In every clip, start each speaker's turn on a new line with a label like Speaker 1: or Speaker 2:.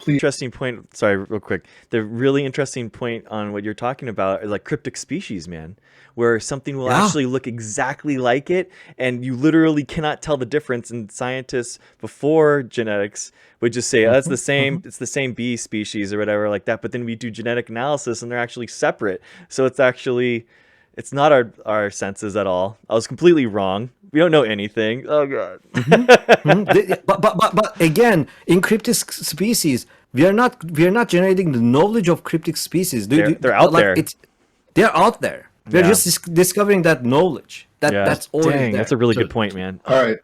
Speaker 1: Please.
Speaker 2: Interesting point. Sorry, real quick. The really interesting point on what you're talking about is like cryptic species, man, where something will
Speaker 3: Yeah.
Speaker 2: actually look exactly like it, and you literally cannot tell the difference. And scientists before genetics would just say, "Oh, it's the same. It's the same bee species or whatever like that." But then we do genetic analysis, and they're actually separate. So it's not our senses at all. I was completely wrong. We don't know anything. Oh god.
Speaker 3: But again, in cryptic species, we are not generating the knowledge of cryptic species.
Speaker 2: They're out there.
Speaker 3: They're out there. We're
Speaker 2: Yeah.
Speaker 3: just discovering that knowledge.
Speaker 2: Yeah.
Speaker 3: That's already
Speaker 2: Dang,
Speaker 3: there.
Speaker 2: that's a really
Speaker 4: So-
Speaker 2: good point, man.
Speaker 1: All right.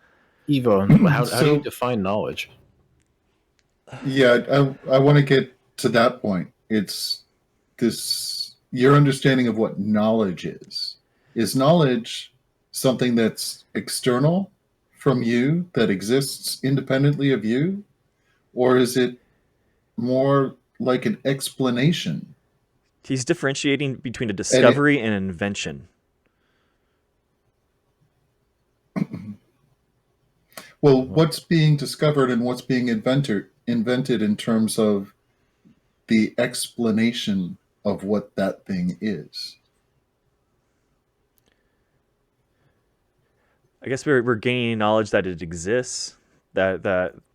Speaker 4: Evo, how do
Speaker 1: So-
Speaker 4: you define knowledge?
Speaker 1: Yeah, I want to get to that point. It's your understanding of what knowledge is. Is knowledge something that's external from you, that exists independently of you? Or is it more like an explanation?
Speaker 2: He's differentiating between a discovery and an invention.
Speaker 1: Well, what's being discovered and what's being invented in terms of the explanation of what that thing is?
Speaker 2: I guess we're gaining knowledge that it exists, but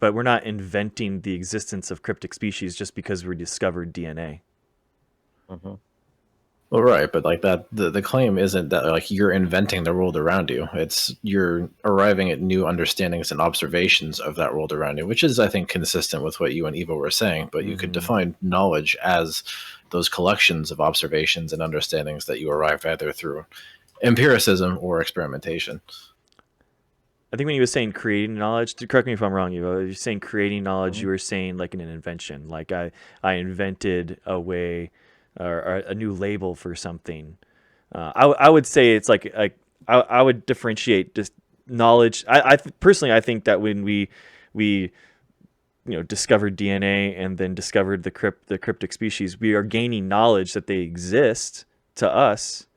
Speaker 2: we're not inventing the existence of cryptic species just because we discovered DNA.
Speaker 4: Well, right, but like that, the claim isn't that like you're inventing the world around you. It's you're arriving at new understandings and observations of that world around you, which is, I think, consistent with what you and Eva were saying. But you could define knowledge as those collections of observations and understandings that you arrived either through empiricism or experimentation.
Speaker 2: I think when you were saying creating knowledge, correct me if I'm wrong, you're saying creating knowledge, you were saying like an invention. Like I invented a way or a new label for something. I would say it's like I would differentiate just knowledge. I personally, I think that when we discovered DNA and then discovered the cryptic species, we are gaining knowledge that they exist to us,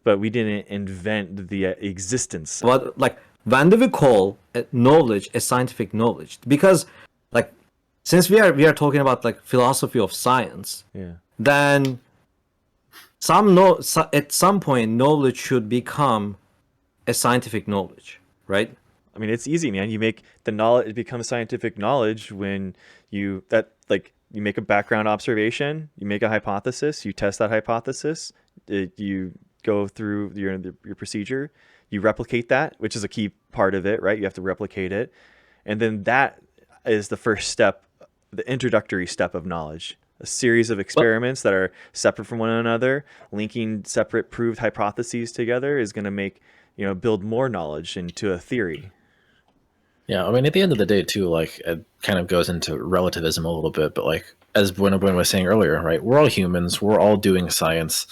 Speaker 2: but we didn't invent the existence.
Speaker 3: But like, when do we call knowledge a scientific knowledge? Because like, since we are talking about like philosophy of science,
Speaker 2: Yeah.
Speaker 3: then at some point knowledge should become a scientific knowledge, right?
Speaker 2: I mean, it's easy, man. You make the knowledge, it becomes scientific knowledge when you make a background observation, you make a hypothesis, you test that hypothesis, you go through your procedure, you replicate that, which is a key part of it, right? You have to replicate it. And then that is the first step, the introductory step of knowledge. A series of experiments that are separate from one another, linking separate proved hypotheses together is going to make, build more knowledge into a theory.
Speaker 4: Yeah, I mean, at the end of the day, too, like it kind of goes into relativism a little bit, but like as Bueno was saying earlier, right? We're all humans. We're all doing science.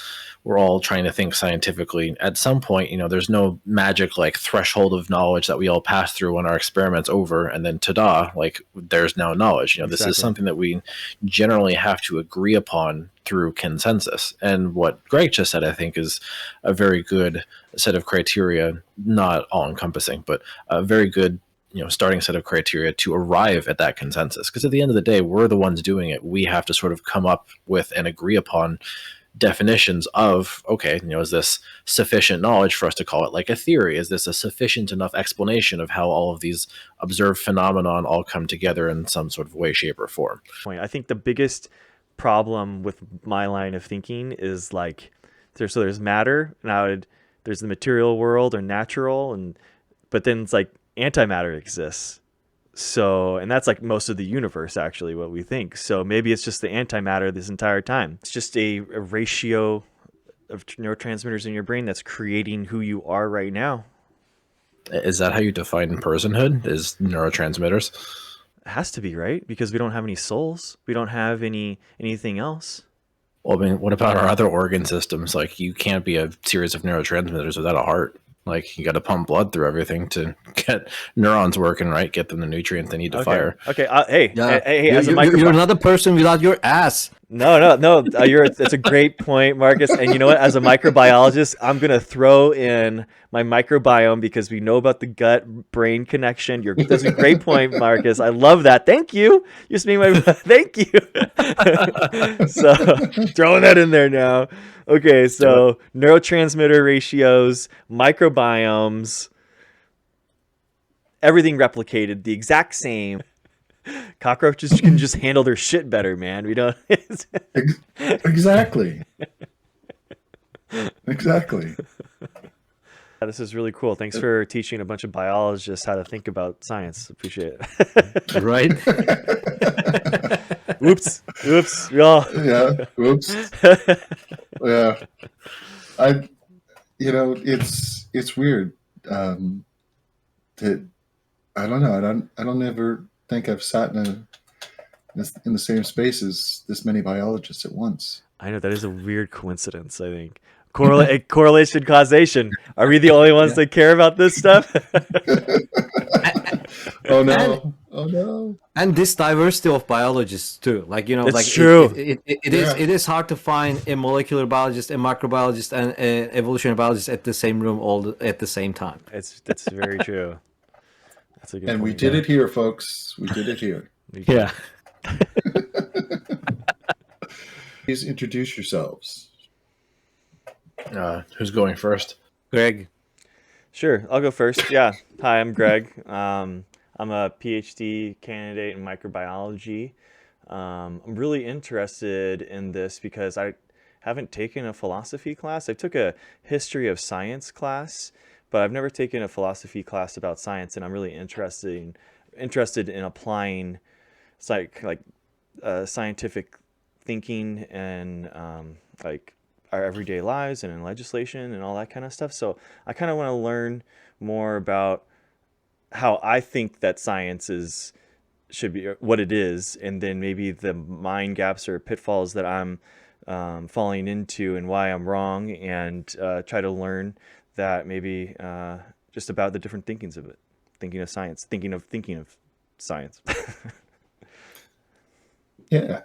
Speaker 4: We're all trying to think scientifically. At some point, there's no magic like threshold of knowledge that we all pass through when our experiment's over, and then ta-da, like there's now knowledge. This is something that we generally have to agree upon through consensus. And what Greg just said, I think, is a very good set of criteria, not all encompassing, but a very good starting set of criteria to arrive at that consensus. Because at the end of the day, we're the ones doing it. We have to sort of come up with and agree upon definitions of, okay, is this sufficient knowledge for us to call it like a theory? Is this a sufficient enough explanation of how all of these observed phenomenon all come together in some sort of way, shape, or form?
Speaker 2: I think the biggest problem with my line of thinking is like, there's matter, now there's the material world or natural, but then it's like antimatter exists. So, and that's like most of the universe, actually, what we think. So maybe it's just the antimatter this entire time. It's just a ratio of neurotransmitters in your brain that's creating who you are right now.
Speaker 4: Is that how you define personhood? Is neurotransmitters?
Speaker 2: It has to be, right? Because we don't have any souls. We don't have anything else.
Speaker 4: Well, I mean, what about our other organ systems? Like, you can't be a series of neurotransmitters without a heart. Like, you got to pump blood through everything to get neurons working, right? Get them the nutrients they need to fire.
Speaker 2: Okay. Hey,
Speaker 3: Yeah.
Speaker 2: hey, as a
Speaker 3: You're not a person without your ass.
Speaker 2: No. That's a great point, Marcus. And you know what? As a microbiologist, I'm gonna throw in my microbiome because we know about the gut-brain connection. That's a great point, Marcus. I love that. Thank you. You just made my thank you. So throwing that in there now. Okay, so neurotransmitter ratios, microbiomes, everything replicated the exact same. Cockroaches can just handle their shit better, man. We don't.
Speaker 1: Exactly. Exactly.
Speaker 2: This is really cool. Thanks for teaching a bunch of biologists how to think about science. Appreciate it.
Speaker 3: Right?
Speaker 2: Oops. Yeah.
Speaker 1: Yeah. Whoops. Yeah. It's weird. That I don't know. I don't ever think I've sat in the same space as this many biologists at once.
Speaker 2: I know that is a weird coincidence. I think correlation, causation. Are we the only ones that care about this stuff?
Speaker 1: Oh no! Oh no!
Speaker 3: And this diversity of biologists too, like
Speaker 2: It's
Speaker 3: like
Speaker 2: true.
Speaker 3: It is hard to find a molecular biologist, a microbiologist, and an evolutionary biologist at the same room at the same time.
Speaker 2: That's very true. That's a good
Speaker 1: And
Speaker 2: point.
Speaker 1: we did it here, folks. We did it here.
Speaker 3: Yeah.
Speaker 1: Please introduce yourselves.
Speaker 4: Who's going first?
Speaker 3: Greg.
Speaker 2: Sure, I'll go first. Yeah. Hi, I'm Greg. I'm a PhD candidate in microbiology. I'm really interested in this because I haven't taken a philosophy class. I took a history of science class, but I've never taken a philosophy class about science, and I'm really interested in applying scientific thinking and like our everyday lives and in legislation and all that kind of stuff. So I kind of want to learn more about how I think that science should be what it is, and then maybe the mind gaps or pitfalls that I'm falling into and why I'm wrong, and try to learn that maybe just about the different thinkings of it, thinking of science, thinking of science.
Speaker 1: Yeah.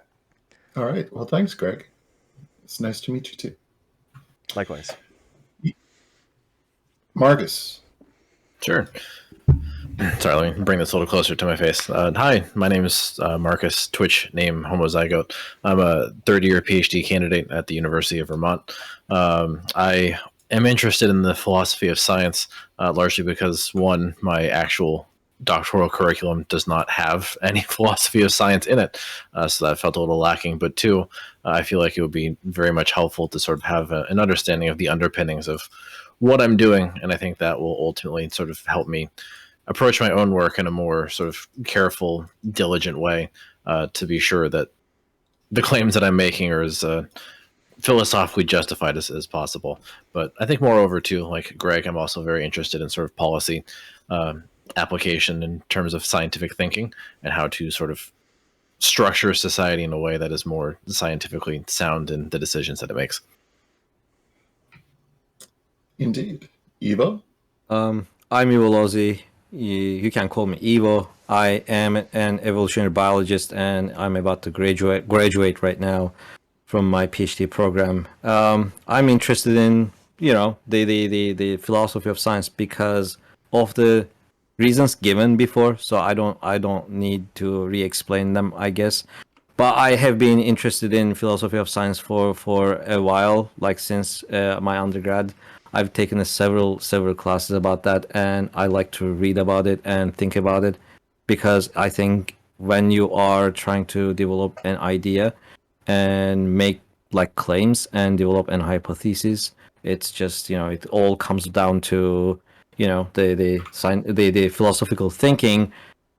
Speaker 1: All right. Well, thanks, Greg. It's nice to meet you too.
Speaker 2: Likewise.
Speaker 1: Marcus.
Speaker 4: Sure. Sorry, let me bring this a little closer to my face. Hi, my name is Marcus, Twitch name Homozygote. I'm a third-year PhD candidate at the University of Vermont. I am interested in the philosophy of science, largely because, one, my actual doctoral curriculum does not have any philosophy of science in it, so that felt a little lacking. But two, I feel like it would be very much helpful to sort of have an understanding of the underpinnings of what I'm doing, and I think that will ultimately sort of help me approach my own work in a more sort of careful, diligent way, to be sure that the claims that I'm making are as philosophically justified as possible. But I think moreover too, like Greg, I'm also very interested in sort of policy application in terms of scientific thinking and how to sort of structure society in a way that is more scientifically sound in the decisions that it makes.
Speaker 1: Indeed. Evo?
Speaker 3: I'm Ivo Lozzi. You can call me Evo. I am an evolutionary biologist, and I'm about to graduate right now from my PhD program. I'm interested in the philosophy of science because of the reasons given before. So I don't need to re-explain them, I guess. But I have been interested in philosophy of science for a while, like since my undergrad. I've taken several classes about that, and I like to read about it and think about it, because I think when you are trying to develop an idea and make like claims and develop an hypothesis, it's just it all comes down to the philosophical thinking,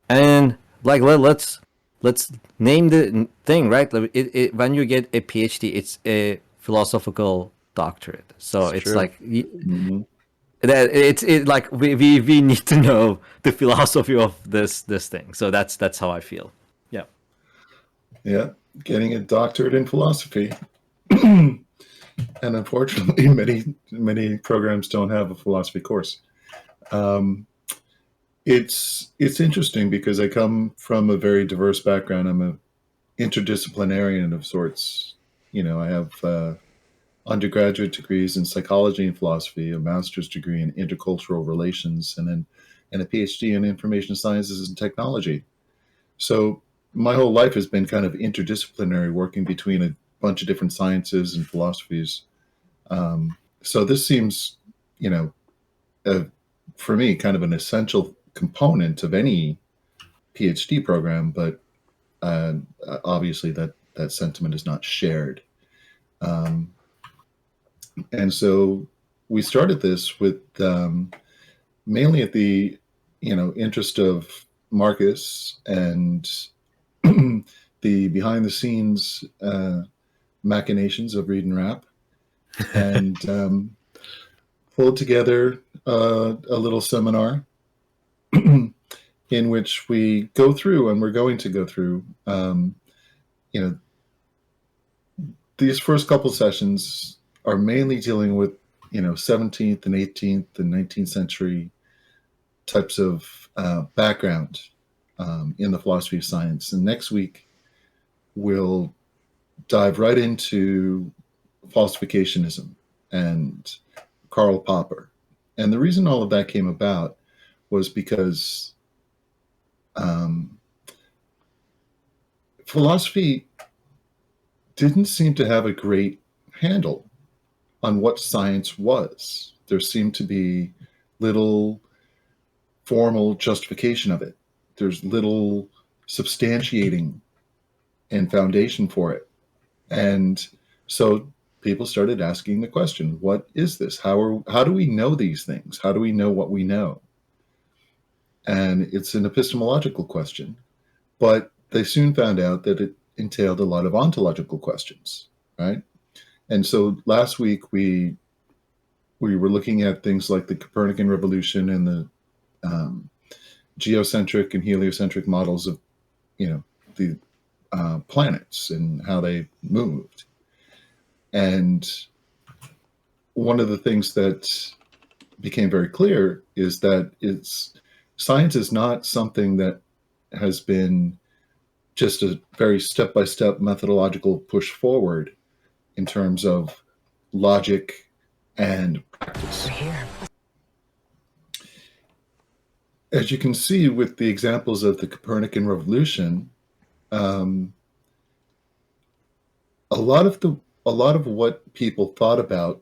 Speaker 3: and like let's name the thing, right? When you get a PhD, it's a philosophical doctorate, so it's
Speaker 2: true.
Speaker 3: like that it's like we need to know the philosophy of this thing. So that's how I feel. Yeah.
Speaker 1: Yeah. Getting a doctorate in philosophy. And unfortunately, many programs don't have a philosophy course. It's interesting because I come from a very diverse background. I'm an interdisciplinarian of sorts. I have undergraduate degrees in psychology and philosophy, a master's degree in intercultural relations, and a PhD in information sciences and technology. So my whole life has been kind of interdisciplinary, working between a bunch of different sciences and philosophies. So this seems, for me, kind of an essential component of any PhD program, but obviously that sentiment is not shared. And so we started this with mainly at the interest of Marcus and the behind the scenes machinations of Read and Rap, and pulled together a little seminar in which we go through, and we're going to go through these first couple sessions are mainly dealing with 17th and 18th and 19th century types of background in the philosophy of science. And next week we'll dive right into falsificationism and Karl Popper. And the reason all of that came about was because philosophy didn't seem to have a great handle on what science was. There seemed to be little formal justification of it. There's little substantiating and foundation for it. And so people started asking the question, what is this? How do we know these things? How do we know what we know? And it's an epistemological question, but they soon found out that it entailed a lot of ontological questions, right? And so last week we were looking at things like the Copernican revolution and the geocentric and heliocentric models of, the planets and how they moved. And one of the things that became very clear is that science is not something that has been just a very step-by-step methodological push forward in terms of logic and practice. As you can see with the examples of the Copernican revolution, a lot of what people thought about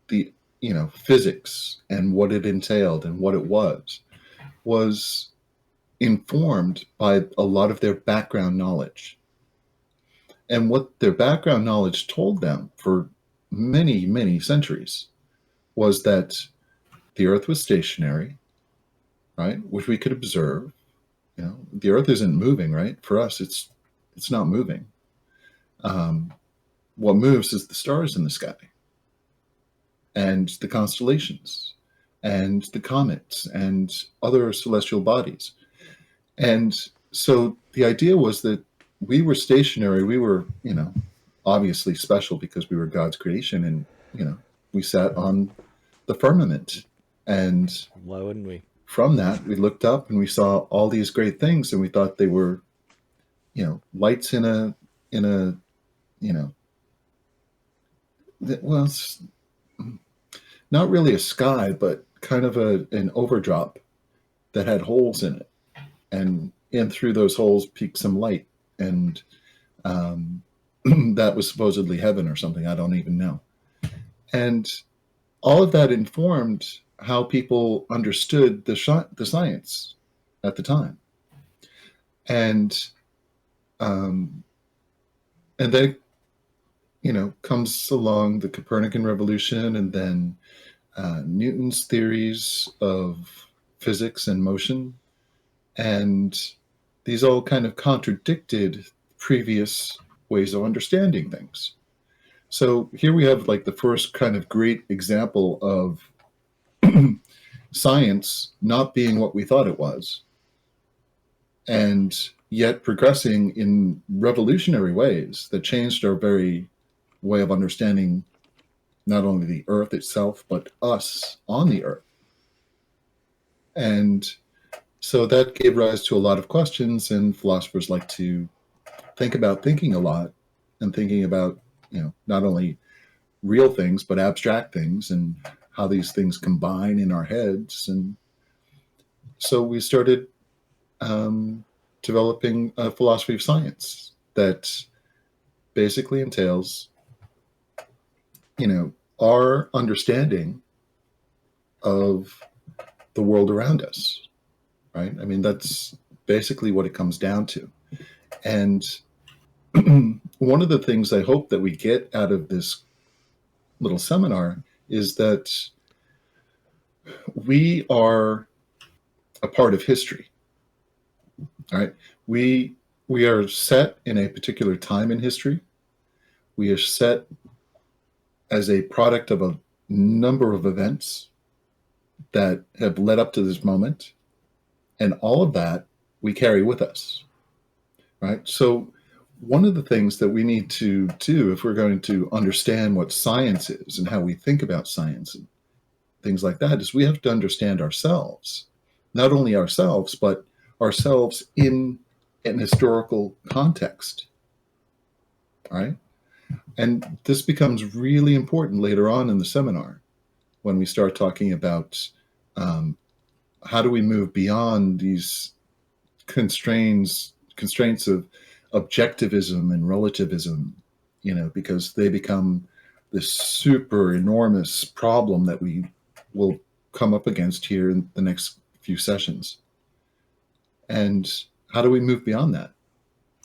Speaker 1: the physics and what it entailed and what it was informed by a lot of their background knowledge. And what their background knowledge told them for many, many centuries was that the Earth was stationary, right? Which we could observe. The Earth isn't moving, right? For us, it's not moving. What moves is the stars in the sky and the constellations and the comets and other celestial bodies. And so the idea was that we were stationary. We were, obviously special because we were God's creation, and, we sat on the firmament. And
Speaker 2: why wouldn't we?
Speaker 1: From that, we looked up and we saw all these great things, and we thought they were, lights in a, well, it's not really a sky, but kind of an overdrop that had holes in it. And in through those holes peeked some light. And that was supposedly heaven or something. I don't even know. And all of that informed how people understood the science at the time. And then, comes along the Copernican revolution, and then Newton's theories of physics and motion. And these all kind of contradicted previous ways of understanding things. So here we have like the first kind of great example of science not being what we thought it was, and yet progressing in revolutionary ways that changed our very way of understanding not only the Earth itself, but us on the Earth. And so that gave rise to a lot of questions, and philosophers like to think about thinking a lot and thinking about, not only real things, but abstract things and how these things combine in our heads. And so we started developing a philosophy of science that basically entails, our understanding of the world around us, right? I mean, that's basically what it comes down to. And one of the things I hope that we get out of this little seminar is that we are a part of history, right? We are set in a particular time in history. We are set as a product of a number of events that have led up to this moment. And all of that we carry with us, right? So one of the things that we need to do if we're going to understand what science is and how we think about science and things like that is we have to understand ourselves, not only ourselves, but ourselves in an historical context, right? And this becomes really important later on in the seminar when we start talking about how do we move beyond these constraints of objectivism and relativism, because they become this super enormous problem that we will come up against here in the next few sessions. And how do we move beyond that?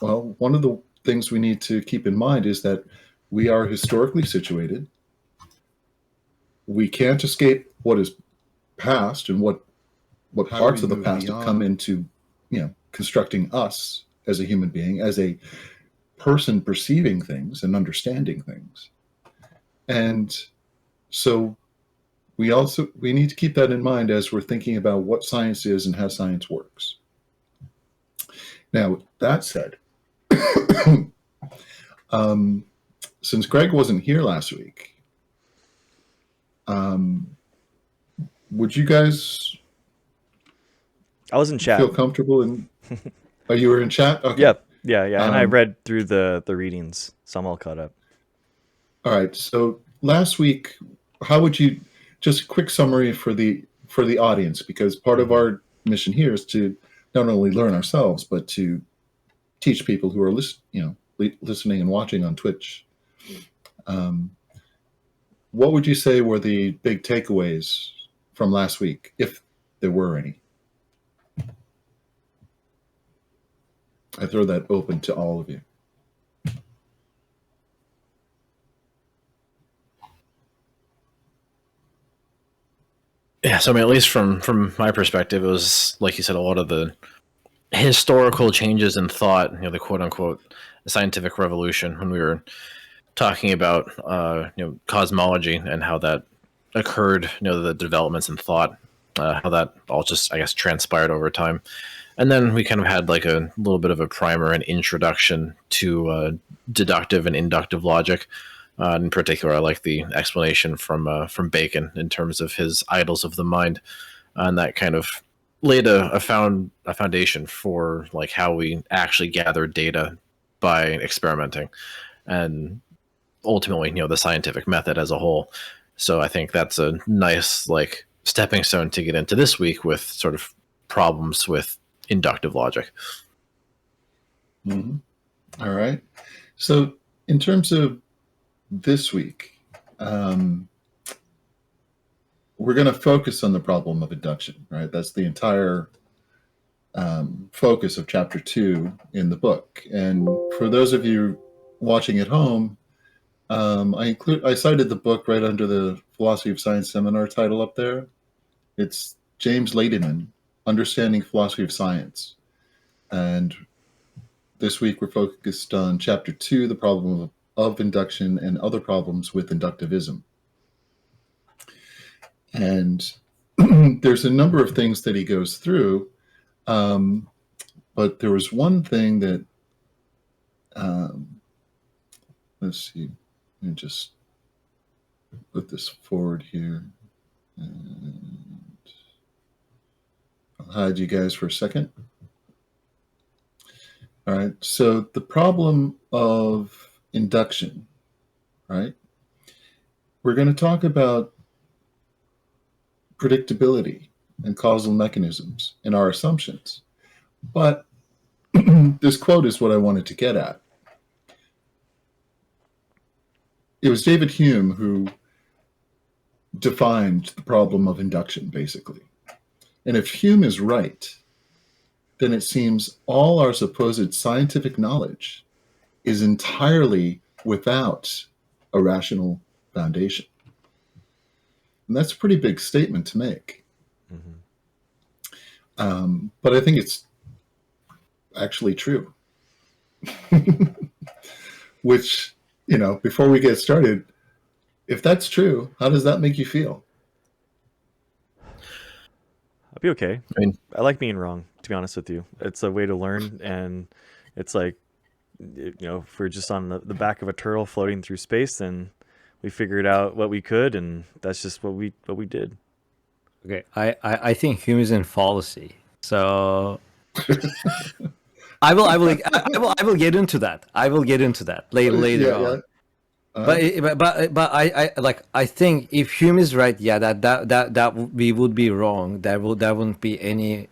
Speaker 1: Well, one of the things we need to keep in mind is that we are historically situated. We can't escape what is past and what parts of the past have come into, constructing us as a human being, as a person perceiving things and understanding things. And so we need to keep that in mind as we're thinking about what science is and how science works. Now, with that said, since Greg wasn't here last week, would you guys
Speaker 2: I was in chat.
Speaker 1: feel comfortable in? Oh, you were in chat? Okay.
Speaker 2: Yep. Yeah. And I read through the readings, so I'm all caught up.
Speaker 1: All right. So last week, how would you just a quick summary for the audience, because part of our mission here is to not only learn ourselves but to teach people who are listening and watching on Twitch. What would you say were the big takeaways from last week, if there were any? I throw that open to all of you.
Speaker 4: Yeah, so I mean, at least from my perspective, it was, like you said, a lot of the historical changes in thought, the quote unquote scientific revolution, when we were talking about cosmology and how that occurred, the developments in thought, how that all just, I guess, transpired over time. And then we kind of had like a little bit of a primer and introduction to deductive and inductive logic. In particular, I like the explanation from Bacon in terms of his idols of the mind, and that kind of laid a foundation for like how we actually gather data by experimenting, and ultimately, the scientific method as a whole. So I think that's a nice like stepping stone to get into this week with sort of problems with inductive logic.
Speaker 1: Mm-hmm. All right. So in terms of this week, we're going to focus on the problem of induction, right? That's the entire focus of chapter 2 in the book. And for those of you watching at home, I cited the book right under the Philosophy of Science seminar title up there. It's James Ladyman, Understanding Philosophy of Science. And this week we're focused on chapter 2, the problem of induction and other problems with inductivism. And there's a number of things that he goes through, but there was one thing that, let's see, let me just put this forward here. And I'll hide you guys for a second. All right. So the problem of induction, right? We're going to talk about predictability and causal mechanisms in our assumptions. But this quote is what I wanted to get at. It was David Hume who defined the problem of induction, basically. And if Hume is right, then it seems all our supposed scientific knowledge is entirely without a rational foundation. And that's a pretty big statement to make. But I think it's actually true. Which, before we get started, if that's true, how does that make you feel?
Speaker 2: I'll be okay.
Speaker 4: I mean,
Speaker 2: I like being wrong, to be honest with you. It's a way to learn, and it's like, if we're just on the back of a turtle floating through space, then we figured out what we could, and that's just what we did.
Speaker 3: Okay, I think Hume is in fallacy. So I will get into that. I will get into that later on.
Speaker 1: Yeah.
Speaker 3: But I think if Hume is right, yeah, that we would be wrong. There wouldn't be any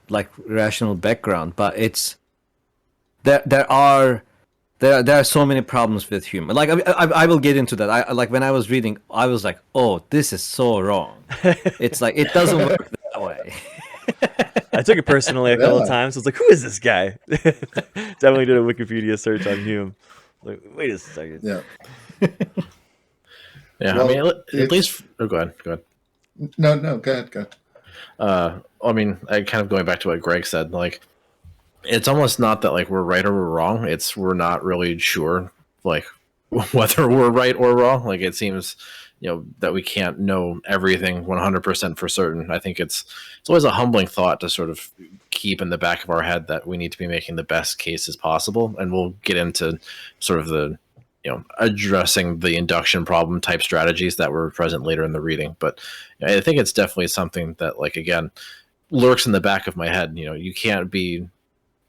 Speaker 3: rational background. But there are so many problems with Hume. I will get into that. I when I was reading, I was like, oh, this is so wrong. It's like it doesn't work that way.
Speaker 2: I took it personally a couple of times. I was like, who is this guy? Definitely did a Wikipedia search on Hume. Like, wait a second.
Speaker 1: Yeah.
Speaker 4: Yeah,
Speaker 1: Well,
Speaker 4: I mean, at least. Oh, go ahead.
Speaker 1: No, go ahead.
Speaker 4: I mean, I kind of going back to what Greg said. It's almost not that we're right or we're wrong. It's we're not really sure whether we're right or wrong. It seems that we can't know everything 100% for certain. I think it's always a humbling thought to sort of keep in the back of our head that we need to be making the best cases possible, and we'll get into sort of the addressing the induction problem type strategies that were present later in the reading. But I think it's definitely something that again lurks in the back of my head. You can't be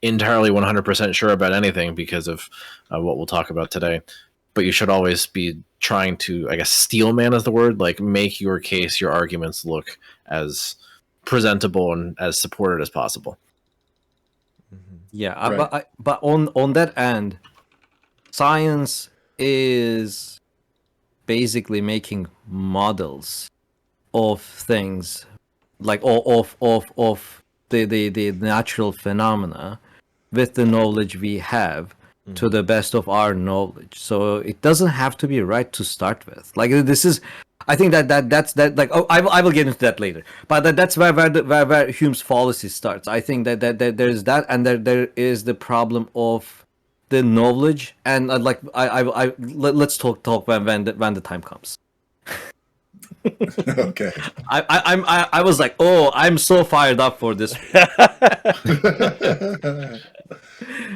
Speaker 4: entirely 100% sure about anything because of what we'll talk about today, but you should always be trying to, I guess, steelman is the word, make your case, your arguments look as presentable and as supported as possible.
Speaker 3: Yeah,
Speaker 1: Right.
Speaker 3: but on that end, science is basically making models of things, of the natural phenomena with the knowledge we have to the best of our knowledge. So it doesn't have to be right to start with. This is, I think that's I will get into that later. But that's where Hume's fallacy starts. I think that there's that, and there is the problem of the knowledge, and let's talk when the time comes.
Speaker 1: Okay.
Speaker 3: I was like, oh, I'm so fired up for this.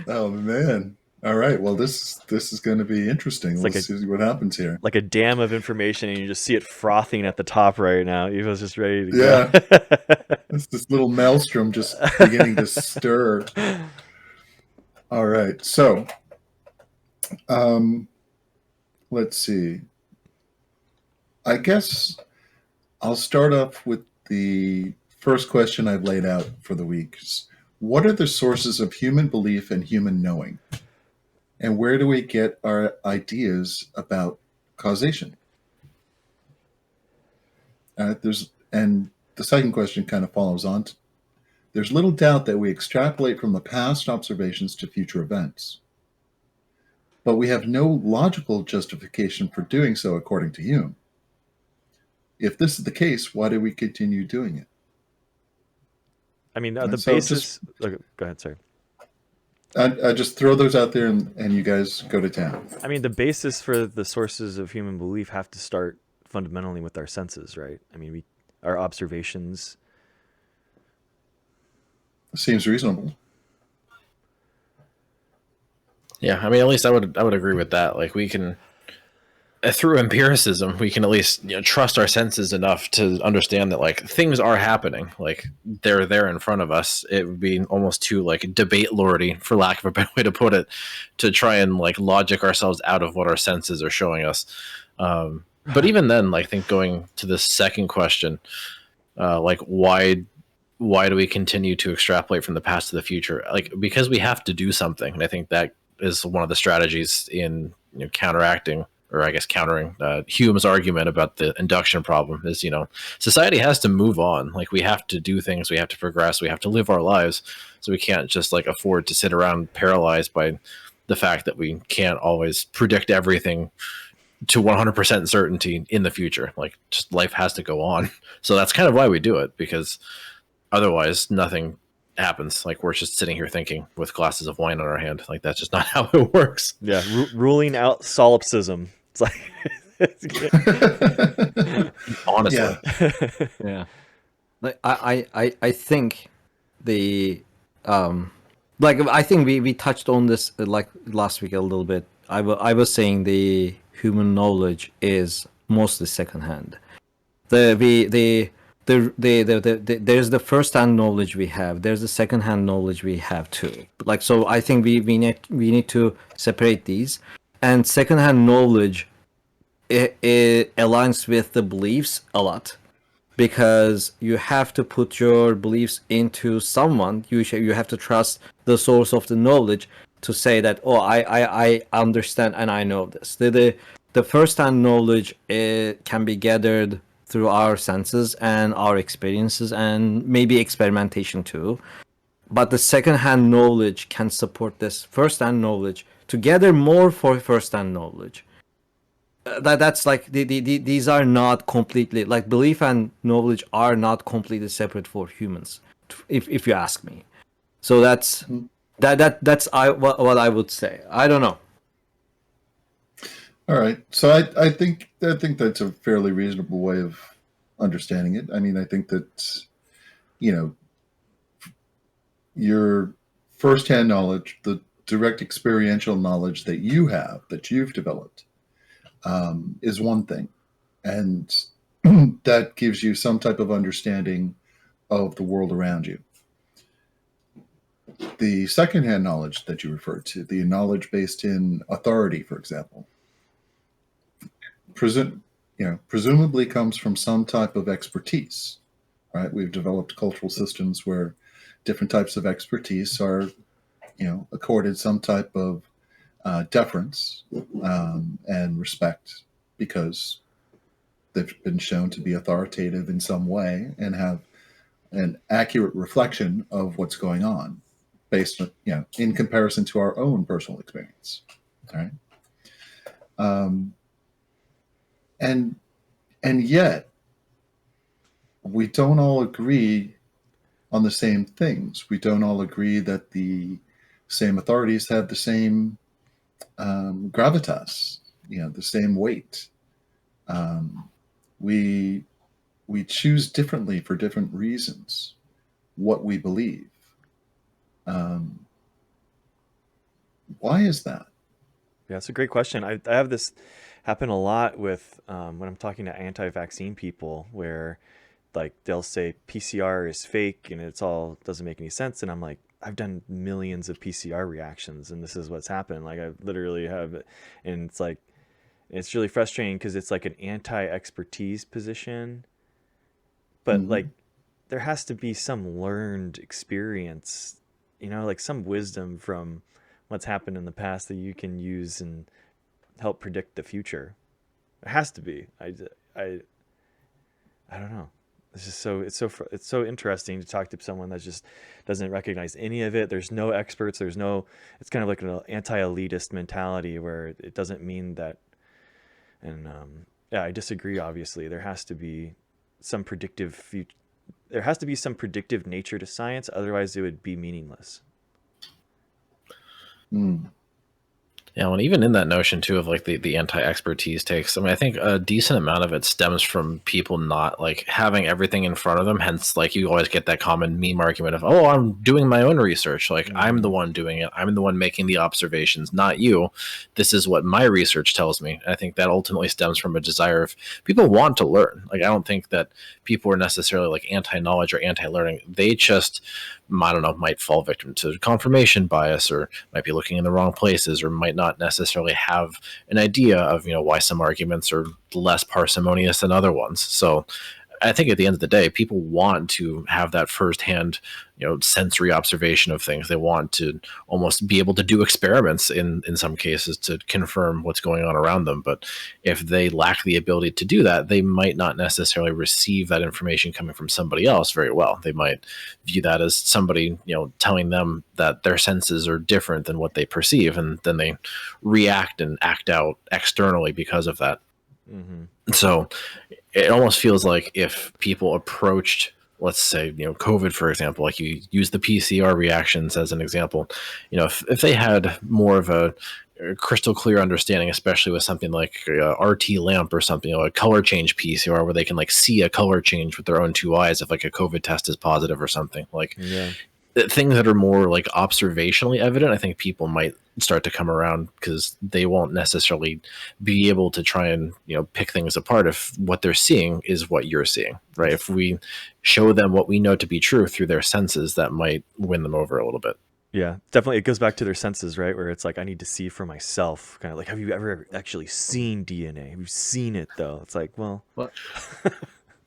Speaker 1: Oh man. All right. Well, this is going to be interesting. Let's see what happens here.
Speaker 2: Like a dam of information, and you just see it frothing at the top right now. Eva's just ready to
Speaker 1: Yeah.
Speaker 2: go.
Speaker 1: It's this little maelstrom just beginning to stir. All right. So, let's see. I guess I'll start off with the first question I've laid out for the week. What are the sources of human belief and human knowing? And where do we get our ideas about causation? And the second question kind of follows on. There's little doubt that we extrapolate from the past observations to future events. But we have no logical justification for doing so, according to Hume. If this is the case, why do we continue doing it?
Speaker 2: I mean, the basis... go ahead, sorry.
Speaker 1: I just throw those out there and you guys go to town.
Speaker 2: I mean, the basis for the sources of human belief have to start fundamentally with our senses, right? I mean, our observations.
Speaker 1: Seems reasonable.
Speaker 4: Yeah, I mean, at least I would agree with that. We can, through empiricism, we can at least trust our senses enough to understand that like things are happening, like they're there in front of us. It would be almost too like debate lordy, for lack of a better way to put it, to try and like logic ourselves out of what our senses are showing us. But even then, I think going to the second question, like why do we continue to extrapolate from the past to the future? Like because we have to do something, and I think that is one of the strategies in counteracting, or I guess countering Hume's argument about the induction problem is, society has to move on. Like we have to do things, we have to progress, we have to live our lives. So we can't just like afford to sit around paralyzed by the fact that we can't always predict everything to 100% certainty in the future. Like just life has to go on. So that's kind of why we do it, because otherwise nothing happens. Like we're just sitting here thinking with glasses of wine on our hand. Like that's just not how it works.
Speaker 2: Yeah, ruling out solipsism. It's like,
Speaker 4: Honestly.
Speaker 1: Yeah.
Speaker 3: Yeah. Like I think the like I think we touched on this like last week a little bit. I was saying the human knowledge is mostly secondhand. There's the first-hand knowledge we have. There's the second-hand knowledge we have too. Like so, I think we need to separate these. And second-hand knowledge, it aligns with the beliefs a lot, because you have to put your beliefs into someone. You have to trust the source of the knowledge to say that, oh, I understand and I know this. The first-hand knowledge, it can be gathered through our senses and our experiences and maybe experimentation too. But the second-hand knowledge can support this first-hand knowledge to gather more for first-hand knowledge. That's like these are not completely, like belief and knowledge are not completely separate for humans, if you ask me. So that's what I would say. I don't know.
Speaker 1: All right. So I think that's a fairly reasonable way of understanding it. I mean, I think that, your firsthand knowledge, the direct experiential knowledge that you have, that you've developed, is one thing. And that gives you some type of understanding of the world around you. The secondhand knowledge that you referred to, the knowledge based in authority, for example, presumably comes from some type of expertise, right? We've developed cultural systems where different types of expertise are, accorded some type of deference and respect, because they've been shown to be authoritative in some way and have an accurate reflection of what's going on, based on, in comparison to our own personal experience. All right. And yet we don't all agree on the same things. We don't all agree that the same authorities have the same gravitas, the same weight. We choose differently for different reasons what we believe. Why is that?
Speaker 2: Yeah, that's a great question. I have this happen a lot with when I'm talking to anti-vaccine people, where like they'll say PCR is fake and it's all doesn't make any sense, and I'm like, I've done millions of PCR reactions and this is what's happened. Like I literally have, and it's like, it's really frustrating because it's like an anti-expertise position, but
Speaker 1: Mhm.
Speaker 2: like there has to be some learned experience, like some wisdom from what's happened in the past that you can use and help predict the future. It has to be. I don't know. It's just it's so interesting to talk to someone that just doesn't recognize any of it. There's no experts. It's kind of like an anti-elitist mentality where it doesn't mean that. And yeah, I disagree. Obviously, there has to be some predictive nature to science. Otherwise, it would be meaningless.
Speaker 1: Mm.
Speaker 4: Yeah, well, even in that notion too of like the anti-expertise takes, I mean, I think a decent amount of it stems from people not like having everything in front of them. Hence, like you always get that common meme argument of, "Oh, I'm doing my own research. Like I'm the one doing it. I'm the one making the observations, not you. This is what my research tells me." And I think that ultimately stems from a desire of people want to learn. Like I don't think that people are necessarily like anti-knowledge or anti-learning. They just, I don't know, might fall victim to confirmation bias, or might be looking in the wrong places, or might not necessarily have an idea of, why some arguments are less parsimonious than other ones. So I think at the end of the day, people want to have that firsthand, sensory observation of things. They want to almost be able to do experiments in some cases to confirm what's going on around them. But if they lack the ability to do that, they might not necessarily receive that information coming from somebody else very well. They might view that as somebody, telling them that their senses are different than what they perceive, and then they react and act out externally because of that. So it almost feels like if people approached, let's say, COVID, for example, like you use the PCR reactions as an example, if they had more of a crystal clear understanding, especially with something like a RT lamp or something, a color change PCR where they can like see a color change with their own two eyes if like a COVID test is positive or something, like things that are more like observationally evident, I think people might start to come around because they won't necessarily be able to try and pick things apart if what they're seeing is what you're seeing, right? If we show them what we know to be true through their senses, that might win them over a little bit.
Speaker 2: Yeah, definitely. It goes back to their senses, right? Where it's like, I need to see for myself. Kind of like, have you ever actually seen DNA? Have you seen it though? It's like, well,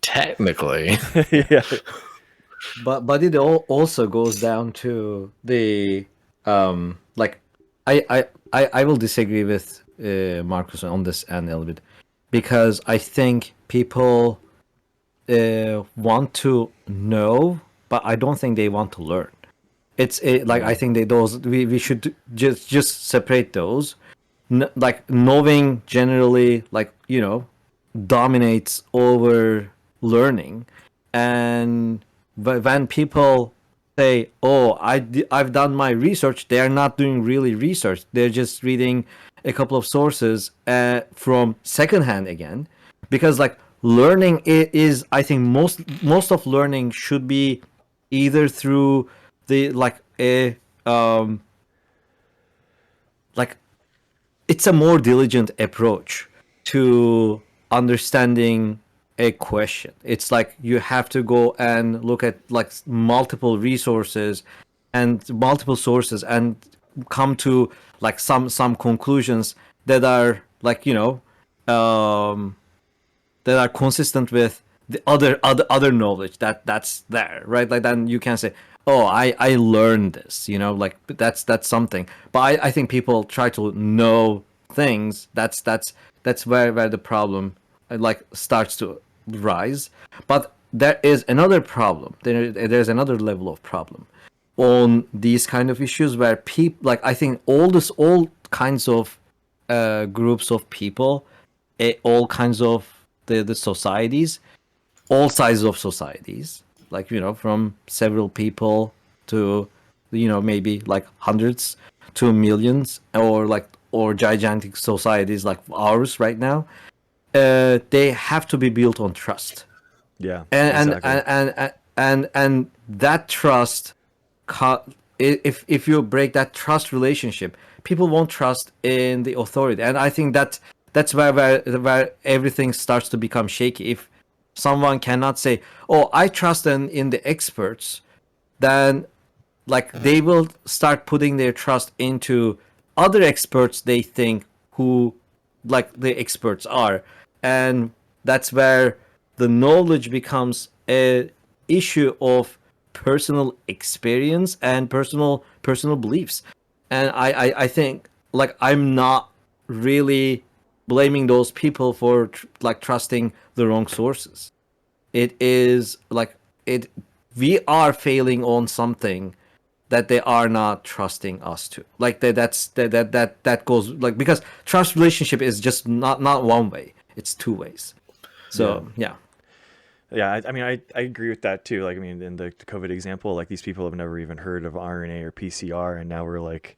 Speaker 4: technically,
Speaker 2: yeah.
Speaker 3: But it also goes down to the like I will disagree with Marcus on this end a little bit, because I think people want to know, but I don't think they want to learn. It's like I think we should just separate those. Like knowing generally, like dominates over learning, and when people say, "Oh, I've done my research," they are not doing really research. They're just reading a couple of sources from secondhand again, because like learning is, I think most of learning should be either through the like it's a more diligent approach to understanding a question. It's like you have to go and look at like multiple resources and multiple sources and come to like some conclusions that are like that are consistent with the other knowledge that's there, right? Like then you can say, "Oh, I learned this," like that's something. But I think people try to know things. That's where the problem like starts to rise. But there is another problem. There's another level of problem on these kind of issues where people, like I think all kinds of groups of people, all kinds of the societies, all sizes of societies, like from several people to maybe like hundreds to millions, or gigantic societies like ours right now, they have to be built on trust.
Speaker 2: Yeah,
Speaker 3: and
Speaker 2: exactly.
Speaker 3: and that trust, if you break that trust relationship, people won't trust in the authority, and I think that's where everything starts to become shaky. If someone cannot say, "Oh, I trust in the experts," then like they will start putting their trust into other experts they think who like the experts are, and that's where the knowledge becomes a issue of personal experience and personal beliefs. And I think like I'm not really blaming those people for like trusting the wrong sources. It is like we are failing on something that they are not trusting us to. Like that goes like, because trust relationship is just not one way, it's two ways. So yeah.
Speaker 2: I mean, I agree with that too. Like, I mean, in the COVID example, like these people have never even heard of RNA or PCR, and now we're like,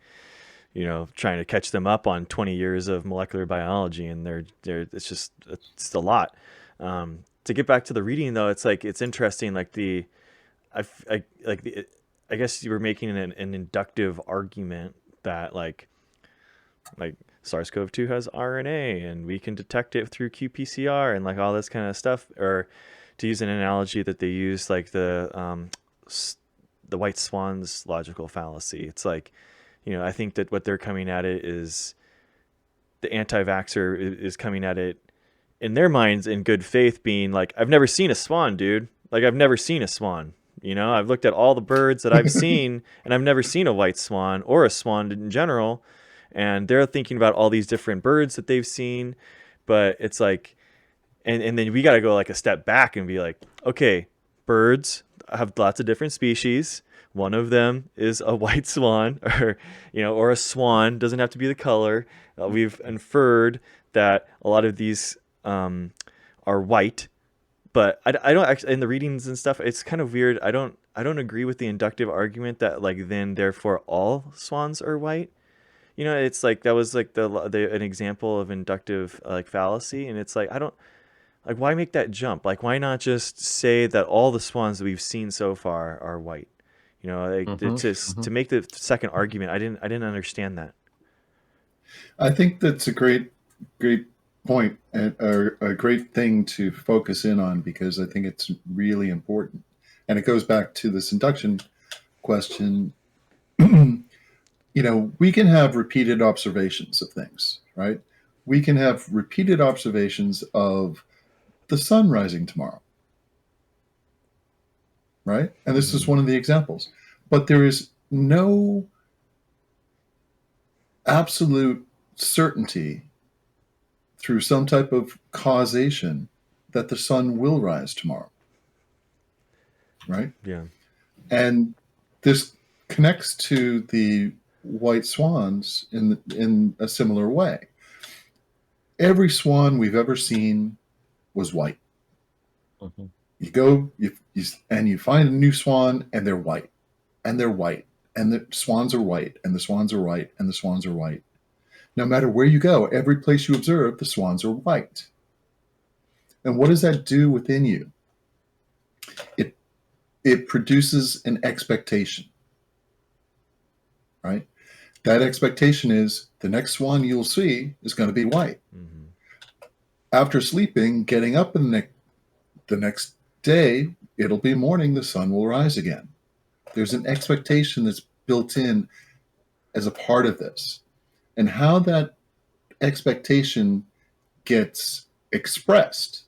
Speaker 2: trying to catch them up on 20 years of molecular biology, and it's a lot. To get back to the reading though, it's interesting. Like I guess you were making an inductive argument that like SARS-CoV-2 has RNA and we can detect it through qPCR and like all this kind of stuff. Or to use an analogy that they use, like the white swan's logical fallacy. It's like, I think that what they're coming at it is the anti-vaxxer is coming at it in their minds in good faith, being like, I've never seen a swan, dude. Like I've never seen a swan. I've looked at all the birds that I've seen and I've never seen a white swan or a swan in general. And they're thinking about all these different birds that they've seen, but it's like, and then we got to go like a step back and be like, okay, birds have lots of different species. One of them is a white swan, or a swan. Doesn't have to be the color. We've inferred that a lot of these are white, but I don't actually, in the readings and stuff, it's kind of weird. I don't agree with the inductive argument that like then therefore all swans are white. It's like that was like an example of inductive like fallacy, and it's like I don't like, why make that jump? Like why not just say that all the swans that we've seen so far are white? To make the second argument, I didn't understand that.
Speaker 1: I think that's a great point, and a great thing to focus in on, because I think it's really important, and it goes back to this induction question. We can have repeated observations of things, right? We can have repeated observations of the sun rising tomorrow, right? And this is one of the examples. But there is no absolute certainty through some type of causation that the sun will rise tomorrow, right?
Speaker 2: Yeah.
Speaker 1: And this connects to the white swans in a similar way. Every swan we've ever seen was white.
Speaker 3: Mm-hmm.
Speaker 1: You go and you find a new swan, and they're white, and they're white, and the swans are white, and the swans are white, and the swans are white. No matter where you go, every place you observe, the swans are white. And what does that do within you? It produces an expectation, right? That expectation is the next swan you'll see is going to be white.
Speaker 2: Mm-hmm.
Speaker 1: After sleeping, getting up in the next day, it'll be morning, the sun will rise again. There's an expectation that's built in as a part of this. And how that expectation gets expressed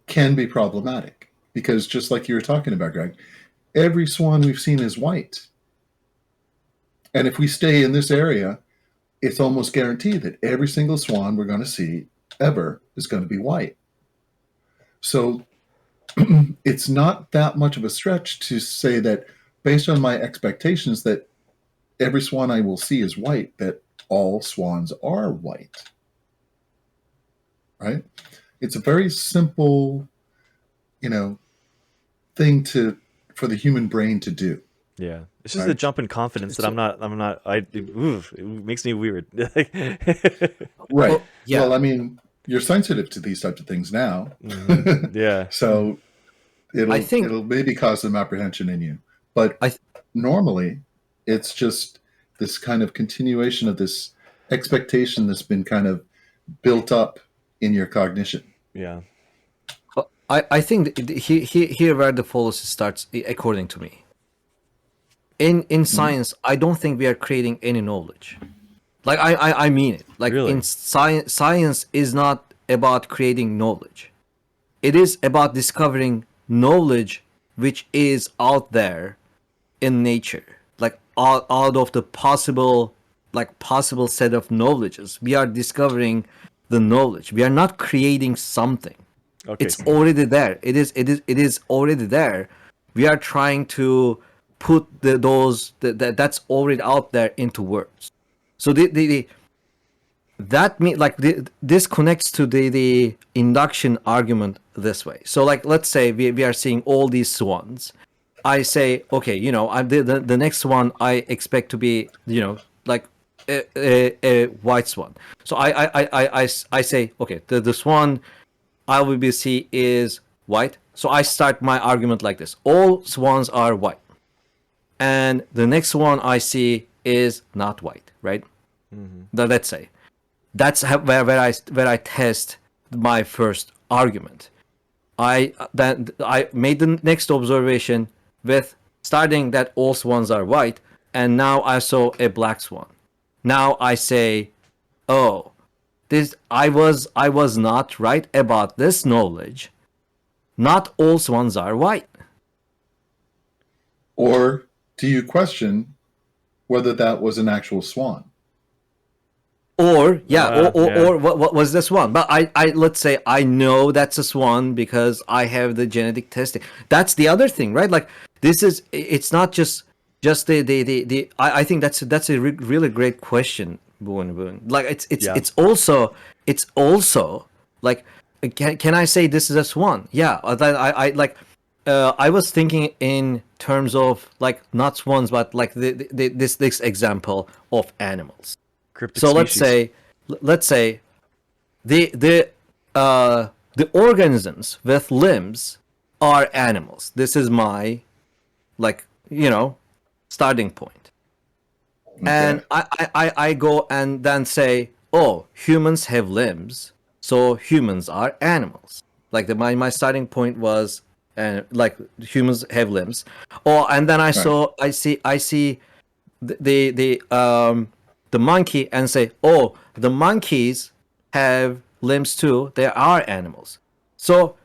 Speaker 1: can be problematic, because just like you were talking about, Greg, every swan we've seen is white. And if we stay in this area, it's almost guaranteed that every single swan we're going to see ever is going to be white. So it's not that much of a stretch to say that based on my expectations that every swan I will see is white, that all swans are white, right? It's a very simple, thing for the human brain to do.
Speaker 2: Yeah, it's just
Speaker 1: Right.
Speaker 2: a jump in confidence that I'm not. It makes me weird.
Speaker 1: Right.
Speaker 3: Well, yeah.
Speaker 1: Well, I mean, you're sensitive to these types of things now.
Speaker 2: Mhm. Yeah.
Speaker 1: So
Speaker 3: I think-
Speaker 1: it'll maybe cause some apprehension in you. But
Speaker 3: I th-
Speaker 1: normally it's just this kind of continuation of this expectation that's been kind of built up in your cognition.
Speaker 2: Yeah.
Speaker 3: I think here where the fallacy starts, according to me. In science, I don't think we are creating any knowledge. Like I mean it. Like
Speaker 2: Really?
Speaker 3: in science is not about creating knowledge. It is about discovering knowledge which is out there in nature. Like out of the possible set of knowledges, we are discovering the knowledge. We are not creating something.
Speaker 2: Okay.
Speaker 3: It's already there. It is already there. We are trying to put that's already out there into words. So this connects to the induction argument this way. So like let's say we are seeing all these swans. I say, okay, the next one I expect to be, like a white swan. So I say, okay, the swan I will be see is white. So I start my argument like this: all swans are white, and the next one I see is not white, right? Let's say that's where I test my first argument. I made the next observation with starting that all swans are white, and now I saw a black swan. Now I say, oh, this I was not right about this knowledge. Not all swans are white.
Speaker 1: Or do you question whether that was an actual swan?
Speaker 3: Or
Speaker 2: Yeah.
Speaker 3: or what was this one? But I let's say I know that's a swan because I have the genetic testing. That's the other thing, right? Like it's not just the I think that's a really great question, Boon. Like it's also like can I say this is a swan? Yeah, I like I was thinking in terms of like not swans, but like this example of animals.
Speaker 2: Cryptic
Speaker 3: So
Speaker 2: species.
Speaker 3: let's say the organisms with limbs are animals. This is my like starting point. And
Speaker 1: Okay.
Speaker 3: I go and then say, oh, humans have limbs, so humans are animals. Like my starting point was like humans have limbs. Oh, and then
Speaker 1: Right.
Speaker 3: I see the monkey and say, oh, the monkeys have limbs too. They are animals. So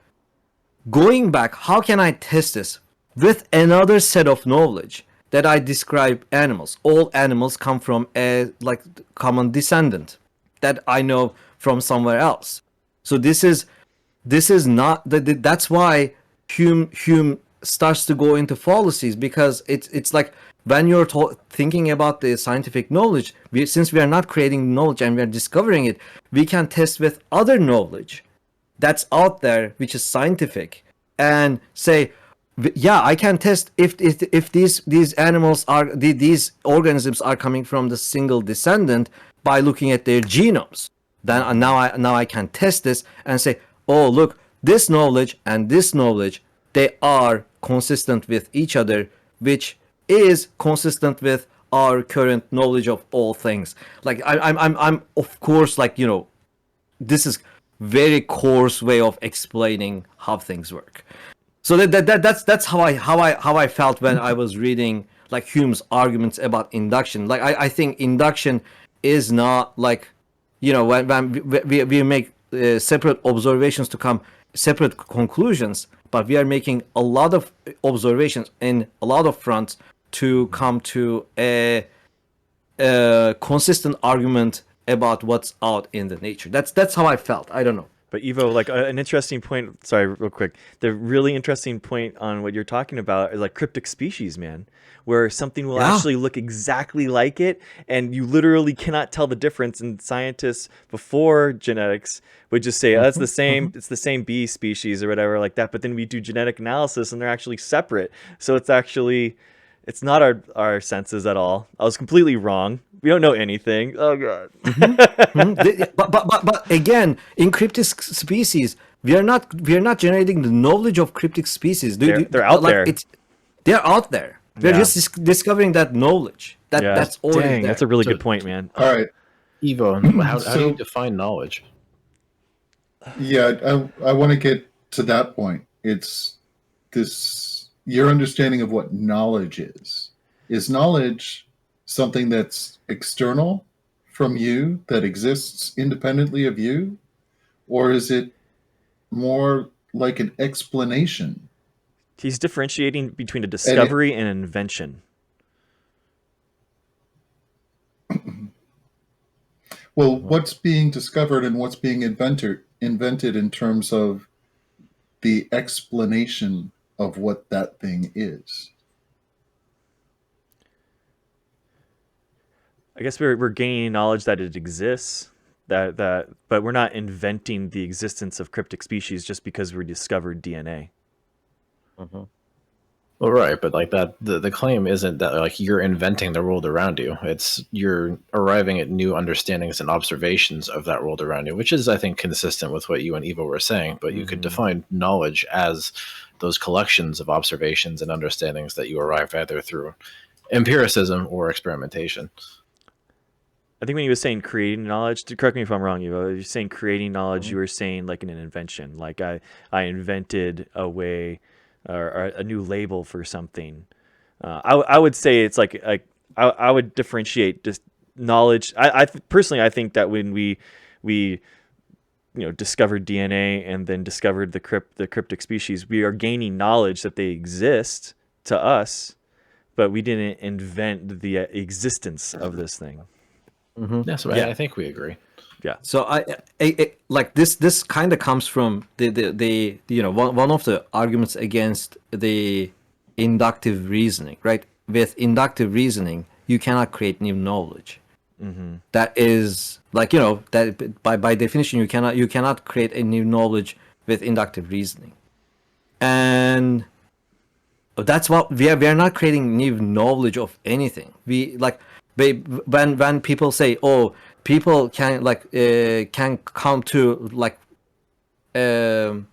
Speaker 3: going back, how can I test this with another set of knowledge that I describe animals? All animals come from a like common descendant that I know from somewhere else. So this is not that's why Hume starts to go into fallacies, because it's like when you're thinking about the scientific knowledge, since we are not creating knowledge and we are discovering it, we can test with other knowledge that's out there which is scientific and say, yeah, I can test if these animals are these organisms are coming from the single descendant by looking at their genomes. Then now I can test this and say, oh, look, this knowledge and this knowledge, they are consistent with each other, which is consistent with our current knowledge of all things. Like I'm of course, like this is very coarse way of explaining how things work. So that's how I felt when I was reading like Hume's arguments about induction. Like I think induction is not like when we make separate observations to come separate conclusions, but we are making a lot of observations in a lot of fronts to come to a consistent argument about what's out in the nature. That's how I felt. I don't know.
Speaker 2: But Evo, like an interesting point. Sorry, real quick. The really interesting point on what you're talking about is like cryptic species, man, where something will actually look exactly like it, and you literally cannot tell the difference. And scientists before genetics would just say, "Oh, that's the same. It's the same bee species or whatever like that." But then we do genetic analysis, and they're actually separate. So it's not our senses at all. I was completely wrong. We don't know anything. Oh god.
Speaker 3: But again, in cryptic species, we are not generating the knowledge of cryptic species.
Speaker 2: They're out there.
Speaker 3: They're out there. We're
Speaker 2: Yeah.
Speaker 3: just discovering that knowledge. That's already
Speaker 2: Dang,
Speaker 3: there.
Speaker 2: that's a really
Speaker 4: So-
Speaker 2: good point, man.
Speaker 1: All right.
Speaker 4: Evo, how do
Speaker 1: So-
Speaker 4: you define knowledge?
Speaker 1: Yeah, I want to get to that point. It's this your understanding of what knowledge is. Is knowledge something that's external from you, that exists independently of you? Or is it more like an explanation?
Speaker 2: He's differentiating between a discovery and an invention.
Speaker 1: Well, what's being discovered and what's being invented in terms of the explanation of what that thing is?
Speaker 2: I guess we're gaining knowledge that it exists, but we're not inventing the existence of cryptic species just because we discovered DNA.
Speaker 4: Well, right, but like that, the claim isn't that like you're inventing the world around you. It's you're arriving at new understandings and observations of that world around you, which is, I think, consistent with what you and Eva were saying. But you could define knowledge as those collections of observations and understandings that you arrived either through empiricism or experimentation.
Speaker 2: I think when you were saying creating knowledge, correct me if I'm wrong, you're saying creating knowledge, you were saying like an invention. Like I invented a way or a new label for something. I would say it's like I would differentiate just knowledge. Personally, I think that when we discovered DNA and then discovered the cryptic species, we are gaining knowledge that they exist to us, but we didn't invent the existence of this thing.
Speaker 4: Yeah, so
Speaker 3: Yeah.
Speaker 4: I think we agree.
Speaker 2: Yeah.
Speaker 3: So I like this kind of comes from the one of the arguments against the inductive reasoning, right? With inductive reasoning, you cannot create new knowledge. That is like that by definition you cannot create a new knowledge with inductive reasoning, and that's what we are not creating new knowledge of anything. We like when people say, oh, people can come to like the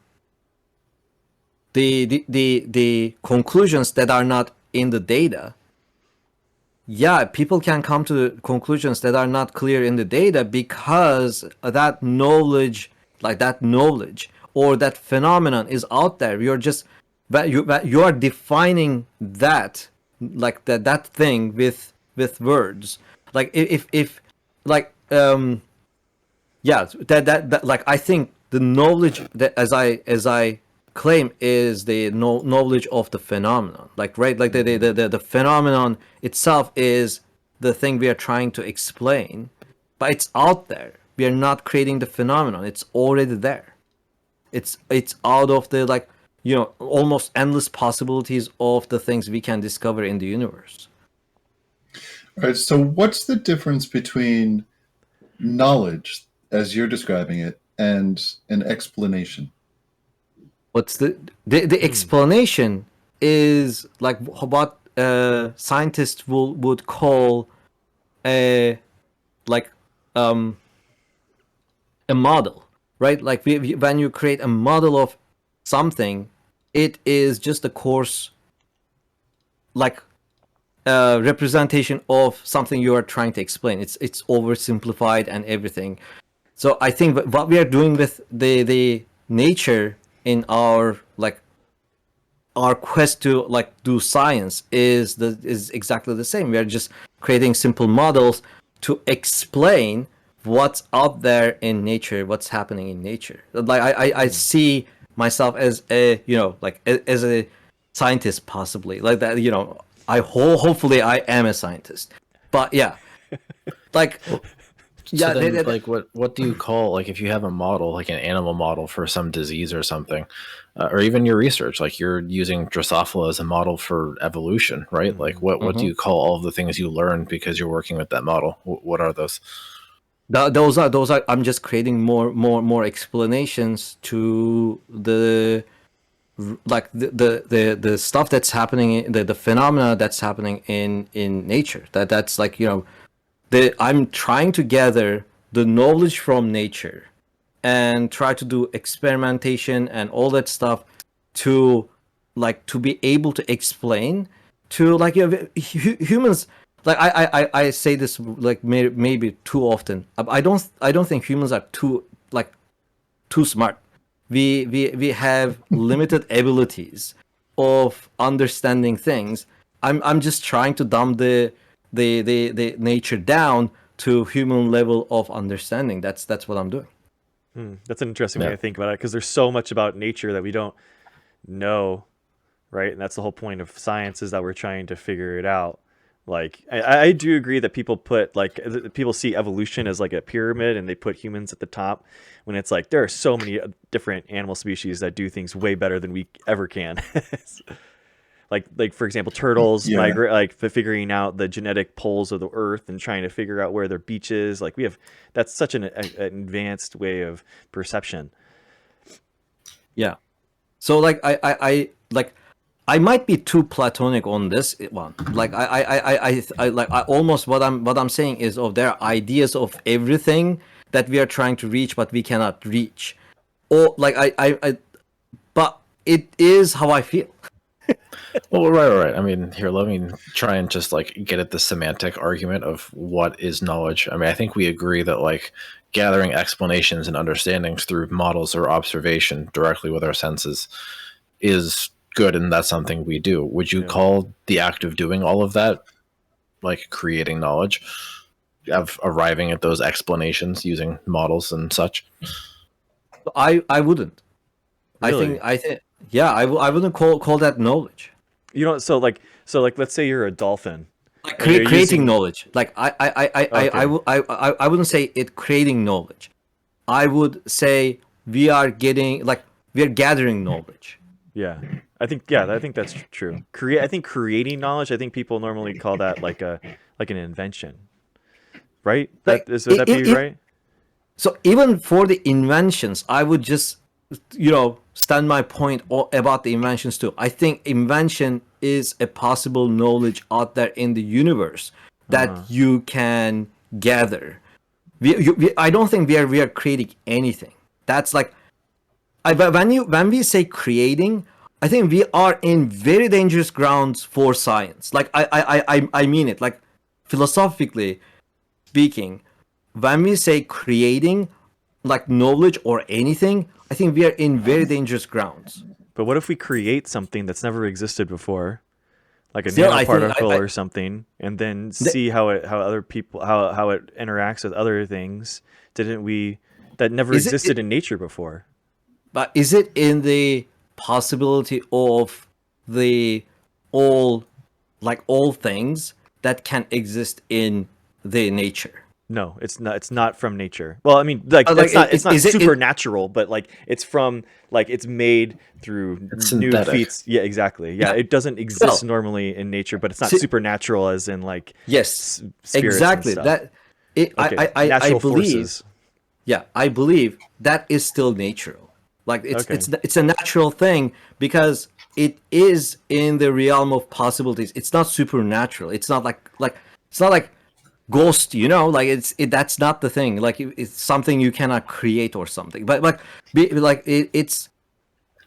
Speaker 3: conclusions that are not in the data. Yeah, people can come to conclusions that are not clear in the data because that knowledge or that phenomenon is out there. You're just you are defining that like that thing with words. Like if like yeah, that like I think the knowledge that as I claim is the knowledge of the phenomenon, like right, like the phenomenon itself is the thing we are trying to explain, but it's out there. We are not creating the phenomenon, it's already there. It's out of the like almost endless possibilities of the things we can discover in the universe.
Speaker 1: All right, so what's the difference between knowledge, as you're describing it, and an explanation?
Speaker 3: What's the explanation is like what scientists would call a like a model, right? Like when you create a model of something, it is just a coarse like representation of something you are trying to explain. It's oversimplified and everything. So I think what we are doing with the nature in our quest to like do science is exactly the same. We are just creating simple models to explain what's out there in nature, what's happening in nature. Like I see myself as a as a scientist, possibly like that. Hopefully I am a scientist, but yeah, like.
Speaker 4: Yeah, so then, like what do you call, like, if you have a model, like an animal model for some disease or something, or even your research, like you're using Drosophila as a model for evolution, right? Like what do you call all of the things you learned because you're working with that model? What are those?
Speaker 3: Those are I'm just creating more explanations to the like the stuff that's happening, the phenomena that's happening in nature. That's like I'm trying to gather the knowledge from nature and try to do experimentation and all that stuff to be able to explain to humans. Like I say this like maybe too often. I don't think humans are too smart. We have limited abilities of understanding things. I'm just trying to dumb the nature down to human level of understanding. That's what I'm doing.
Speaker 2: That's an interesting way to think about it, because there's so much about nature that we don't know, right? And that's the whole point of science, is that we're trying to figure it out. Like I do agree that people see evolution as like a pyramid and they put humans at the top, when it's like there are so many different animal species that do things way better than we ever can. Like for example, turtles migrate, like figuring out the genetic poles of the earth and trying to figure out where their beach is. Like that's such an advanced way of perception.
Speaker 3: Yeah. So like I I might be too platonic on this one. Like I almost what I'm saying is, there are ideas of everything that we are trying to reach, but we cannot reach. Or like but it is how I feel.
Speaker 4: Well, right. I mean, here, let me try and just like get at the semantic argument of what is knowledge. I mean, I think we agree that like gathering explanations and understandings through models or observation directly with our senses is good, and that's something we do. Would you call the act of doing all of that like creating knowledge, of arriving at those explanations using models and such?
Speaker 3: I wouldn't.
Speaker 2: Really?
Speaker 3: I think yeah, I wouldn't call that knowledge.
Speaker 2: You know, so like let's say you're a dolphin.
Speaker 3: Like
Speaker 2: And you're
Speaker 3: creating
Speaker 2: using-
Speaker 3: knowledge. Like I wouldn't say it creating knowledge. I would say we are gathering knowledge.
Speaker 2: Yeah. I think that's true. I think creating knowledge, I think people normally call that like an invention. Right?
Speaker 3: Like,
Speaker 2: Would that be right?
Speaker 3: So even for the inventions, I would just, stand my point about the inventions too. I think invention is a possible knowledge out there in the universe that you can gather. I don't think we are creating anything. That's like, when we say creating, I think we are in very dangerous grounds for science. Like I mean it. Like philosophically speaking, when we say creating, like knowledge or anything, I think we are in very dangerous grounds.
Speaker 2: But what if we create something that's never existed before, like a
Speaker 3: Still, I think-
Speaker 2: nanoparticle or something, and then see how it interacts with other things? That never
Speaker 3: Is it-
Speaker 2: existed in nature before?
Speaker 3: But is it in the possibility of all things that can exist in the nature?
Speaker 2: No, it's not. It's not from nature. Well, I mean, like
Speaker 3: like,
Speaker 2: it's not
Speaker 3: is it-
Speaker 2: supernatural, but like it's from it's made through
Speaker 4: It's
Speaker 2: new
Speaker 4: synthetic.
Speaker 2: feats. Yeah, exactly. Yeah, it doesn't exist normally in nature, but it's not supernatural as in like
Speaker 3: Yes,
Speaker 2: spirits
Speaker 3: exactly.
Speaker 2: and stuff.
Speaker 3: That it,
Speaker 2: Okay,
Speaker 3: I
Speaker 2: natural
Speaker 3: believe.
Speaker 2: forces.
Speaker 3: Yeah, I believe that is still natural. Like
Speaker 2: Okay.
Speaker 3: it's a natural thing because it is in the realm of possibilities. It's not supernatural. It's not like it's not like ghost. Like that's not the thing. Like it's something you cannot create or something. But it's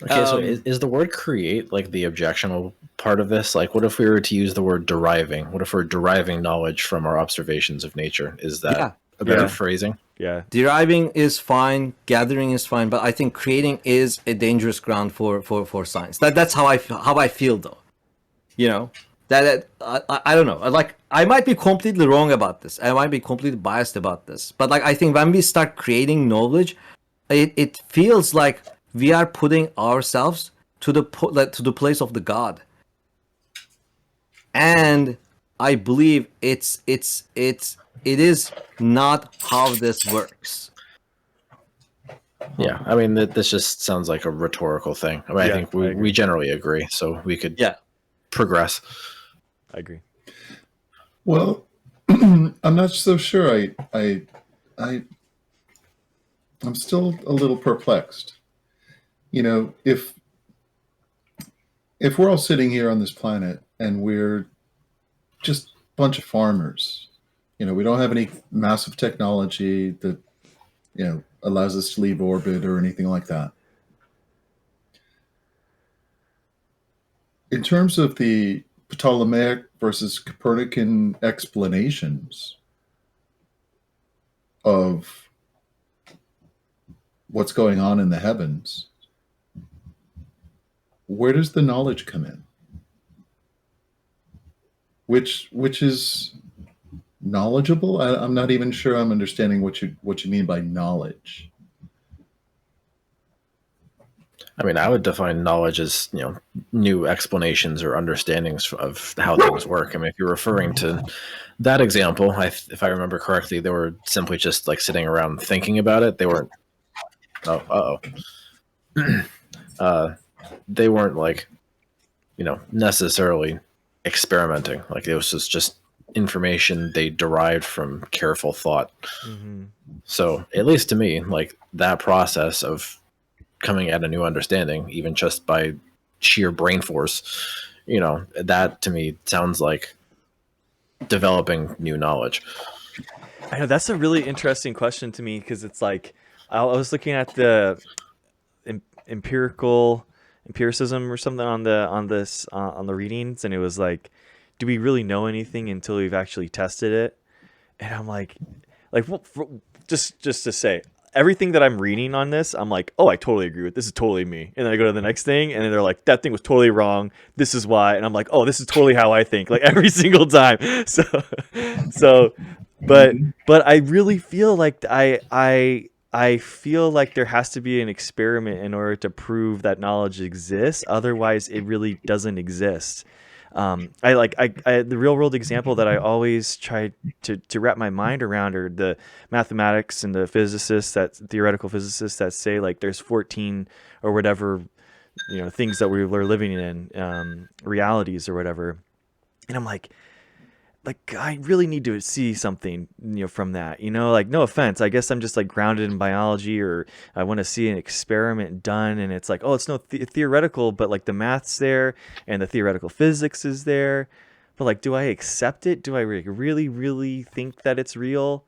Speaker 4: Okay, so is the word create like the objectionable part of this? Like, what if we were to use the word deriving? What if we're deriving knowledge from our observations of nature? Is that
Speaker 3: Yeah.
Speaker 4: a better
Speaker 2: Yeah.
Speaker 4: phrasing?
Speaker 2: Yeah,
Speaker 3: deriving is fine, gathering is fine, but I think creating is a dangerous ground for science. That's how I feel though. That I don't know. Like I might be completely wrong about this. I might be completely biased about this. But like I think when we start creating knowledge, it feels like we are putting ourselves to the place of the God. And I believe it is not how this works.
Speaker 4: Yeah, I mean, this just sounds like a rhetorical thing. I mean,
Speaker 2: Yeah,
Speaker 4: I think
Speaker 2: I agree.
Speaker 4: we generally agree, so we could
Speaker 3: Yeah.
Speaker 4: progress.
Speaker 2: I agree.
Speaker 1: Well, I'm not so sure. I'm still a little perplexed. If we're all sitting here on this planet and we're just a bunch of farmers, we don't have any massive technology that allows us to leave orbit or anything like that. In terms of the Ptolemaic versus Copernican explanations of what's going on in the heavens, where does the knowledge come in? Which is knowledgeable? I'm not even sure I'm understanding what you mean by knowledge.
Speaker 4: I mean, I would define knowledge as new explanations or understandings of how things work. I mean, if you're referring to that example, if I remember correctly, they were simply just like sitting around thinking about it. They weren't. They weren't like necessarily experimenting. Like it was just information they derived from careful thought.
Speaker 2: Mm-hmm.
Speaker 4: So at least to me, like that process of coming at a new understanding, even just by sheer brain force, that to me sounds like developing new knowledge.
Speaker 2: I know that's a really interesting question to me, because it's like I was looking at the empiricism or something on the readings, and it was like, do we really know anything until we've actually tested it? And I'm like well, just to say, everything that I'm reading on this, I'm like, oh, I totally agree with this. Is totally me. And then I go to the next thing, and then they're like, that thing was totally wrong. This is why. And I'm like, oh, this is totally how I think. Like every single time. So, but I really feel like I feel like there has to be an experiment in order to prove that knowledge exists. Otherwise, it really doesn't exist. The real world example that I always try to wrap my mind around are the mathematics and the theoretical physicists that say like there's 14 or whatever, things that we're living in, realities or whatever. And I'm like, I really need to see something, from that, like, no offense. I guess I'm just like grounded in biology, or I want to see an experiment done. And it's like, oh, it's no theoretical, but like the math's there and the theoretical physics is there. But like, do I accept it? Do I really, really think that it's real?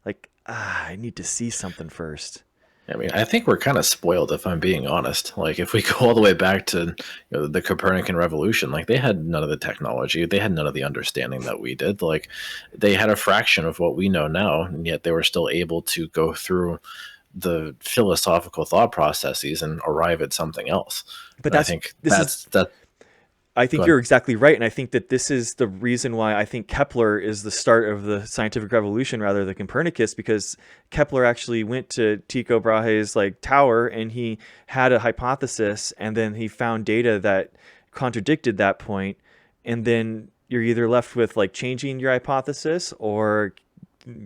Speaker 2: Like, I need to see something first.
Speaker 4: I mean, I think we're kind of spoiled, if I'm being honest. Like, if we go all the way back to the Copernican revolution, like they had none of the technology, they had none of the understanding that we did. Like, they had a fraction of what we know now, and yet they were still able to go through the philosophical thought processes and arrive at something else.
Speaker 2: But
Speaker 4: I think
Speaker 2: I think you're exactly right, and I think that this is the reason why I think Kepler is the start of the scientific revolution rather than Copernicus, because Kepler actually went to Tycho Brahe's like tower, and he had a hypothesis, and then he found data that contradicted that point, and then you're either left with like changing your hypothesis or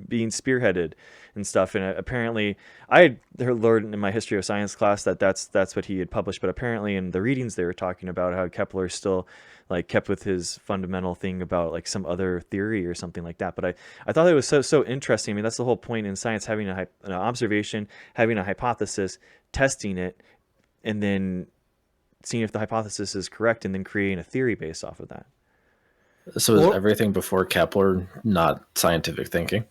Speaker 2: being spearheaded and stuff. And apparently I had learned in my history of science class that that's what he had published, but apparently in the readings they were talking about how Kepler still like kept with his fundamental thing about like some other theory or something like that. But I thought it was so interesting. I mean, that's the whole point in science, having an observation, having a hypothesis, testing it, and then seeing if the hypothesis is correct, and then creating a theory based off of that.
Speaker 4: So is everything before Kepler not scientific thinking?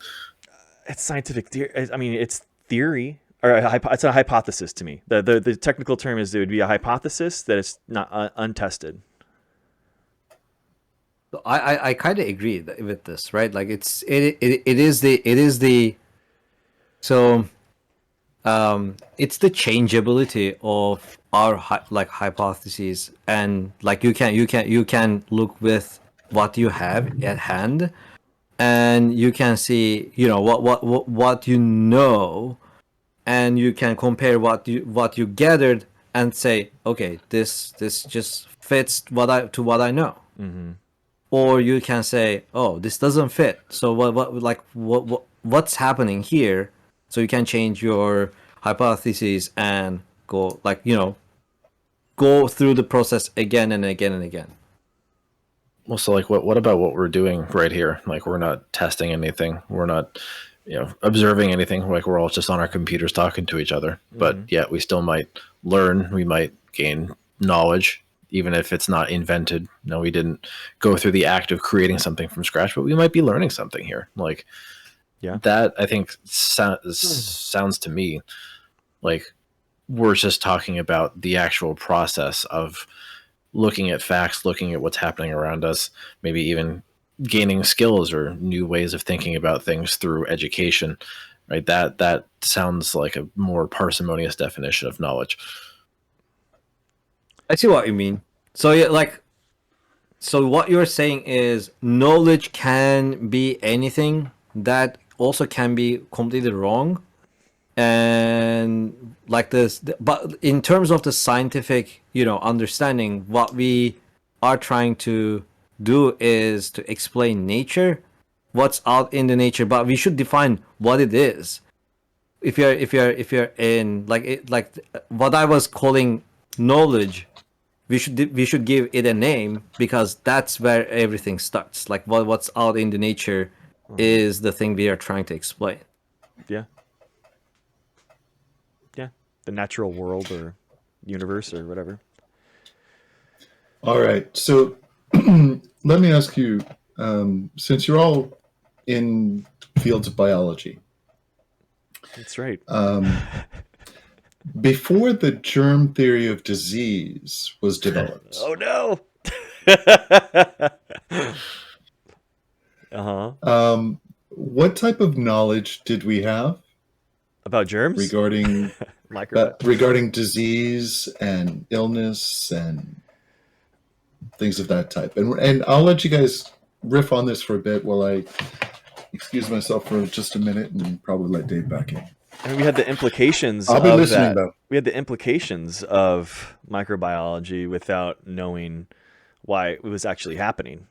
Speaker 2: It's scientific theory. I mean, it's theory, or it's a hypothesis to me. The technical term is it would be a hypothesis that is not untested.
Speaker 3: I kind of agree with this, right? Like it is the it's the changeability of our hypotheses, and like you can look with what you have at hand, and you can see what you know, and you can compare what you gathered and say, okay, this just fits what I know.
Speaker 2: Mm-hmm.
Speaker 3: Or you can say, oh, this doesn't fit, so what's happening here? So you can change your hypotheses and go go through the process again and again and again.
Speaker 4: Well, so like what about what we're doing right here? Like, we're not testing anything. We're not, observing anything. Like, we're all just on our computers talking to each other. Mm-hmm. But yet we still might learn. We might gain knowledge, even if it's not invented. No, we didn't go through the act of creating something from scratch, but we might be learning something here. Like, yeah, that I think sounds to me like we're just talking about the actual process of looking at facts, looking at what's happening around us, maybe even gaining skills or new ways of thinking about things through education, right? That sounds like a more parsimonious definition of knowledge.
Speaker 3: I see what you mean. So yeah, so what you're saying is knowledge can be anything. That also can be completely wrong. And like this, but in terms of the scientific understanding, what we are trying to do is to explain nature, what's out in the nature, but we should define what it is. If you're in like what I was calling knowledge, we should give it a name, because that's where everything starts. Like what's out in the nature is the thing we are trying to explain.
Speaker 2: Yeah. The natural world or universe or whatever.
Speaker 1: All right. So let me ask you, since you're all in fields of biology,
Speaker 2: That's right.
Speaker 1: before the germ theory of disease was developed,
Speaker 2: Oh no. Uh-huh.
Speaker 1: what type of knowledge did we have
Speaker 2: About germs?
Speaker 1: regarding
Speaker 2: Microbiome.
Speaker 1: regarding disease and illness and things of that type? And I'll let you guys riff on this for a bit while I excuse myself for just a minute and probably let Dave back in.
Speaker 2: I mean, we had the implications
Speaker 1: I'll be
Speaker 2: of
Speaker 1: listening,
Speaker 2: that.
Speaker 1: though.
Speaker 2: We had the implications of microbiology without knowing why it was actually happening.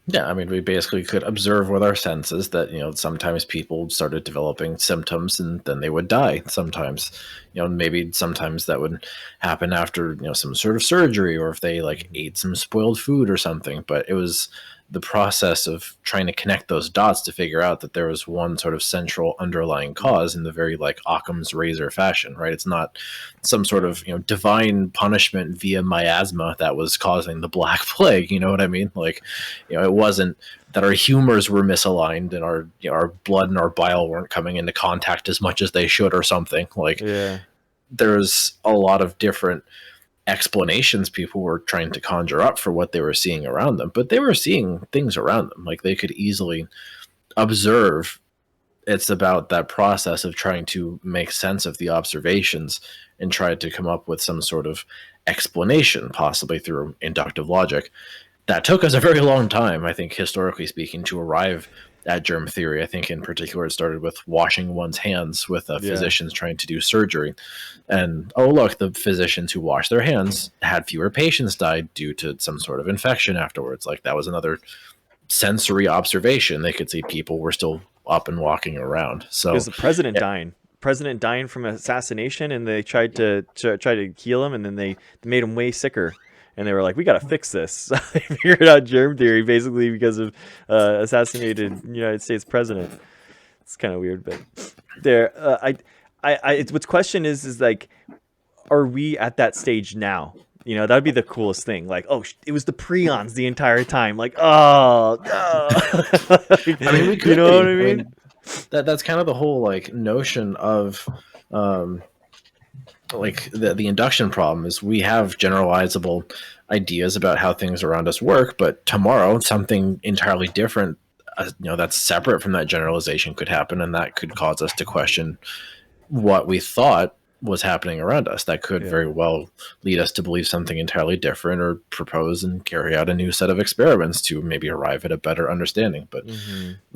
Speaker 4: Yeah, I mean, we basically could observe with our senses that, sometimes people started developing symptoms and then they would die sometimes. Maybe sometimes that would happen after, some sort of surgery, or if they like ate some spoiled food or something. But it was the process of trying to connect those dots to figure out that there was one sort of central underlying cause in the very like Occam's razor fashion, right? It's not some sort of, divine punishment via miasma that was causing the Black Plague. You know what I mean? Like, it wasn't that our humors were misaligned and our our blood and our bile weren't coming into contact as much as they should or something. Like,
Speaker 2: Yeah.
Speaker 4: there's a lot of different explanations people were trying to conjure up for what they were seeing around them, but they were seeing things around them. Like, they could easily observe. It's about that process of trying to make sense of the observations and try to come up with some sort of explanation, possibly through inductive logic. That took us a very long time, I think, historically speaking, to arrive at germ theory. I think in particular it started with washing one's hands with physicians trying to do surgery. And, oh, look, the physicians who washed their hands had fewer patients die due to some sort of infection afterwards. Like, that was another sensory observation. They could see people were still up and walking around. So
Speaker 2: It was the president dying from assassination, and they tried to heal him, and then they made him way sicker. And they were like, "We got to fix this." So they figured out germ theory basically because of assassinated United States president. It's kind of weird, but there. What's question is like, are we at that stage now? That'd be the coolest thing. Like, oh, it was the prions the entire time. Like, oh no.
Speaker 4: I mean, we could.
Speaker 2: You know what I mean?
Speaker 4: That's kind of the whole like notion of like the induction problem is we have generalizable ideas about how things around us work, but tomorrow something entirely different, that's separate from that generalization could happen, and that could cause us to question what we thought was happening around us. That could very well lead us to believe something entirely different, or propose and carry out a new set of experiments to maybe arrive at a better understanding. But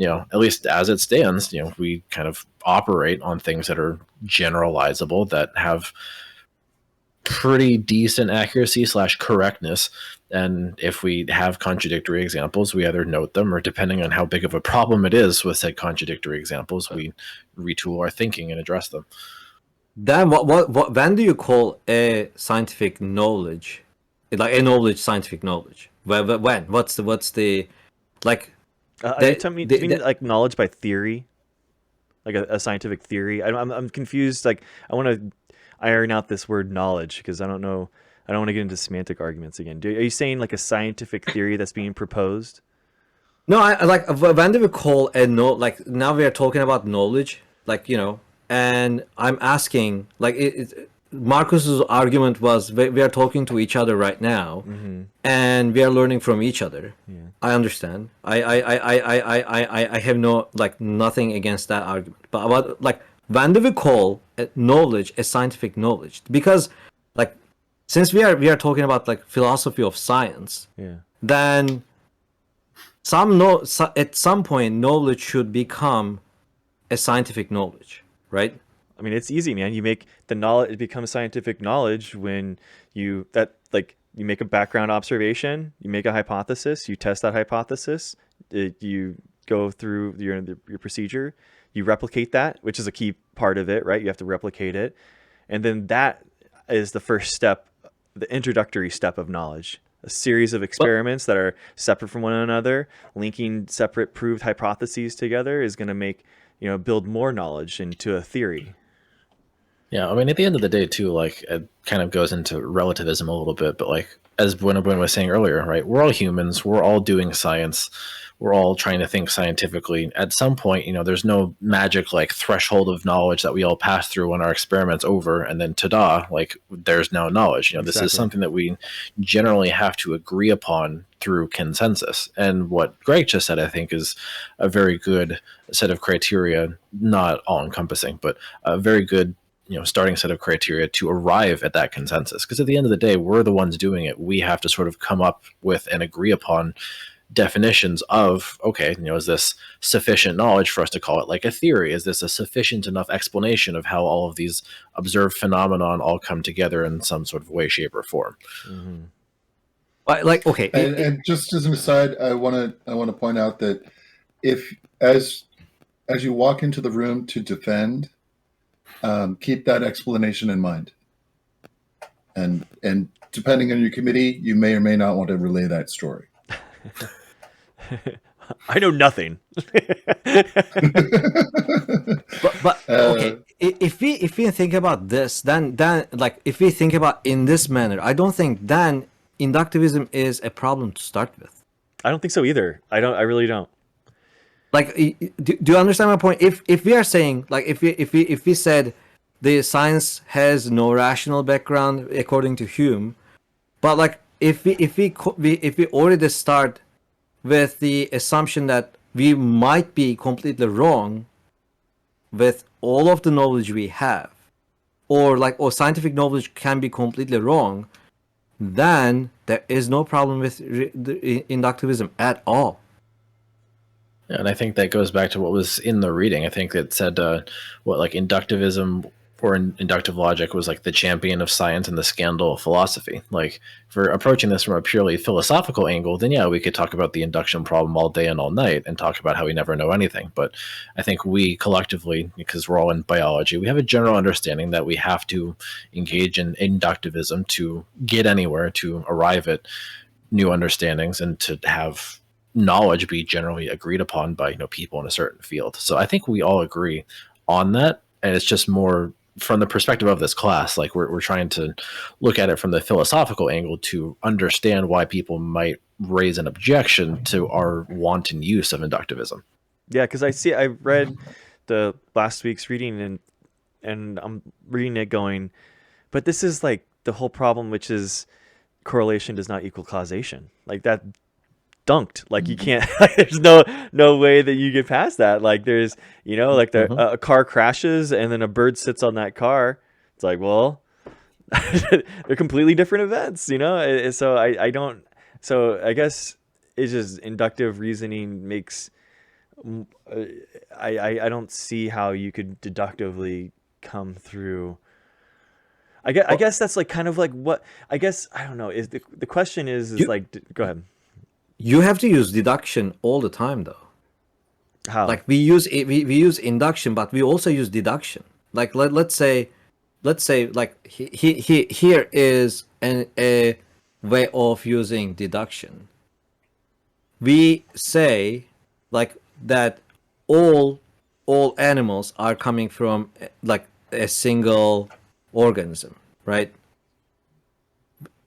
Speaker 4: at least as it stands, we kind of operate on things that are generalizable, that have pretty decent accuracy / correctness. And if we have contradictory examples, we either note them, or depending on how big of a problem it is with said contradictory examples, we retool our thinking and address them.
Speaker 3: Then what when do you call a scientific knowledge, like a knowledge, scientific knowledge? When? What's the like?
Speaker 2: Do you mean like knowledge by theory, like a scientific theory? I'm confused. Like, I want to iron out this word knowledge because I don't know. I don't want to get into semantic arguments again. Are you saying like a scientific theory that's being proposed?
Speaker 3: No, I like when do we call a like now we are talking about knowledge, like and I'm asking, like, Marcus's argument was we are talking to each other right now, and we are learning from each other. Yeah. I understand. I have nothing against that argument. But about like when do we call knowledge a scientific knowledge? Because like since we are talking about like philosophy of science, then at some point knowledge should become a scientific knowledge. Right?
Speaker 2: I mean, it's easy, man. You make the knowledge, it becomes scientific knowledge when you make a background observation, you make a hypothesis, you test that hypothesis, you go through your procedure, you replicate that, which is a key part of it, right? You have to replicate it. And then that is the first step, the introductory step of knowledge. A series of experiments that are separate from one another, linking separate proved hypotheses together is going to make build more knowledge into a theory.
Speaker 4: Yeah, I mean, at the end of the day, too, like it kind of goes into relativism a little bit, but like as Buena was saying earlier, right? We're all humans. We're all doing science. We're all trying to think scientifically. At some point, there's no magic like threshold of knowledge that we all pass through when our experiment's over, and then ta-da, like there's no knowledge. This is
Speaker 2: Exactly.
Speaker 4: something that we generally have to agree upon through consensus. And what Greg just said, I think, is a very good set of criteria, not all encompassing, but a very good starting set of criteria to arrive at that consensus. Because at the end of the day, we're the ones doing it. We have to sort of come up with and agree upon definitions of, okay, is this sufficient knowledge for us to call it like a theory? Is this a sufficient enough explanation of how all of these observed phenomenon all come together in some sort of way, shape, or form?
Speaker 2: Mm-hmm.
Speaker 3: Like, okay.
Speaker 1: And just as an aside, I want to point out that if as you walk into the room to defend, keep that explanation in mind. And depending on your committee, you may or may not want to relay that story.
Speaker 2: I know nothing.
Speaker 3: but okay, if we think about this, then like if we think about in this manner, I don't think then inductivism is a problem to start with.
Speaker 2: I don't think so either. I really don't.
Speaker 3: Like, do you understand my point? If we are saying, like, if we said the science has no rational background according to Hume, but like if we already start with the assumption that we might be completely wrong with all of the knowledge we have, or scientific knowledge can be completely wrong, then there is no problem with inductivism at all.
Speaker 4: Yeah, and I think that goes back to what was in the reading. I think it said like inductivism or inductive logic was like the champion of science and the scandal of philosophy. Like, for approaching this from a purely philosophical angle, then yeah, we could talk about the induction problem all day and all night and talk about how we never know anything. But I think we collectively, because we're all in biology, we have a general understanding that we have to engage in inductivism to get anywhere, to arrive at new understandings, and to have knowledge be generally agreed upon by people in a certain field. So I think we all agree on that, and it's just more from the perspective of this class, like we're trying to look at it from the philosophical angle to understand why people might raise an objection to our wanton use of inductivism.
Speaker 2: Yeah, because I read the last week's reading and I'm reading it going, but this is like the whole problem, which is correlation does not equal causation. Like that dunked. Like you can't. There's no way that you get past that. Like there's like a car crashes and then a bird sits on that car. It's like, well, they're completely different events. So I don't. So I guess it's just inductive reasoning makes. I don't see how you could deductively come through. I guess that's like kind of like what I guess I don't know. Is the question is like go ahead.
Speaker 3: You have to use deduction all the time, though.
Speaker 2: How?
Speaker 3: Like we use induction, but we also use deduction. Like let's say like here is a way of using deduction. We say like that all animals are coming from like a single organism, right?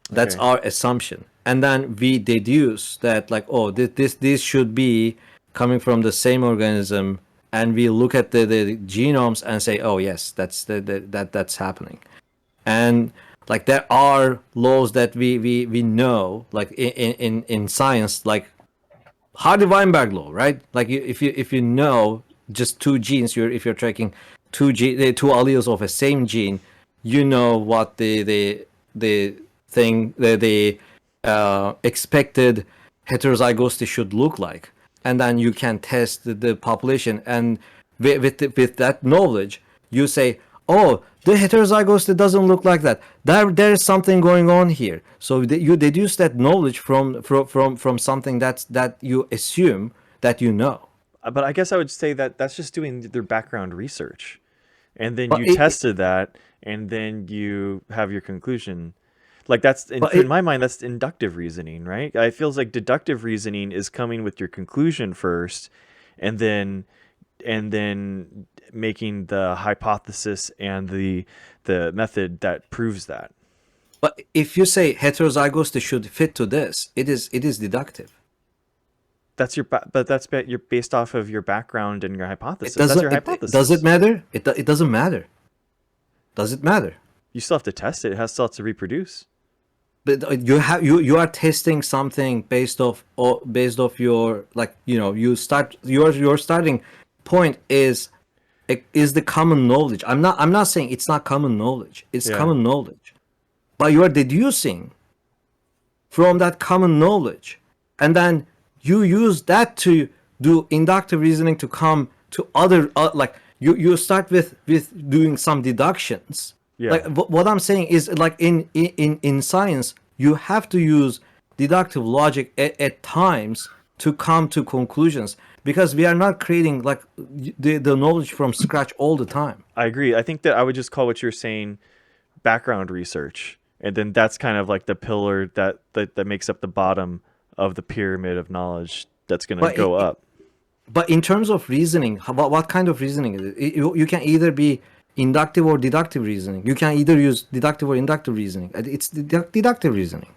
Speaker 3: That's our assumption. And then we deduce that like, oh, this should be coming from the same organism, and we look at the genomes and say, oh yes, that's happening. And like there are laws that we know, like in science, like Hardy-Weinberg law, right? Like if you know just two genes, if you're tracking two alleles of a same gene, you know what the expected heterozygosity should look like, and then you can test the population, and with that knowledge you say, oh, the heterozygosity doesn't look like that, there is something going on here. So you deduce that knowledge from something that you assume that you know.
Speaker 2: But I guess I would say that that's just doing their background research, and then you tested that, and then you have your conclusion. Like that's in my mind, that's inductive reasoning, right? It feels like deductive reasoning is coming with your conclusion first, and then making the hypothesis and the method that proves that.
Speaker 3: But if you say heterozygous should fit to this, it is deductive.
Speaker 2: That's you're based off of your background and your hypothesis.
Speaker 3: It doesn't,
Speaker 2: That's your hypothesis.
Speaker 3: Does it matter? It doesn't matter. Does it matter?
Speaker 2: You still have to test it. It has still to reproduce.
Speaker 3: But you are testing something based off your, like, your starting point is the common knowledge. I'm not saying it's not common knowledge. It's common knowledge, but you are deducing from that common knowledge, and then you use that to do inductive reasoning to come to other like you start with doing some deductions.
Speaker 2: Yeah.
Speaker 3: Like what I'm saying is, like in science, you have to use deductive logic at times to come to conclusions, because we are not creating like the knowledge from scratch all the time.
Speaker 2: I agree. I think that I would just call what you're saying background research, and then that's kind of like the pillar that makes up the bottom of the pyramid of knowledge that's going to go up.
Speaker 3: But in terms of reasoning, what kind of reasoning is it? You can either be inductive or deductive reasoning. You can either use deductive or inductive reasoning. It's deductive reasoning.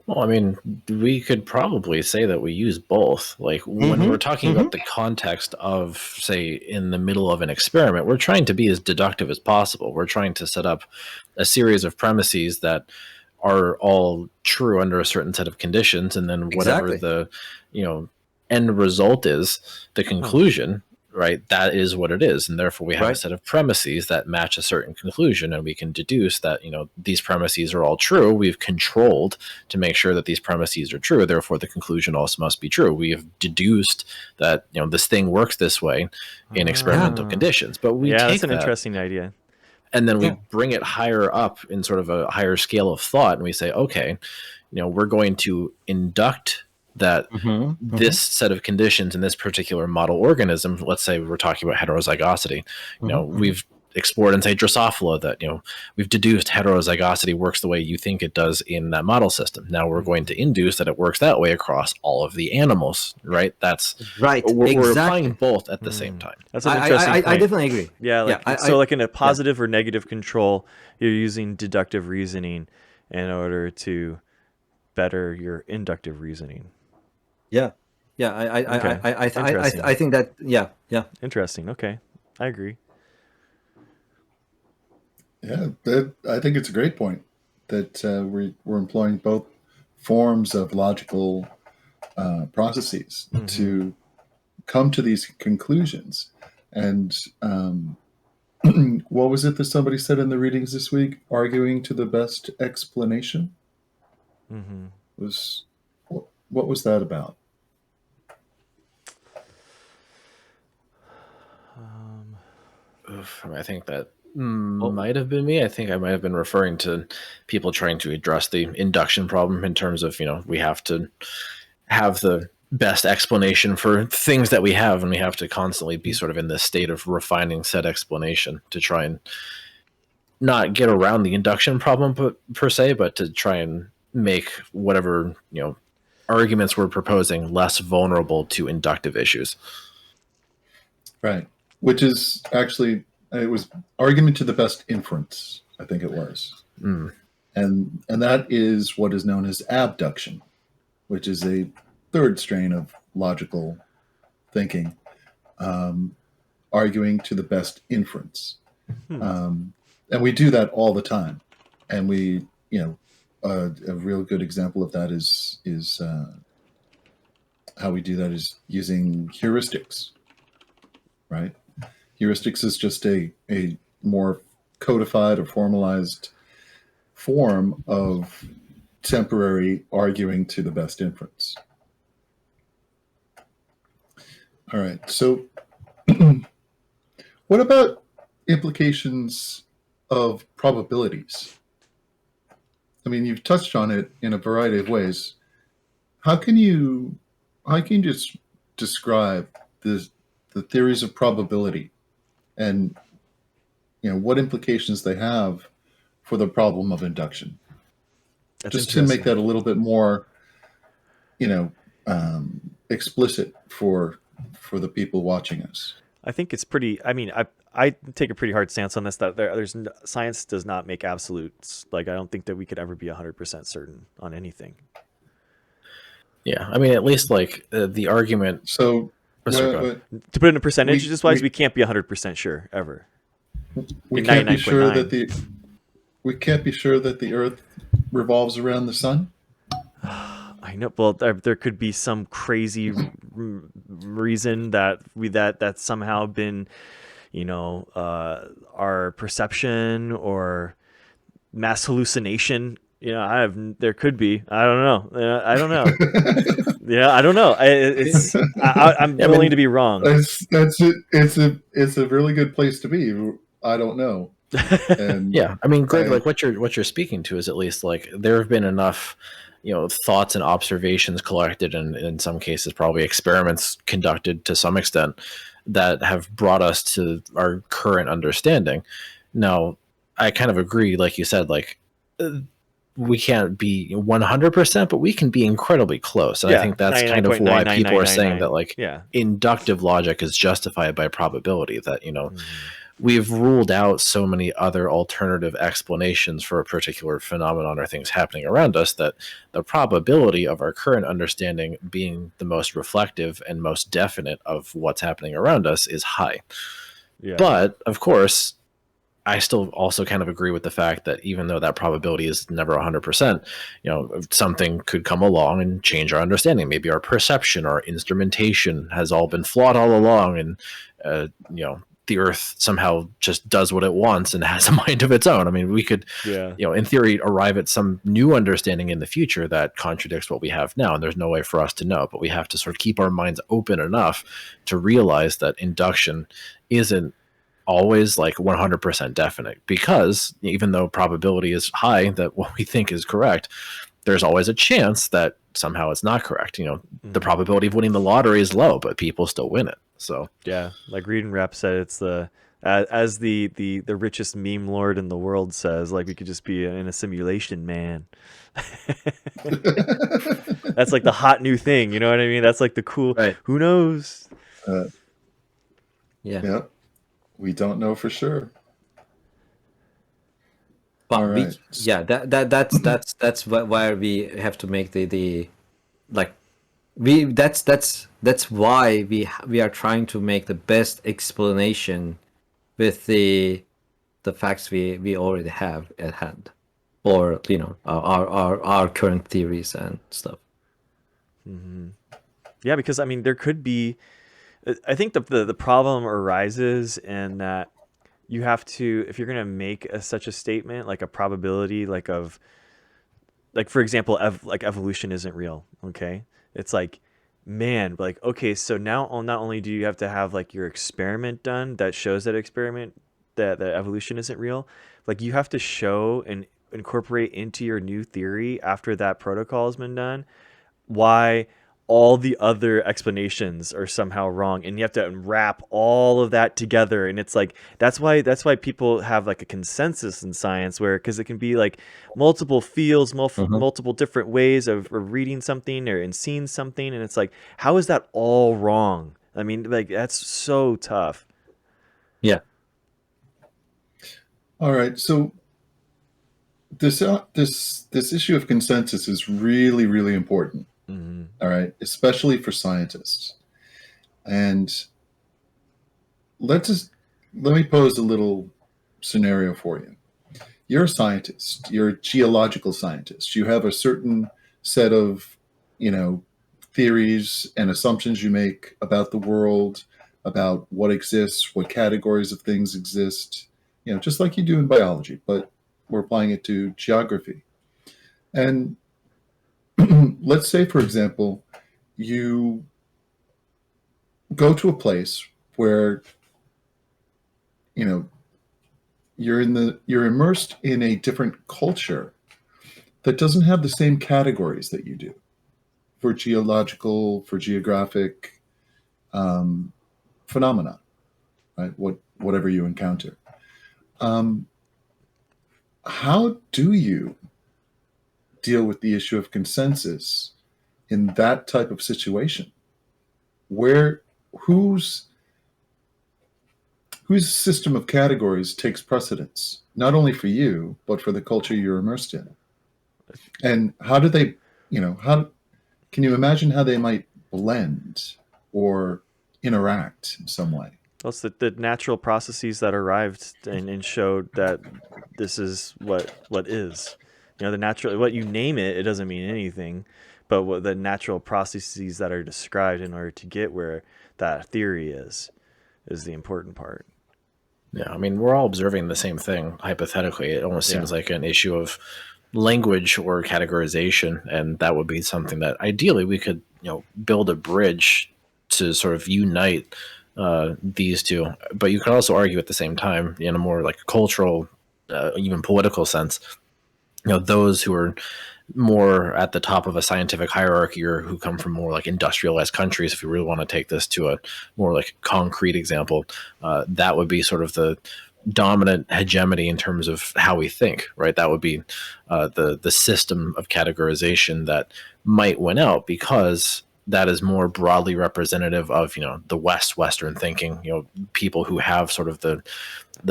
Speaker 4: Well, I mean, we could probably say that we use both. Like when we're talking about the context of, say, in the middle of an experiment, we're trying to be as deductive as possible. We're trying to set up a series of premises that are all true under a certain set of conditions, and then whatever the end result is, the conclusion, right, that is what it is, and therefore we have a set of premises that match a certain conclusion, and we can deduce that these premises are all true. We've controlled to make sure that these premises are true, therefore the conclusion also must be true. We have deduced that this thing works this way in experimental conditions. But we take
Speaker 2: that's an
Speaker 4: that,
Speaker 2: interesting idea.
Speaker 4: and then we bring it higher up in sort of a higher scale of thought, and we say, okay, we're going to induct that this set of conditions in this particular model organism, let's say we're talking about heterozygosity, we've explored inside Drosophila that, we've deduced heterozygosity works the way you think it does in that model system. Now we're going to induce that it works that way across all of the animals, right? That's
Speaker 3: right.
Speaker 4: We're applying both at the same time.
Speaker 2: That's an interesting point.
Speaker 3: I definitely agree.
Speaker 2: Yeah, like in a positive or negative control, you're using deductive reasoning in order to better your inductive reasoning.
Speaker 3: I think that
Speaker 2: Interesting. Okay, I agree.
Speaker 1: Yeah, I think it's a great point that we're employing both forms of logical processes to come to these conclusions. And what was it that somebody said in the readings this week? Arguing to the best explanation? What was that about?
Speaker 4: I think that might have been me. I think I might have been referring to people trying to address the induction problem in terms of, we have to have the best explanation for things that we have, and we have to constantly be sort of in this state of refining said explanation to try and not get around the induction problem per se, but to try and make whatever, arguments we're proposing less vulnerable to inductive issues.
Speaker 1: Right. Which is actually, it was argument to the best inference, I think it was. And that is what is known as abduction, which is a third strain of logical thinking, arguing to the best inference. And we do that all the time. And we, a real good example of that is how we do that is using heuristics, right? Heuristics is just a more codified or formalized form of temporary arguing to the best inference. All right, so what about implications of probabilities? I mean, you've touched on it in a variety of ways. How can you just describe the theories of probability and what implications they have for the problem of induction?
Speaker 2: That's
Speaker 1: just to make that a little bit more explicit for the people watching us.
Speaker 2: I think it's pretty. I mean, I take a pretty hard stance on this, that science does not make absolutes. Like, I don't think that we could ever be 100% certain on anything.
Speaker 4: Yeah, I mean, at least like the argument.
Speaker 1: So,
Speaker 4: Oh, sorry, go ahead.
Speaker 2: To put it in percentages wise,
Speaker 1: we
Speaker 2: we can't be 100% sure ever.
Speaker 1: we
Speaker 2: In
Speaker 1: can't be sure
Speaker 2: 99.9.
Speaker 1: that we can't be sure that the Earth revolves around the sun.
Speaker 2: I know. Well, there could be some crazy reason that that's somehow been, our perception or mass hallucination. There could be. I don't know. I don't know. Yeah, I don't know. I'm willing to be wrong.
Speaker 1: It's a really good place to be. I don't know. And
Speaker 4: Yeah, I mean, Greg, like what you're speaking to is at least like there have been enough, thoughts and observations collected, and in some cases probably experiments conducted to some extent that have brought us to our current understanding. Now, I kind of agree, like you said, like we can't be 100%, but we can be incredibly close. And I think that's kind of why people are saying that like inductive logic is justified by probability, that, we've ruled out so many other alternative explanations for a particular phenomenon or things happening around us that the probability of our current understanding being the most reflective and most definite of what's happening around us is high. Yeah. But of course, I still also kind of agree with the fact that even though that probability is never 100%, something could come along and change our understanding. Maybe our perception, our instrumentation has all been flawed all along, and the Earth somehow just does what it wants and has a mind of its own. I mean, we could, in theory, arrive at some new understanding in the future that contradicts what we have now, and there's no way for us to know. But we have to sort of keep our minds open enough to realize that induction isn't always like 100% definite, because even though probability is high that what we think is correct, there's always a chance that somehow it's not correct. The probability of winning the lottery is low, but people still win it. So
Speaker 2: yeah, like Reed and Rep said, it's as the richest meme lord in the world says, like, we could just be in a simulation, man. That's like the hot new thing, you know what I mean? That's like the cool, right. Who knows?
Speaker 1: Yeah, we don't know for sure.
Speaker 3: But all right. That's why we have to make the like that's why we are trying to make the best explanation with the facts we already have at hand, or our current theories and stuff.
Speaker 2: Mm-hmm. Yeah, because I mean, there could be. I think the problem arises in that you have to, if you're going to make such a statement, like a probability, like for example, like evolution isn't real. Okay. It's like, man, like, okay, so now not only do you have to have like your experiment done that shows that that evolution isn't real, like you have to show and incorporate into your new theory after that protocol has been done why all the other explanations are somehow wrong, and you have to wrap all of that together. And it's like that's why people have like a consensus in science, where because it can be like multiple fields, multiple different ways of reading something or seeing something, and it's like, how is that all wrong? I mean, like, that's so tough.
Speaker 3: Yeah.
Speaker 1: All right, so this issue of consensus is really, really important. Mm-hmm. All right, especially for scientists. And let me pose a little scenario for you. You're a scientist. You're a geological scientist. You have a certain set of, theories and assumptions you make about the world, about what exists, what categories of things exist, just like you do in biology, but we're applying it to geography. And let's say, for example, you go to a place where, you're immersed in a different culture that doesn't have the same categories that you do for geographic phenomena, right? Whatever you encounter. How do you deal with the issue of consensus in that type of situation, where whose whose system of categories takes precedence, not only for you, but for the culture you're immersed in? And how do they, how can you imagine how they might blend or interact in some way?
Speaker 2: Well, it's the natural processes that arrived and showed that this is what is. The natural, what you name it, it doesn't mean anything, but what the natural processes that are described in order to get where that theory is the important part.
Speaker 4: Yeah, I mean, we're all observing the same thing. Hypothetically, it almost seems like an issue of language or categorization, and that would be something that ideally we could, build a bridge to sort of unite these two. But you could also argue at the same time, in a more like cultural, even political sense, those who are more at the top of a scientific hierarchy or who come from more like industrialized countries, if you really want to take this to a more like concrete example, that would be sort of the dominant hegemony in terms of how we think, right? That would be the system of categorization that might win out because that is more broadly representative of, the Western thinking, people who have sort of the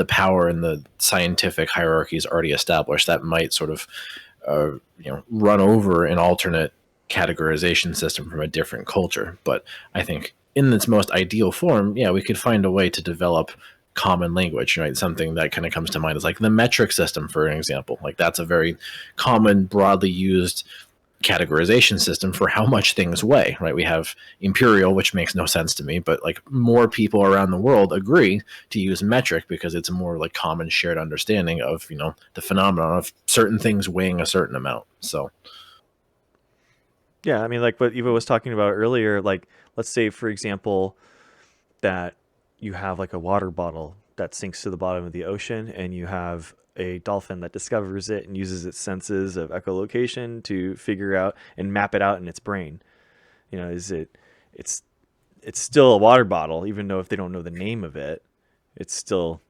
Speaker 4: power and the scientific hierarchies already established that might sort of run over an alternate categorization system from a different culture. But I think in its most ideal form, we could find a way to develop common language, right? Something that kind of comes to mind is like the metric system, for an example. Like that's a very common, broadly used categorization system for how much things weigh, right? We have imperial, which makes no sense to me, but like more people around the world agree to use metric because it's a more like common shared understanding of, the phenomenon of certain things weighing a certain amount. So
Speaker 2: yeah, I mean, like what Eva was talking about earlier, like let's say, for example, that you have like a water bottle that sinks to the bottom of the ocean and you have a dolphin that discovers it and uses its senses of echolocation to figure out and map it out in its brain. It's still a water bottle, even though if they don't know the name of it, it's still,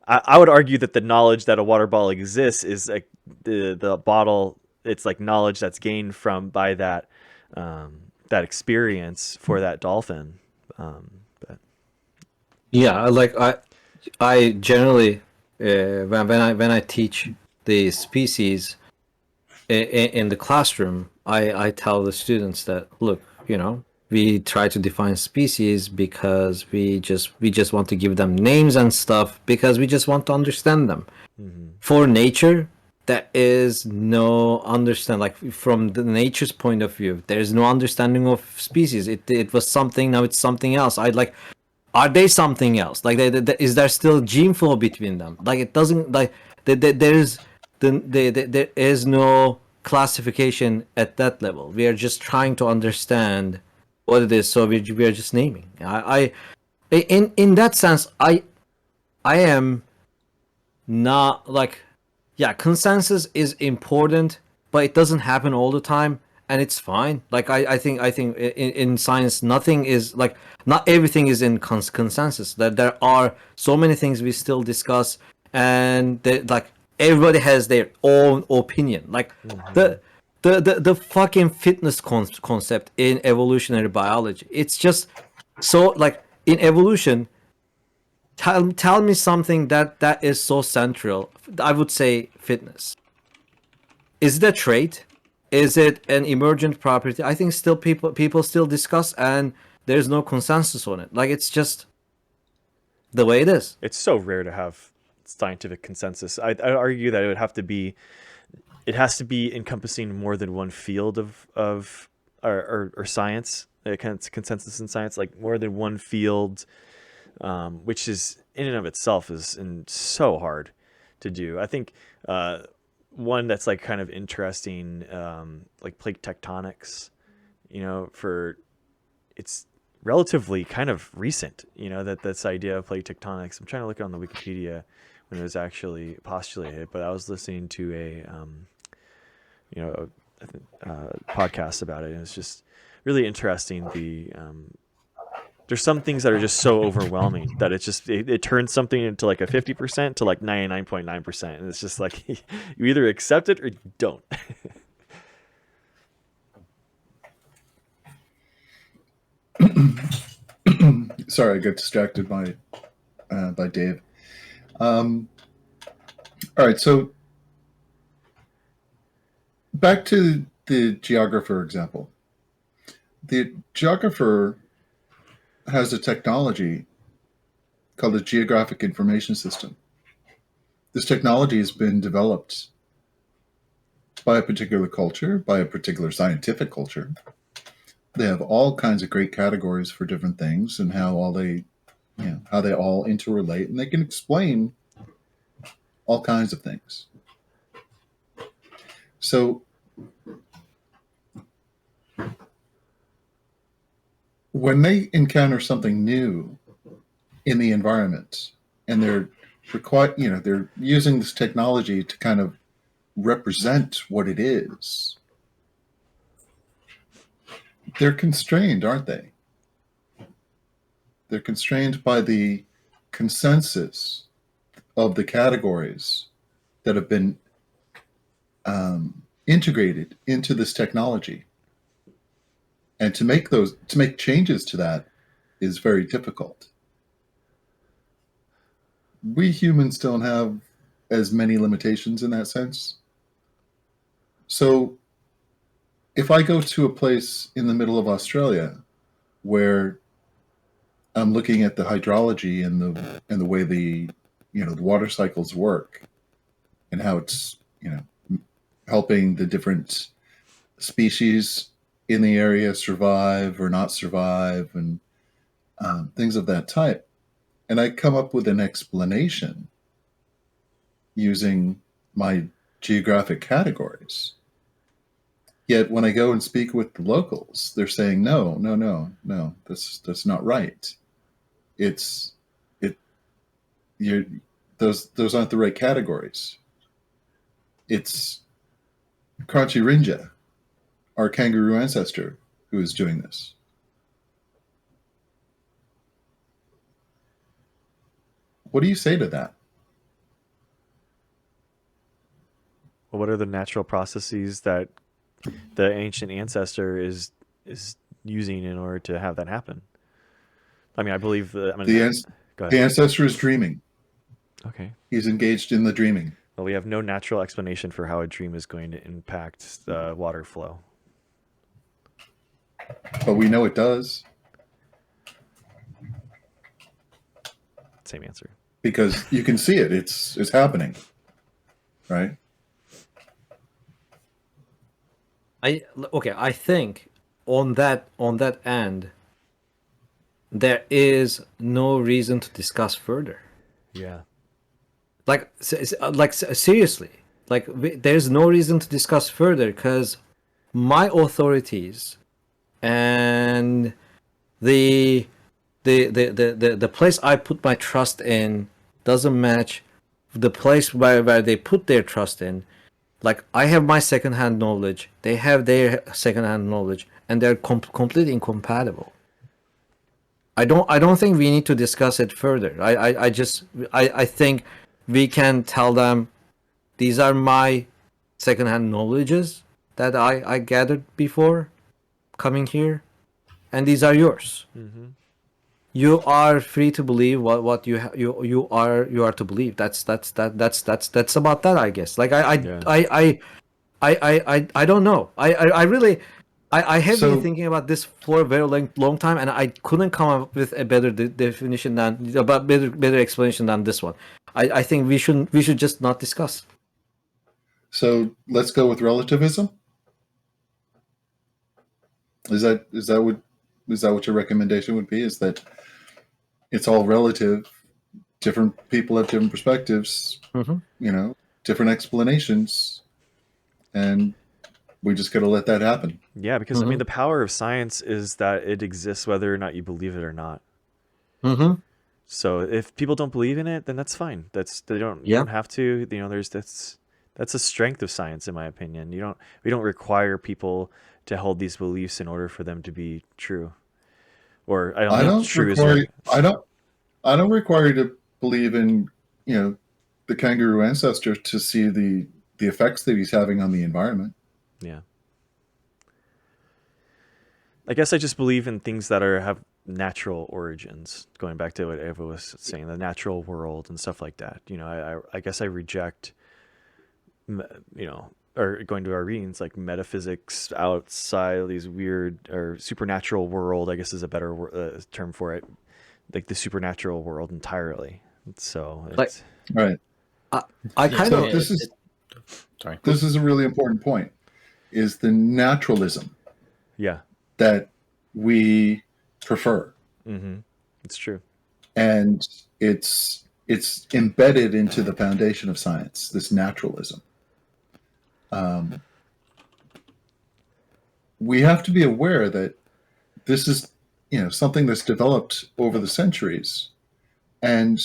Speaker 2: I would argue that the knowledge that a water bottle exists is like the bottle. It's like knowledge that's gained by that experience for that dolphin. But
Speaker 3: Yeah, like I generally when I teach the species in the classroom, I tell the students that look, we try to define species because we just want to give them names and stuff because we just want to understand them.
Speaker 2: mm-hmm.
Speaker 3: For nature, there is no understand, like from the nature's point of view, there is no understanding of species. It was something, now it's something else. Are they something else? Like, is there still gene flow between them? Like, it doesn't, like, there is no classification at that level. We are just trying to understand what it is, so we are just naming. In that sense, I am not like, yeah, consensus is important, but it doesn't happen all the time. And it's fine. Like I think in science, nothing is like, not everything is in consensus. That there are so many things we still discuss, and like everybody has their own opinion. Like the fucking fitness concept in evolutionary biology. It's just so like in evolution. Tell me something that is so central. I would say fitness. Is it a trait? Is it an emergent property? I think still people still discuss, and there's no consensus on it. Like, it's just the way it is.
Speaker 2: It's so rare to have scientific consensus. I'd argue that it has to be encompassing more than one field of science. Consensus in science, like more than one field, which is in and of itself is so hard to do. I think one that's like kind of interesting, like plate tectonics, for it's relatively kind of recent, this idea of plate tectonics. I'm trying to look on the Wikipedia when it was actually postulated, but I was listening to a podcast about it, and it's just really interesting. There's some things that are just so overwhelming that it turns something into like a 50% to like 99.9%. And it's just like, you either accept it or you don't.
Speaker 1: Sorry, I got distracted by by Dave. All right, so back to the geographer example. The geographer has a technology called the Geographic Information System. This technology has been developed by a particular culture, by a particular scientific culture. They have all kinds of great categories for different things and how they all interrelate, and they can explain all kinds of things. So when they encounter something new in the environment, and they're using this technology to kind of represent what it is, they're constrained, aren't they? They're constrained by the consensus of the categories that have been integrated into this technology. And to make changes to that is very difficult. We humans don't have as many limitations in that sense. So if I go to a place in the middle of Australia where I'm looking at the hydrology and the way the water cycles work and how it's helping the different species in the area survive or not survive, and things of that type, and I come up with an explanation using my geographic categories. Yet when I go and speak with the locals, they're saying, no, that's not right. Those aren't the right categories. It's Kranchi Rinja, our kangaroo ancestor, who is doing this. What do you say to that?
Speaker 2: Well, what are the natural processes that the ancient ancestor is using in order to have that happen? I mean, I believe go ahead.
Speaker 1: The ancestor is dreaming.
Speaker 2: Okay.
Speaker 1: He's engaged in the dreaming.
Speaker 2: Well, we have no natural explanation for how a dream is going to impact the water flow.
Speaker 1: But we know it does.
Speaker 2: Same answer.
Speaker 1: Because you can see it. It's happening. Right?
Speaker 3: I think on that end, there is no reason to discuss further.
Speaker 2: Yeah.
Speaker 3: Seriously, there's no reason to discuss further because my authorities and the place I put my trust in doesn't match the place where they put their trust in. Like, I have my secondhand knowledge, they have their secondhand knowledge, and they're completely incompatible. I don't think we need to discuss it further. I think we can tell them, these are my secondhand knowledges that I gathered before coming here, and these are yours.
Speaker 2: Mm-hmm.
Speaker 3: You are free to believe what you are to believe. That's about that, I guess. Like I don't know. I really have been thinking about this for a very long time, and I couldn't come up with a better definition better explanation than this one. I think we should just not discuss.
Speaker 1: So let's go with relativism. Is that what your recommendation would be? Is that it's all relative? Different people have different perspectives.
Speaker 3: Mm-hmm.
Speaker 1: Different explanations, and we just got to let that happen.
Speaker 2: Yeah, because
Speaker 3: Mm-hmm.
Speaker 2: I mean, the power of science is that it exists whether or not you believe it or not.
Speaker 3: Mm-hmm.
Speaker 2: So if people don't believe in it, then that's fine. You don't have to. That's a strength of science, in my opinion. We don't require people to hold these beliefs in order for them to be true. Or I don't
Speaker 1: require you to believe in the kangaroo ancestor to see the effects that he's having on the environment.
Speaker 2: Yeah. I guess I just believe in things that have natural origins, going back to what Eva was saying, the natural world and stuff like that. I guess I reject, or going to our readings, like metaphysics outside these weird or supernatural world, I guess is a better term for it, like the supernatural world entirely. So
Speaker 3: Like-
Speaker 2: it's,
Speaker 1: Right.
Speaker 3: I kind
Speaker 1: So
Speaker 3: of
Speaker 4: Sorry.
Speaker 1: this is a really important point, is the naturalism
Speaker 2: yeah.
Speaker 1: that we prefer.
Speaker 2: Mm-hmm. It's true.
Speaker 1: And it's embedded into the foundation of science, this naturalism. We have to be aware that this is, something that's developed over the centuries, and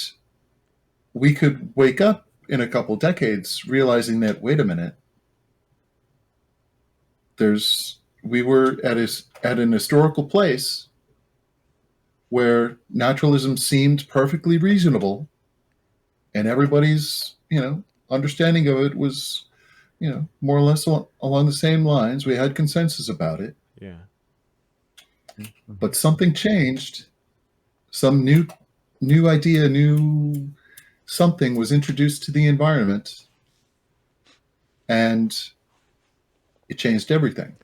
Speaker 1: we could wake up in a couple decades realizing that, wait a minute, we were at an historical place where naturalism seemed perfectly reasonable, and everybody's understanding of it was more or less along the same lines. We had consensus about it,
Speaker 2: Yeah.
Speaker 1: but something changed. Some new idea, new something was introduced to the environment, and it changed everything.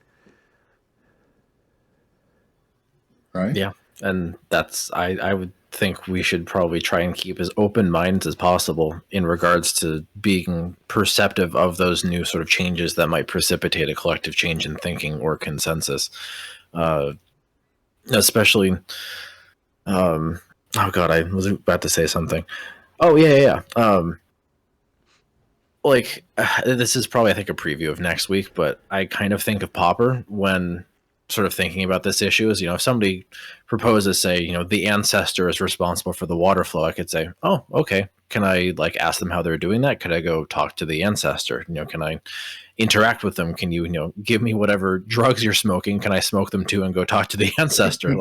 Speaker 1: Right?
Speaker 4: Yeah, and that's I would think we should probably try and keep as open minds as possible in regards to being perceptive of those new sort of changes that might precipitate a collective change in thinking or consensus. Especially, oh god, I was about to say something. Oh yeah. This is probably, I think, a preview of next week, but I kind of think of Popper when sort of thinking about this issue is, if somebody proposes, say, the ancestor is responsible for the water flow, I could say, oh, okay. Can I ask them how they're doing that? Could I go talk to the ancestor? Can I interact with them? Can you, give me whatever drugs you're smoking? Can I smoke them too and go talk to the ancestor?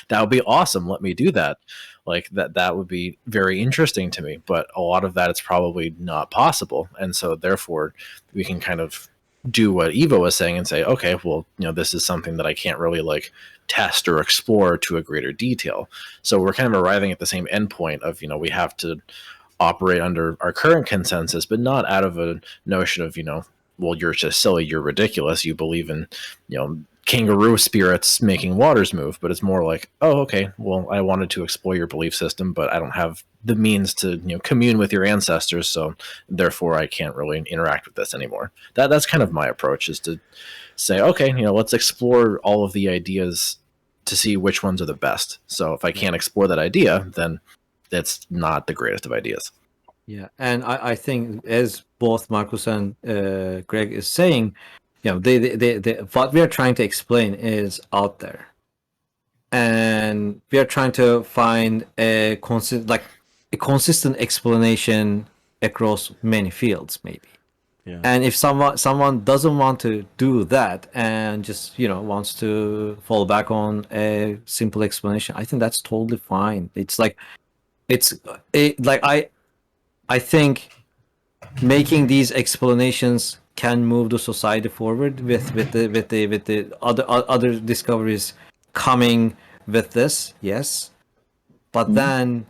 Speaker 4: That would be awesome. Let me do that. That would be very interesting to me, but a lot of that is probably not possible. And so therefore we can kind of do what Eva was saying and say, okay, well, this is something that I can't really test or explore to a greater detail. So we're kind of arriving at the same endpoint of, we have to operate under our current consensus, but not out of a notion of, well, you're just silly, you're ridiculous, you believe in, kangaroo spirits making waters move, but it's more like, oh, okay, well, I wanted to explore your belief system, but I don't have the means to commune with your ancestors, so therefore I can't really interact with this anymore. That's kind of my approach, is to say, okay, let's explore all of the ideas to see which ones are the best. So if I can't explore that idea, then that's not the greatest of ideas.
Speaker 3: Yeah, and I think, as both Marcus and Greg is saying, they what we are trying to explain is out there, and we are trying to find a consistent explanation across many fields, maybe.
Speaker 2: Yeah.
Speaker 3: And if someone doesn't want to do that and just wants to fall back on a simple explanation, I think that's totally fine. I think making these explanations can move the society forward with the other discoveries coming with this, yes. But then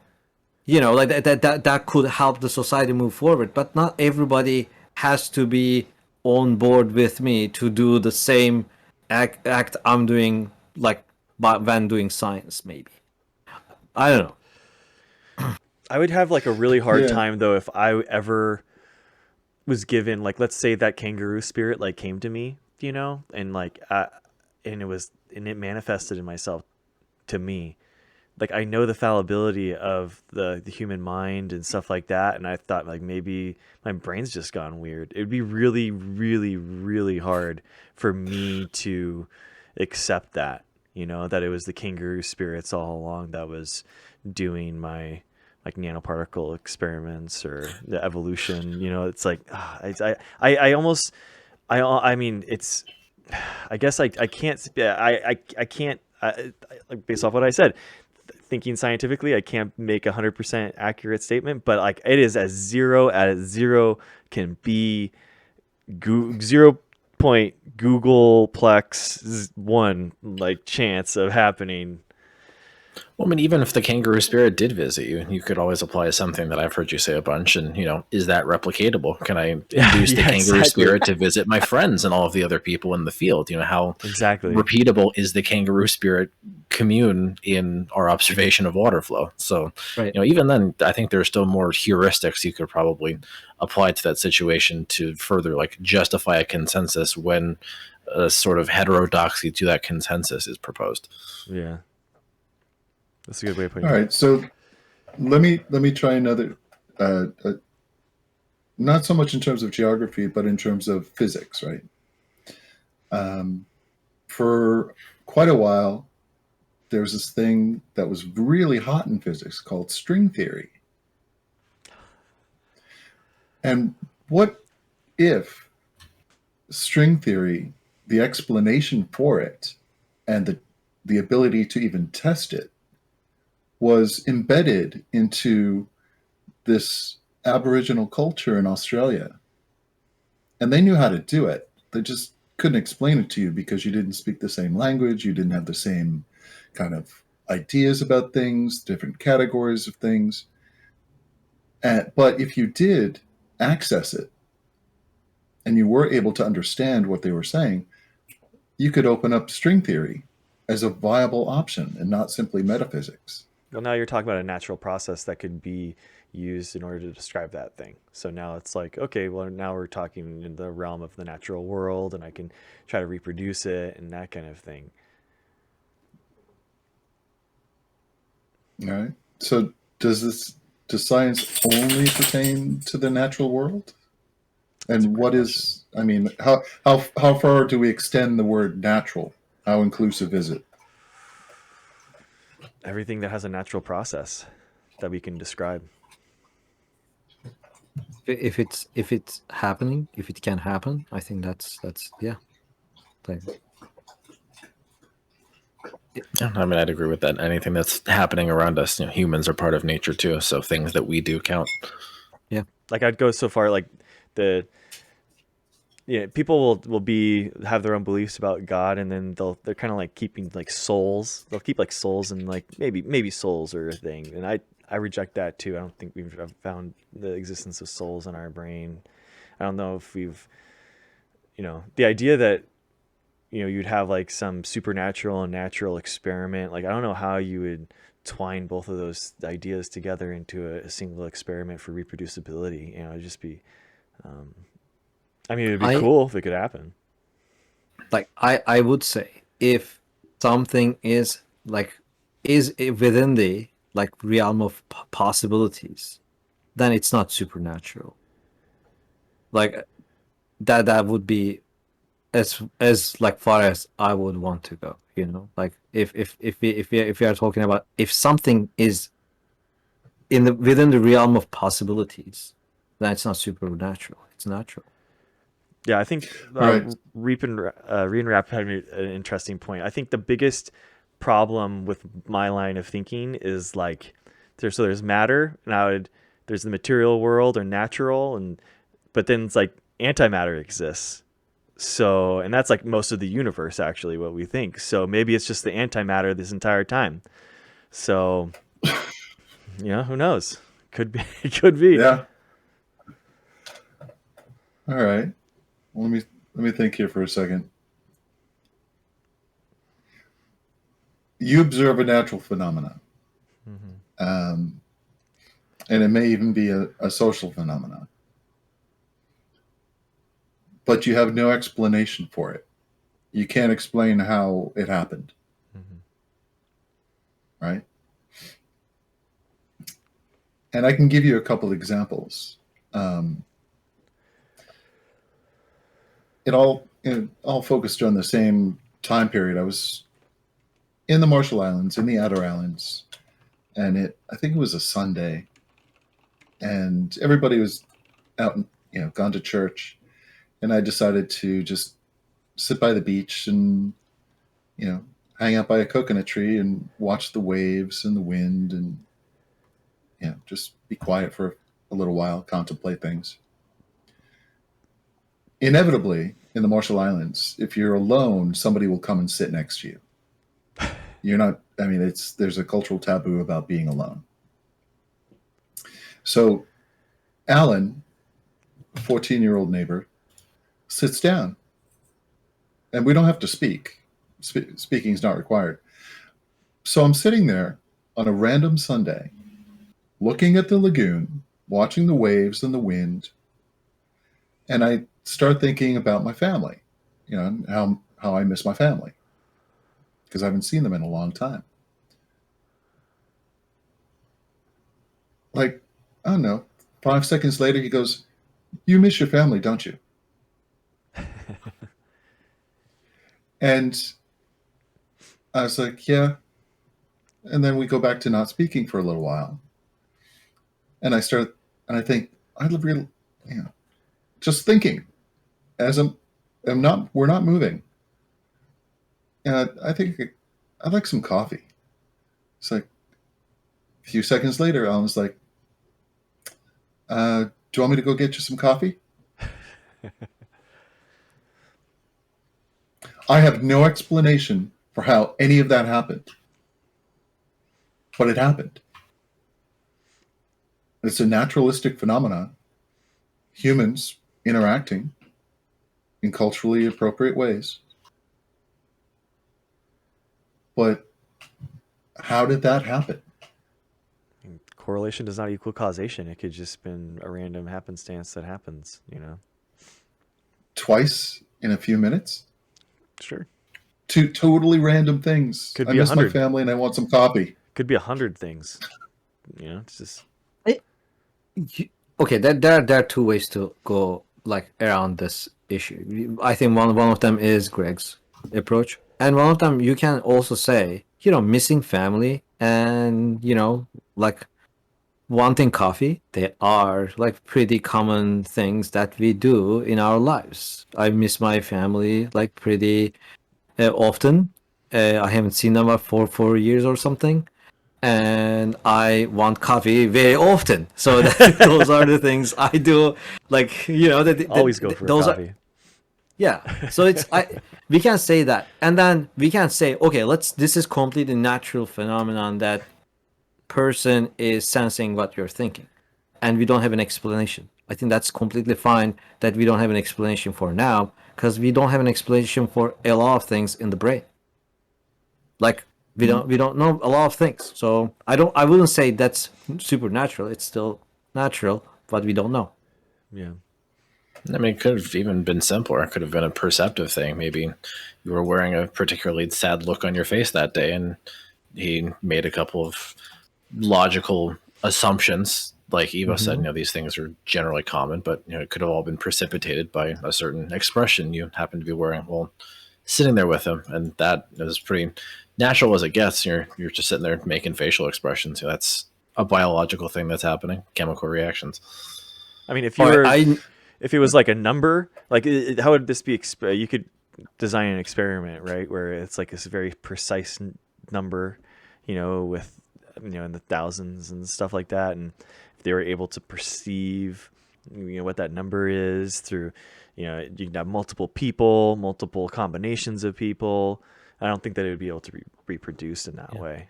Speaker 3: that could help the society move forward. But not everybody has to be on board with me to do the same act I'm doing, when doing science. Maybe I don't know.
Speaker 2: I would have a really hard
Speaker 1: Yeah.
Speaker 2: time though if I ever was given, let's say that kangaroo spirit came to me, and and it manifested in myself to me. I know the fallibility of the human mind and stuff like that, and I thought maybe my brain's just gone weird. It would be really, really, really hard for me to accept that, that it was the kangaroo spirits all along that was doing my nanoparticle experiments or the evolution. It's I mean, it's, I guess I can't, I can't, based off what I said, thinking scientifically, I can't make 100% accurate statement, but it is as zero can be. 0 Googleplex 1 chance of happening.
Speaker 4: Well, I mean, even if the kangaroo spirit did visit you, you could always apply something that I've heard you say a bunch. And, is that replicatable? Can I induce the
Speaker 2: Yeah,
Speaker 4: kangaroo
Speaker 2: exactly.
Speaker 4: spirit to visit my friends and all of the other people in the field? How
Speaker 2: Exactly.
Speaker 4: repeatable is the kangaroo spirit commune in our observation of water flow? So,
Speaker 3: Right.
Speaker 4: even then, I think there's still more heuristics you could probably apply to that situation to further like justify a consensus when a sort of heterodoxy to that consensus is proposed.
Speaker 2: Yeah. That's a good way of putting
Speaker 1: All
Speaker 2: it.
Speaker 1: right, so let me try another. Not so much in terms of geography, but in terms of physics, right? For quite a while, there was this thing that was really hot in physics called string theory. And what if string theory, the explanation for it, and the ability to even test it was embedded into this Aboriginal culture in Australia? And they knew how to do it. They just couldn't explain it to you because you didn't speak the same language, you didn't have the same kind of ideas about things, different categories of things. But if you did access it and you were able to understand what they were saying, you could open up string theory as a viable option and not simply metaphysics.
Speaker 2: Well, now you're talking about a natural process that could be used in order to describe that thing. So now it's like, okay, well, now we're talking in the realm of the natural world, and I can try to reproduce it and that kind of thing.
Speaker 1: All right. So does science only pertain to the natural world? And what is, I mean, how far do we extend the word natural? How inclusive is it?
Speaker 2: Everything that has a natural process that we can describe.
Speaker 3: If it's happening, if it can happen, I think that's yeah. Like,
Speaker 4: Yeah, I mean, I'd agree with that. Anything that's happening around us, humans are part of nature too. So things that we do count.
Speaker 2: Like I'd go so far, like people will have their own beliefs about God, and then they're kind of like keeping like souls. They'll keep like souls, and like maybe souls are a thing. And I reject that too. I don't think we've found the existence of souls in our brain. I don't know if we've, the idea that you'd have like some supernatural and natural experiment. Like I don't know how you would twine both of those ideas together into a single experiment for reproducibility. It'd just be. I mean, it'd be cool if it could happen.
Speaker 3: like I would say if something is within the like realm of possibilities, then it's not supernatural. Like that would be as like far as I would want to go. Like if we are talking about if something is within the realm of possibilities, then it's not supernatural. It's natural.
Speaker 2: Yeah, I think
Speaker 1: Right.
Speaker 2: Reap and Rap had an interesting point. I think the biggest problem with my line of thinking is like there's matter, and there's the material world or natural, but then it's like antimatter exists. So, and that's like most of the universe, actually, what we think. So maybe it's just the antimatter this entire time. So, who knows? Could be. It could be.
Speaker 1: Yeah. All right. Well, let me think here for a second. You observe a natural phenomenon, and it may even be a social phenomenon, but you have no explanation for it. You can't explain how it happened, right? And I can give you a couple examples. It all focused on the same time period. I was in the Marshall Islands, in the Outer Islands, and I think it was a Sunday, and everybody was out, gone to church, and I decided to just sit by the beach and hang out by a coconut tree and watch the waves and the wind and just be quiet for a little while, contemplate things. Inevitably, in the Marshall Islands, if you're alone, somebody will come and sit next to you. You're not I mean, there's a cultural taboo about being alone. So Alan, 14-year-old neighbor, sits down, and we don't have to speak. Speaking is not required. So I'm sitting there on a random Sunday, looking at the lagoon, watching the waves and the wind, and I start thinking about my family, and how I miss my family because I haven't seen them in a long time. Like, I don't know, 5 seconds later, he goes, "You miss your family, don't you?" And I was like, "Yeah." And then we go back to not speaking for a little while. And I think, really, just thinking as we're not moving. And I think I'd like some coffee. It's like a few seconds later, I was like, "Do you want me to go get you some coffee?" I have no explanation for how any of that happened. But it happened. It's a naturalistic phenomenon. Humans interacting in culturally appropriate ways. But how did that happen?
Speaker 2: Correlation does not equal causation. It could just been a random happenstance that happens,
Speaker 1: Twice in a few minutes?
Speaker 2: Sure.
Speaker 1: Two totally random things.
Speaker 2: Could
Speaker 1: I
Speaker 2: be
Speaker 1: miss my
Speaker 2: 100.
Speaker 1: family and I want some coffee.
Speaker 2: Could be 100 things. It's just
Speaker 3: Okay, there are two ways to go around this issue. I think one of them is Greg's approach, and one of them you can also say, missing family and wanting coffee. They are pretty common things that we do in our lives. I miss my family pretty often. I haven't seen them for 4 years or something. And I want coffee very often. So those are the things I do.
Speaker 2: always go for
Speaker 3: those
Speaker 2: coffee.
Speaker 3: Yeah. So we can say that, and then we can say, okay, this is completely natural phenomenon that person is sensing what you're thinking, and we don't have an explanation. I think that's completely fine that we don't have an explanation for now, because we don't have an explanation for a lot of things in the brain. We don't know a lot of things. So I wouldn't say that's supernatural. It's still natural, but we don't know.
Speaker 2: Yeah.
Speaker 4: I mean, it could have even been simpler. It could have been a perceptive thing. Maybe you were wearing a particularly sad look on your face that day, and he made a couple of logical assumptions. Like Evo said, these things are generally common, but it could have all been precipitated by a certain expression you happen to be wearing while sitting there with him, and that is pretty natural as it gets. You're just sitting there making facial expressions. That's a biological thing that's happening, chemical reactions.
Speaker 2: I mean, if it was like a number, how would this be? You could design an experiment, right, where it's like this very precise number, with in the thousands and stuff like that, and if they were able to perceive, what that number is through, you can have multiple people, multiple combinations of people. I don't think that it would be able to be reproduced in that way.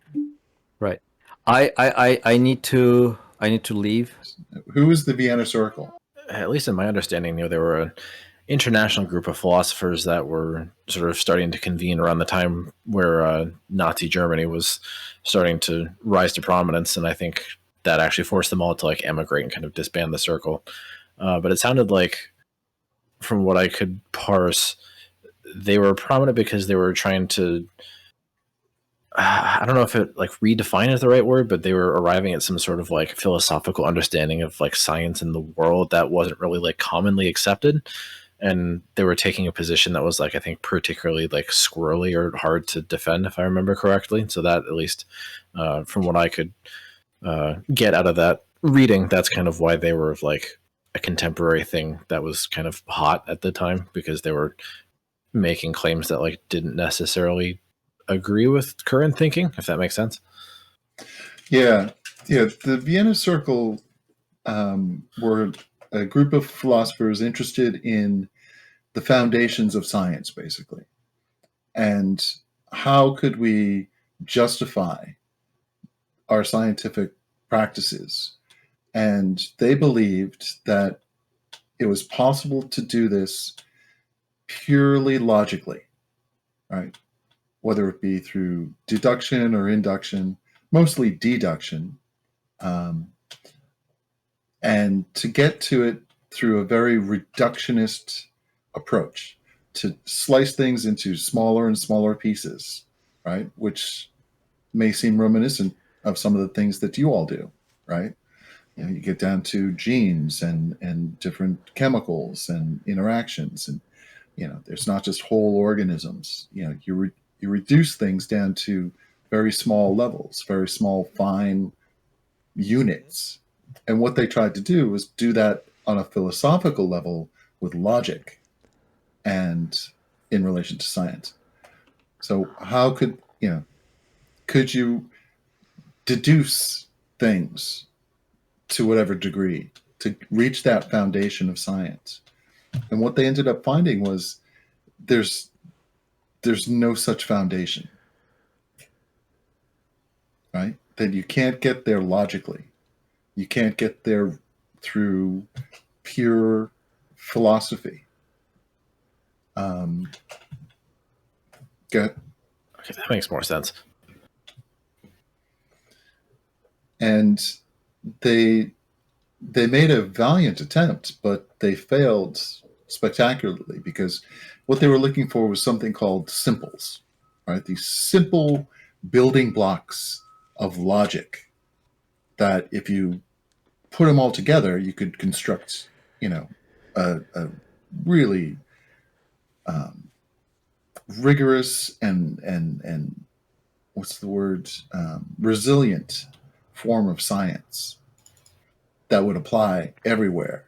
Speaker 3: Right. I need to leave.
Speaker 1: Who is the Vienna Circle?
Speaker 4: At least in my understanding, there were an international group of philosophers that were sort of starting to convene around the time where Nazi Germany was starting to rise to prominence, and I think that actually forced them all to emigrate and kind of disband the circle. But it sounded like, from what I could parse, they were prominent because they were trying to, I don't know if it redefine is the right word, but they were arriving at some sort of philosophical understanding of science in the world that wasn't really commonly accepted. And they were taking a position that was I think particularly squirrely or hard to defend, if I remember correctly. So that, at least from what I could get out of that reading, that's kind of why they were a contemporary thing that was kind of hot at the time, because they were making claims that didn't necessarily agree with current thinking, if that makes sense.
Speaker 1: Yeah. The Vienna Circle were a group of philosophers interested in the foundations of science, basically, and how could we justify our scientific practices. And they believed that it was possible to do this purely logically, right? Whether it be through deduction or induction, mostly deduction, and to get to it through a very reductionist approach, to slice things into smaller and smaller pieces, right? Which may seem reminiscent of some of the things that you all do, right? You know, you get down to genes and different chemicals and interactions, and you know, there's not just whole organisms. You know, you reduce things down to very small levels, very small, fine units. And what they tried to do was do that on a philosophical level with logic and in relation to science. So how could you deduce things to whatever degree to reach that foundation of science? And what they ended up finding was there's no such foundation, right? That you can't get there logically. You can't get there through pure philosophy. Go ahead.
Speaker 4: Okay, that makes more sense.
Speaker 1: And they made a valiant attempt, but they failed spectacularly, because what they were looking for was something called simples, right? These simple building blocks of logic that if you put them all together, you could construct, a really rigorous and what's the word? Resilient form of science that would apply everywhere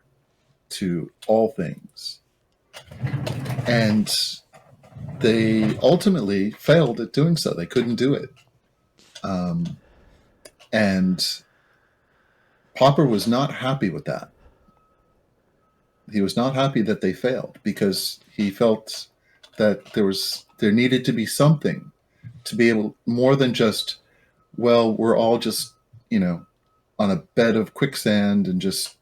Speaker 1: to all things. And they ultimately failed at doing so. They couldn't do it. And Popper was not happy with that. He was not happy that they failed, because he felt that there needed to be something to be able, more than just, well, we're all just, on a bed of quicksand and just,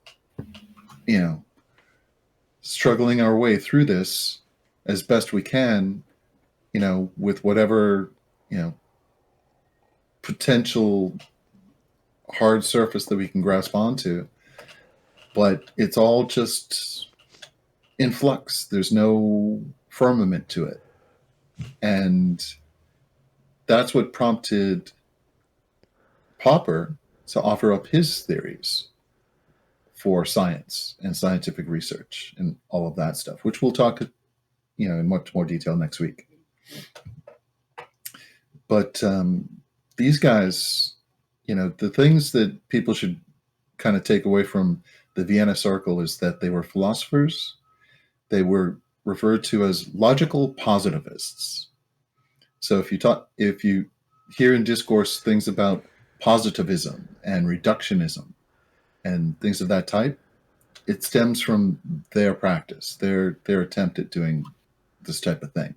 Speaker 1: struggling our way through this as best we can, with whatever, potential hard surface that we can grasp onto. But it's all just in flux. There's no firmament to it. And that's what prompted Popper to offer up his theories for science and scientific research and all of that stuff, which we'll talk, in much more detail next week. But these guys, the things that people should kind of take away from the Vienna Circle is that they were philosophers. They were referred to as logical positivists. So if you hear in discourse things about positivism and reductionism and things of that type, it stems from their practice, their attempt at doing this type of thing.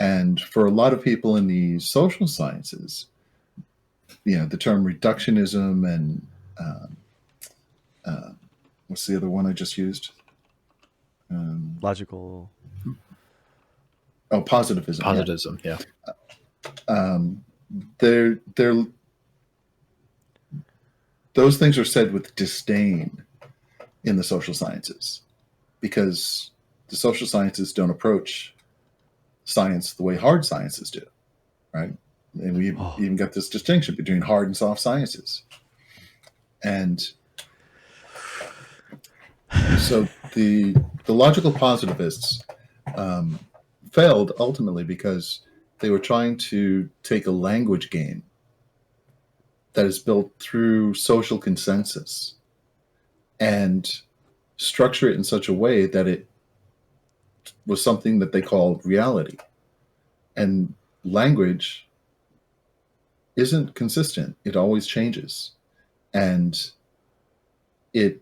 Speaker 1: And for a lot of people in the social sciences, the term reductionism and what's the other one I just used?
Speaker 2: Logical.
Speaker 1: Oh, positivism.
Speaker 4: Positivism, yeah.
Speaker 1: Those things are said with disdain in the social sciences, because the social sciences don't approach science the way hard sciences do, right? And we even got this distinction between hard and soft sciences. And so the logical positivists failed ultimately because they were trying to take a language game that is built through social consensus and structure it in such a way that it was something that they called reality. And language isn't consistent. It always changes. And I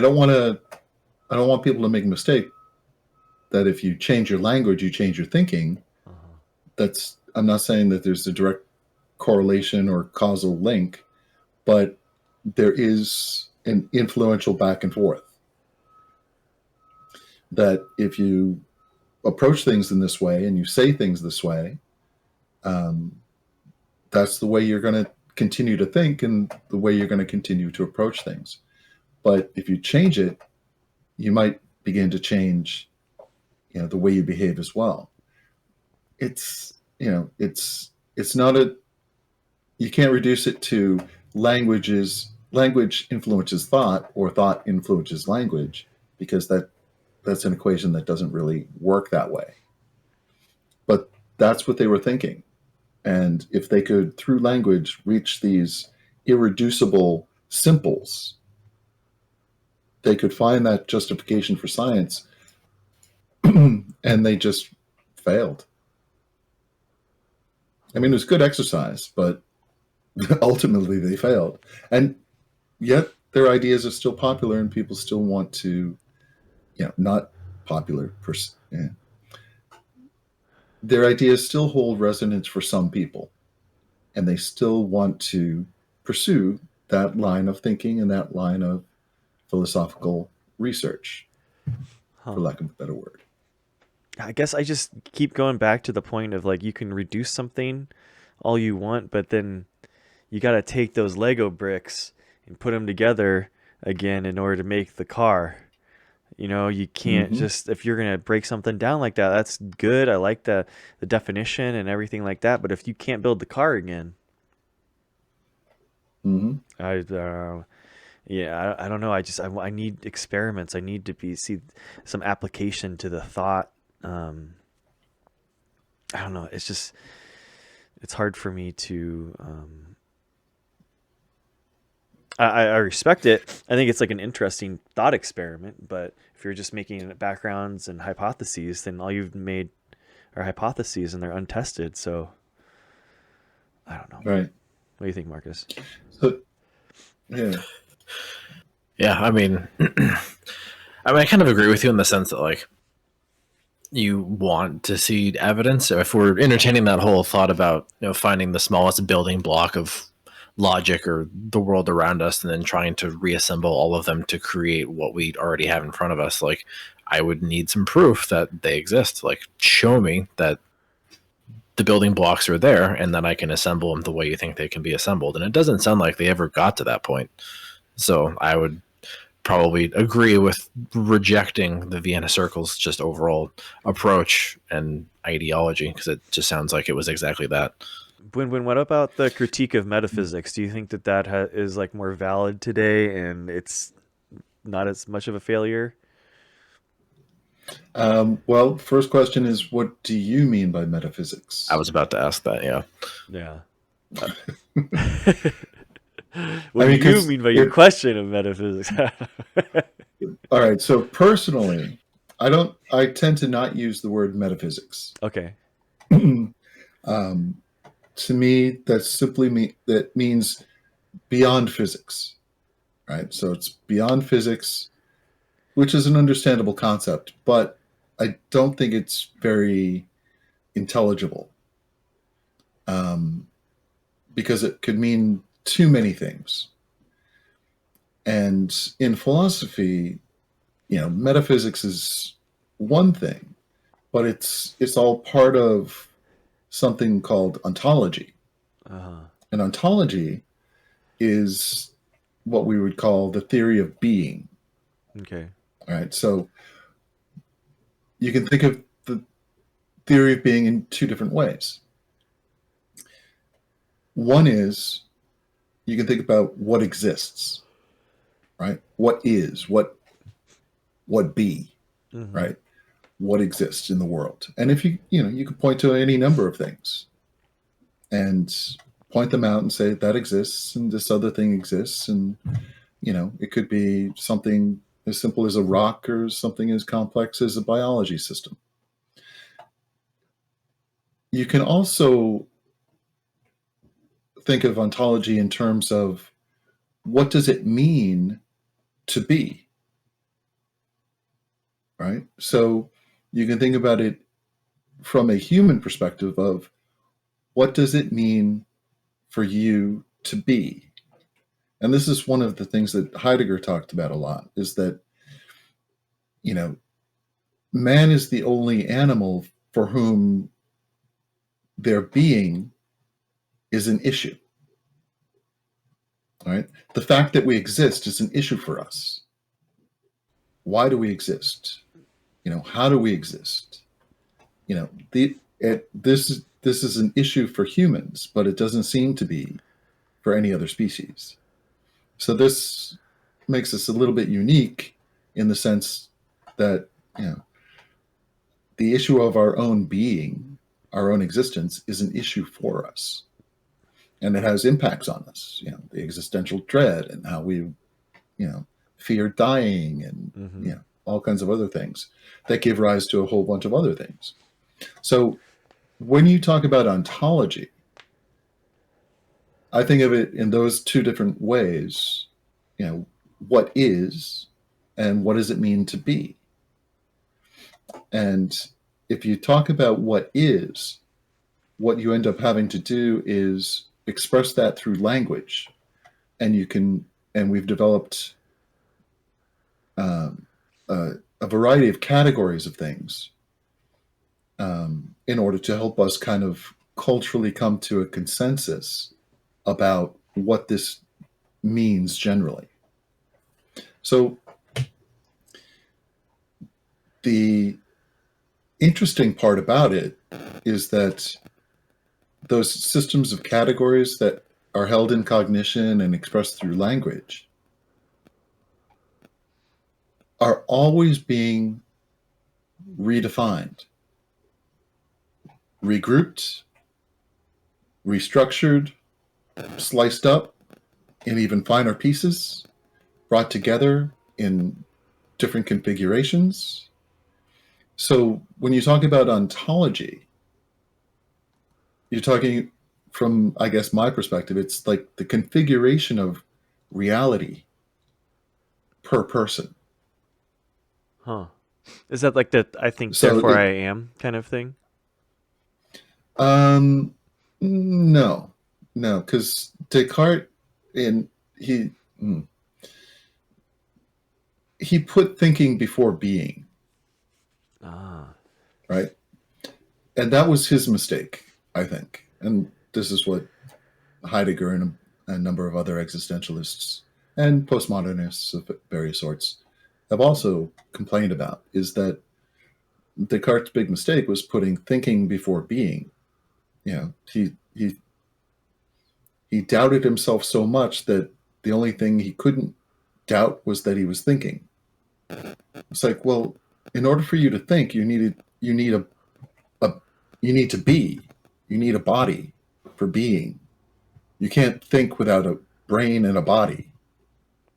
Speaker 1: don't want people to make a mistake that if you change your language, you change your thinking. That's I'm not saying that there's a direct correlation or causal link, but there is an influential back and forth. That if you approach things in this way and you say things this way, that's the way you're going to continue to think and the way you're going to continue to approach things. But if you change it, you might begin to change, the way you behave as well. It's not you can't reduce it to language influences thought or thought influences language, because that's an equation that doesn't really work that way. But that's what they were thinking. And if they could, through language, reach these irreducible simples, they could find that justification for science, and they just failed. I mean, it was good exercise, but ultimately they failed. And yet their ideas are still popular, and people still want to, not popular. Their ideas still hold resonance for some people, and they still want to pursue that line of thinking and that line of philosophical research, for lack of a better word.
Speaker 2: I guess I just keep going back to the point of, like, you can reduce something all you want, but then you got to take those Lego bricks and put them together again in order to make the car. You can't just, if you're going to break something down like that, that's good. I like the definition and everything like that. But if you can't build the car again, I don't know. I need experiments. I need to see some application to the thought. I don't know. It's hard for me to, I respect it. I think it's like an interesting thought experiment, but if you're just making backgrounds and hypotheses, then all you've made are hypotheses and they're untested. So I don't know.
Speaker 1: Right.
Speaker 2: What do you think, Marcus?
Speaker 1: So, yeah.
Speaker 4: Yeah, I mean, I kind of agree with you in the sense that, like, you want to see evidence. If we're entertaining that whole thought about, finding the smallest building block of logic or the world around us and then trying to reassemble all of them to create what we already have in front of us, like, I would need some proof that they exist. Like, show me that the building blocks are there and that I can assemble them the way you think they can be assembled. And it doesn't sound like they ever got to that point. So I would probably agree with rejecting the Vienna Circle's just overall approach and ideology, because it just sounds like it was exactly that.
Speaker 2: When what about the critique of metaphysics? Do you think that is like more valid today and it's not as much of a failure?
Speaker 1: Well, first question is, what do you mean by metaphysics?
Speaker 4: I was about to ask that. Yeah.
Speaker 2: Yeah. What do you mean by your question of metaphysics?
Speaker 1: All right. So personally, I tend to not use the word metaphysics.
Speaker 2: Okay.
Speaker 1: To me, that means beyond physics, right? So it's beyond physics, which is an understandable concept, but I don't think it's very intelligible, because it could mean too many things. And in philosophy, metaphysics is one thing, but it's all part of something called ontology. And ontology is what we would call the theory of being.
Speaker 2: Okay.
Speaker 1: All right. So you can think of the theory of being in two different ways. One is you can think about what exists, right? What is, what be, right? What exists in the world. And if you could point to any number of things and point them out and say that exists and this other thing exists. And, it could be something as simple as a rock or something as complex as a biology system. You can also think of ontology in terms of what does it mean to be, right? So you can think about it from a human perspective of what does it mean for you to be? And this is one of the things that Heidegger talked about a lot, is that, man is the only animal for whom their being is an issue. Right? The fact that we exist is an issue for us. Why do we exist? How do we exist? This is an issue for humans, but it doesn't seem to be for any other species. So this makes us a little bit unique in the sense that, the issue of our own being, our own existence, is an issue for us. And it has impacts on us, the existential dread and how we, fear dying and, all kinds of other things that give rise to a whole bunch of other things. So when you talk about ontology, I think of it in those two different ways, what is and what does it mean to be? And if you talk about what is, what you end up having to do is express that through language. And we've developed a variety of categories of things in order to help us kind of culturally come to a consensus about what this means generally. So the interesting part about it is that those systems of categories that are held in cognition and expressed through language are always being redefined, regrouped, restructured, sliced up in even finer pieces, brought together in different configurations. So when you talk about ontology, you're talking from, I guess, my perspective, it's like the configuration of reality per person.
Speaker 2: Huh. Is that like the I think
Speaker 1: So
Speaker 2: therefore I am kind of thing?
Speaker 1: No, because Descartes, he put thinking before being,
Speaker 2: Ah.
Speaker 1: right? And that was his mistake, I think. And this is what Heidegger and a number of other existentialists and postmodernists of various sorts have also complained about, is that Descartes' big mistake was putting thinking before being. He doubted himself so much that the only thing he couldn't doubt was that he was thinking. It's like, well, in order for you to think, you need to be. You need a body for being. You can't think without a brain and a body,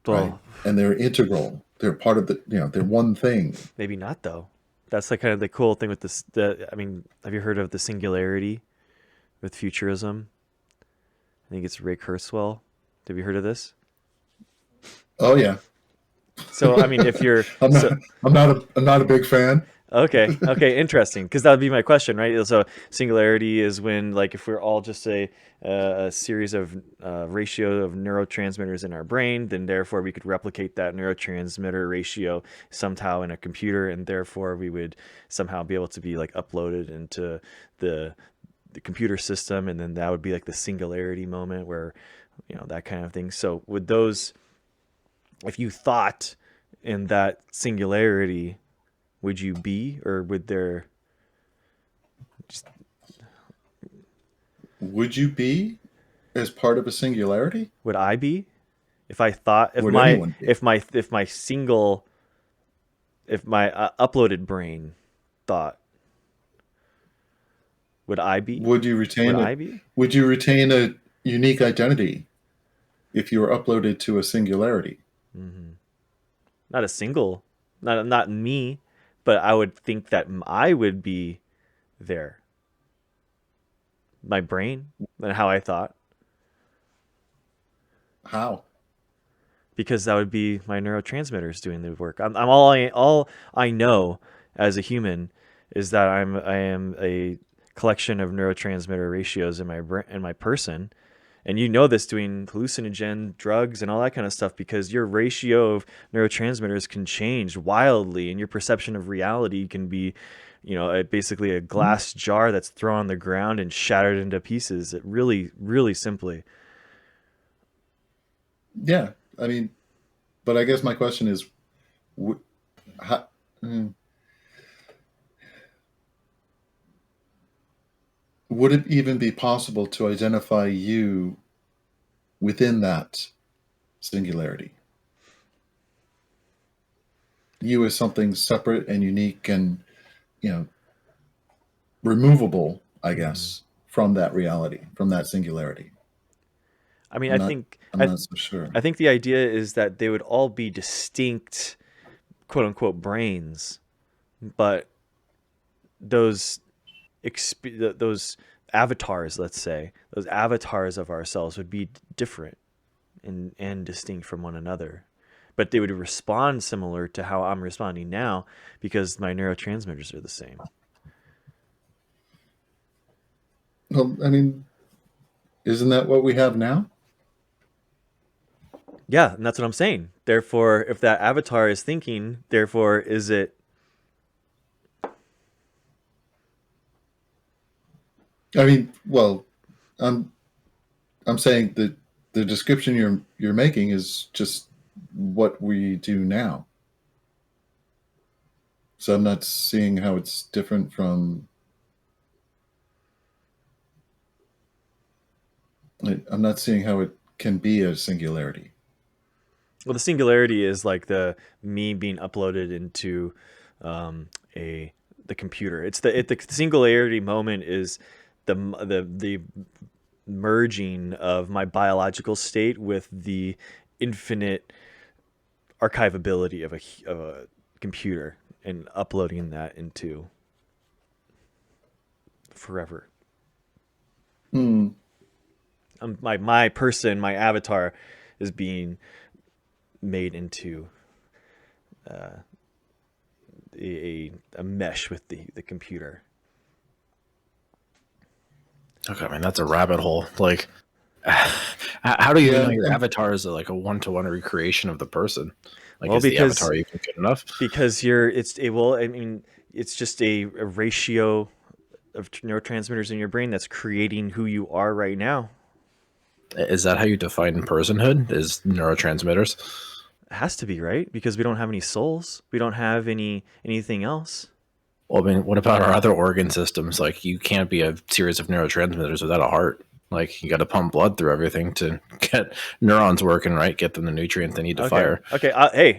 Speaker 2: Well,
Speaker 1: right? And they're integral. They're part of they're one thing.
Speaker 2: maybe not though. That's like kind of the cool thing with this. I mean, have you heard of the Singularity with futurism? I think it's Ray Kurzweil. Have you heard of this?
Speaker 1: Oh yeah.
Speaker 2: So I mean, if you're
Speaker 1: I'm not a big fan.
Speaker 2: okay, interesting, because that would be my question, right? So singularity is when, like, if we're all just a series of ratio of neurotransmitters in our brain, then therefore we could replicate that neurotransmitter ratio somehow in a computer, and therefore we would somehow be able to be like uploaded into the computer system, and then that would be like the singularity moment where, that kind of thing. So would those, if you thought in that singularity, would you be, or would there just...
Speaker 1: Would you be as part of a singularity?
Speaker 2: Would I be? If I thought,
Speaker 1: Would anyone be?
Speaker 2: if my uploaded brain thought, would I be?
Speaker 1: Would you retain
Speaker 2: Would
Speaker 1: it?
Speaker 2: I be?
Speaker 1: Would you retain a unique identity if you were uploaded to a singularity?
Speaker 2: Mm-hmm. Not a single, not me, but I would think that I would be there. My brain and how I thought.
Speaker 1: How?
Speaker 2: Because that would be my neurotransmitters doing the work. I'm all I know as a human is that I am a collection of neurotransmitter ratios in my person. And you know this doing hallucinogen drugs and all that kind of stuff, because your ratio of neurotransmitters can change wildly, and your perception of reality can be, basically a glass jar that's thrown on the ground and shattered into pieces. It really, really simply.
Speaker 1: Yeah, I mean, but I guess my question is, how, would it even be possible to identify you within that singularity? You as something separate and unique and, removable, I guess, from that reality, from that singularity.
Speaker 2: I mean,
Speaker 1: I'm not so sure.
Speaker 2: I think the idea is that they would all be distinct, quote unquote, brains, but those avatars, let's say, those avatars of ourselves would be different and distinct from one another, but they would respond similar to how I'm responding now, because my neurotransmitters are the same.
Speaker 1: Well, I mean, isn't that what we have now?
Speaker 2: Yeah, and that's what I'm saying. Therefore, if that avatar is thinking, therefore, is it?
Speaker 1: I mean, well, I'm saying that the description you're making is just what we do now. So I'm not seeing how it's different from. I'm not seeing how it can be a singularity.
Speaker 2: Well, the singularity is like the me being uploaded into the computer. It's the singularity moment is the merging of my biological state with the infinite archivability of a computer, and uploading that into forever. My person, my avatar, is being made into a mesh with the computer.
Speaker 4: Okay, I mean, that's a rabbit hole. Like, how do you know your avatar is like a one-to-one recreation of the person? Like, well, is the avatar even good enough?
Speaker 2: Because it's just a ratio of neurotransmitters in your brain that's creating who you are right now.
Speaker 4: Is that how you define personhood? Is neurotransmitters?
Speaker 2: It has to be, right? Because we don't have any souls. We don't have anything else.
Speaker 4: Well, I mean, what about our other organ systems? Like, you can't be a series of neurotransmitters without a heart. Like, you got to pump blood through everything to get neurons working, right? Get them the nutrients they need to fire.
Speaker 2: Okay. Hey,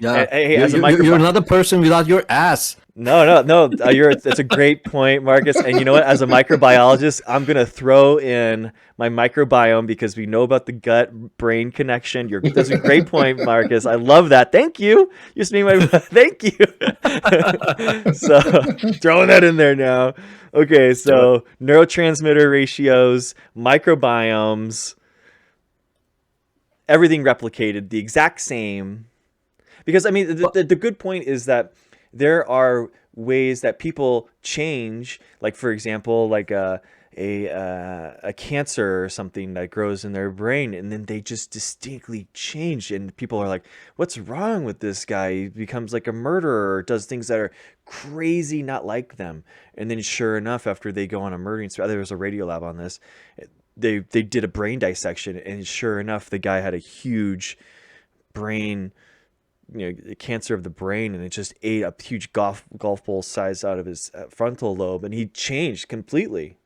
Speaker 3: you're not a person without your ass.
Speaker 2: No. That's a great point, Marcus. And you know what? As a microbiologist, I'm gonna throw in my microbiome, because we know about the gut-brain connection. That's a great point, Marcus. I love that. Thank you. You're speaking my. Thank you. So throwing that in there now. Okay, so neurotransmitter ratios, microbiomes, everything replicated, the exact same. Because I mean, the good point is that there are ways that people change, like for example, like a cancer or something that grows in their brain, and then they just distinctly change, and people are like, what's wrong with this guy? He becomes like a murderer, or does things that are crazy not like them. And then sure enough, after they go on a murdering spree, there was a radio lab on this, they did a brain dissection, and sure enough, the guy had a huge brain, cancer of the brain, and it just ate a huge golf ball size out of his frontal lobe, and he changed completely.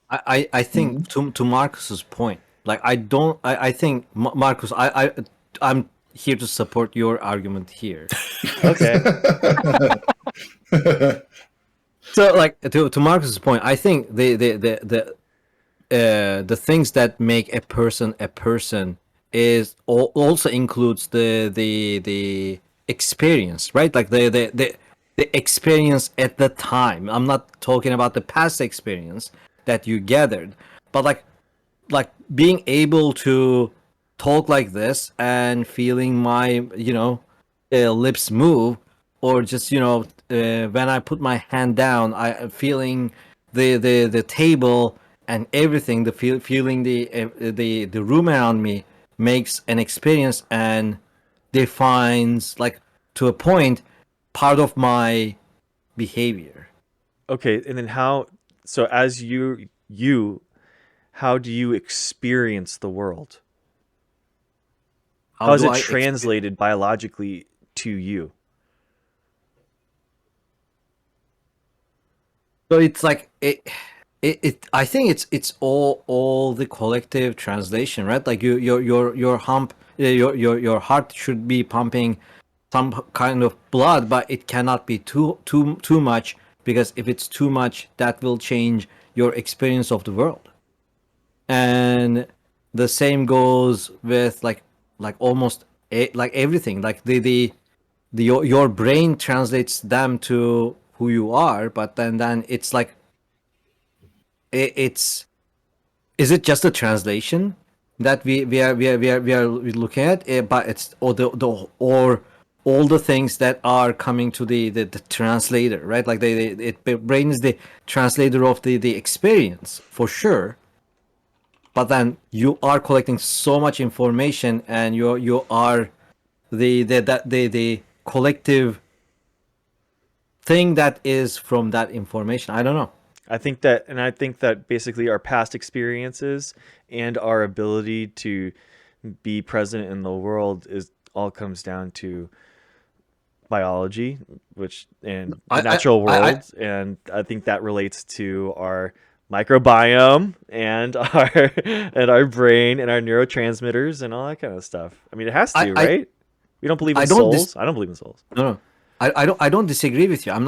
Speaker 3: I think to Marcus's point, like I think Marcus, I'm here to support your argument here.
Speaker 2: Okay.
Speaker 3: So like to Marcus's point, I think the things that make a person is also includes the experience, right? Like the experience at the time. I'm not talking about the past experience that you gathered, but like being able to talk like this and feeling my lips move, or just when I put my hand down, I feeling the table and everything, the feeling the room around me makes an experience and defines, like, to a point, part of my behavior.
Speaker 2: Okay, and then so as how do you experience the world? How is
Speaker 3: do
Speaker 2: it
Speaker 3: I
Speaker 2: translated biologically to you?
Speaker 3: So it's like it I think it's all the collective translation, right? Like your heart should be pumping some kind of blood, but it cannot be too much, because if it's too much, that will change your experience of the world. And the same goes with like almost like everything. Like your brain translates them to who you are, but then it's like it's is it just a translation that we are looking at, but it's or all the things that are coming to the translator, right? Like the brain is the translator of the experience for sure, but then you are collecting so much information, and you are the collective thing that is from that information. I don't know.
Speaker 2: I think that basically our past experiences and our ability to be present in the world all comes down to biology, and the natural world, and I think that relates to our microbiome and our brain and our neurotransmitters and all that kind of stuff. I mean, it has to, right? We don't believe in souls. I don't believe in souls.
Speaker 3: No. I don't disagree with you. I'm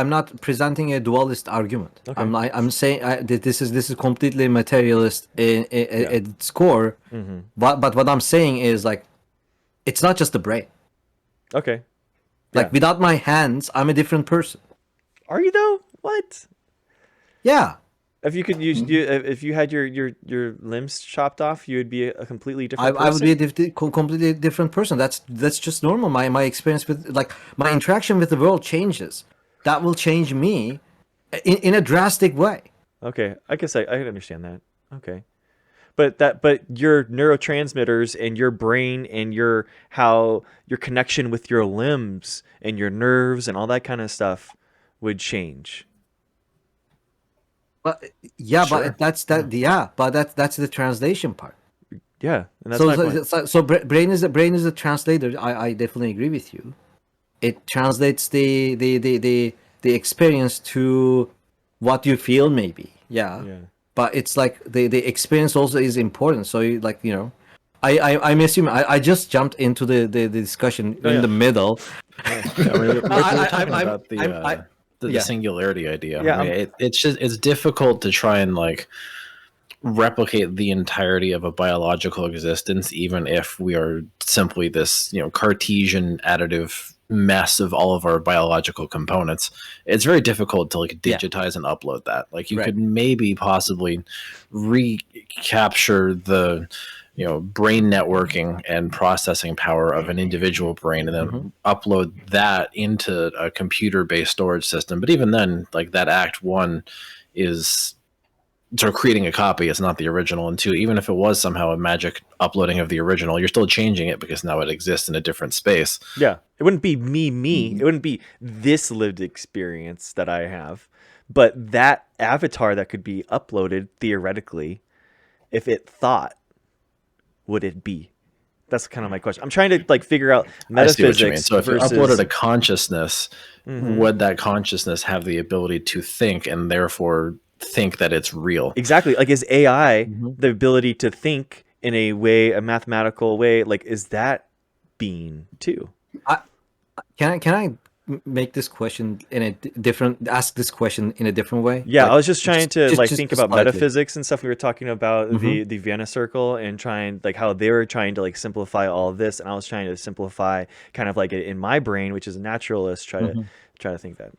Speaker 3: not presenting a dualist argument.
Speaker 2: Okay.
Speaker 3: I'm saying that this is completely materialist at its core.
Speaker 2: Mm-hmm.
Speaker 3: But what I'm saying is, like, it's not just the brain.
Speaker 2: Okay.
Speaker 3: Like, without my hands, I'm a different person.
Speaker 2: Are you though? What?
Speaker 3: Yeah.
Speaker 2: If you could use if you had your limbs chopped off, you would be a completely different person.
Speaker 3: I would be a completely different person. That's just normal. My experience with, like, my interaction with the world changes. That will change me in a drastic way.
Speaker 2: Okay, I guess I can understand that. Okay, but your neurotransmitters and your brain and your connection with your limbs and your nerves and all that kind of stuff would change.
Speaker 3: But yeah,
Speaker 4: Sure.
Speaker 3: but that's the translation part.
Speaker 2: Yeah, and that's my point.
Speaker 3: So brain is a translator. I definitely agree with you. It translates the experience to what you feel, maybe. Yeah. But it's like the experience also is important. So I'm assuming I just jumped into the discussion in the middle.
Speaker 4: Yeah, we're talking about the singularity idea.
Speaker 2: Yeah,
Speaker 4: I mean, it's difficult to try and, like, replicate the entirety of a biological existence, even if we are simply this Cartesian additive mess of all of our biological components. It's very difficult to, like, digitize and upload that. Like, you could maybe possibly recapture the brain networking and processing power of an individual brain, and then upload that into a computer-based storage system. But even then, like, that act one is sort of creating a copy. It's not the original. And two, even if it was somehow a magic uploading of the original, you're still changing it because now it exists in a different space.
Speaker 2: Yeah, it wouldn't be me. It wouldn't be this lived experience that I have, but that avatar that could be uploaded theoretically, if it thought, would it be? That's kind of my question. I'm trying to, like, figure out metaphysics.
Speaker 4: I see what you mean. So if you uploaded a consciousness, would that consciousness have the ability to think and therefore think that it's real?
Speaker 2: Exactly. Like, is AI the ability to think in a mathematical way? Like, is that being too?
Speaker 3: Can I make this question ask this question in a different way?
Speaker 2: Yeah,
Speaker 3: like,
Speaker 2: I was just trying to think about
Speaker 3: slightly.
Speaker 2: metaphysics and stuff. We were talking about the Vienna Circle and trying, like, how they were trying to, like, simplify all of this, and I was trying to simplify kind of like it in my brain, which is a naturalist, try to think that.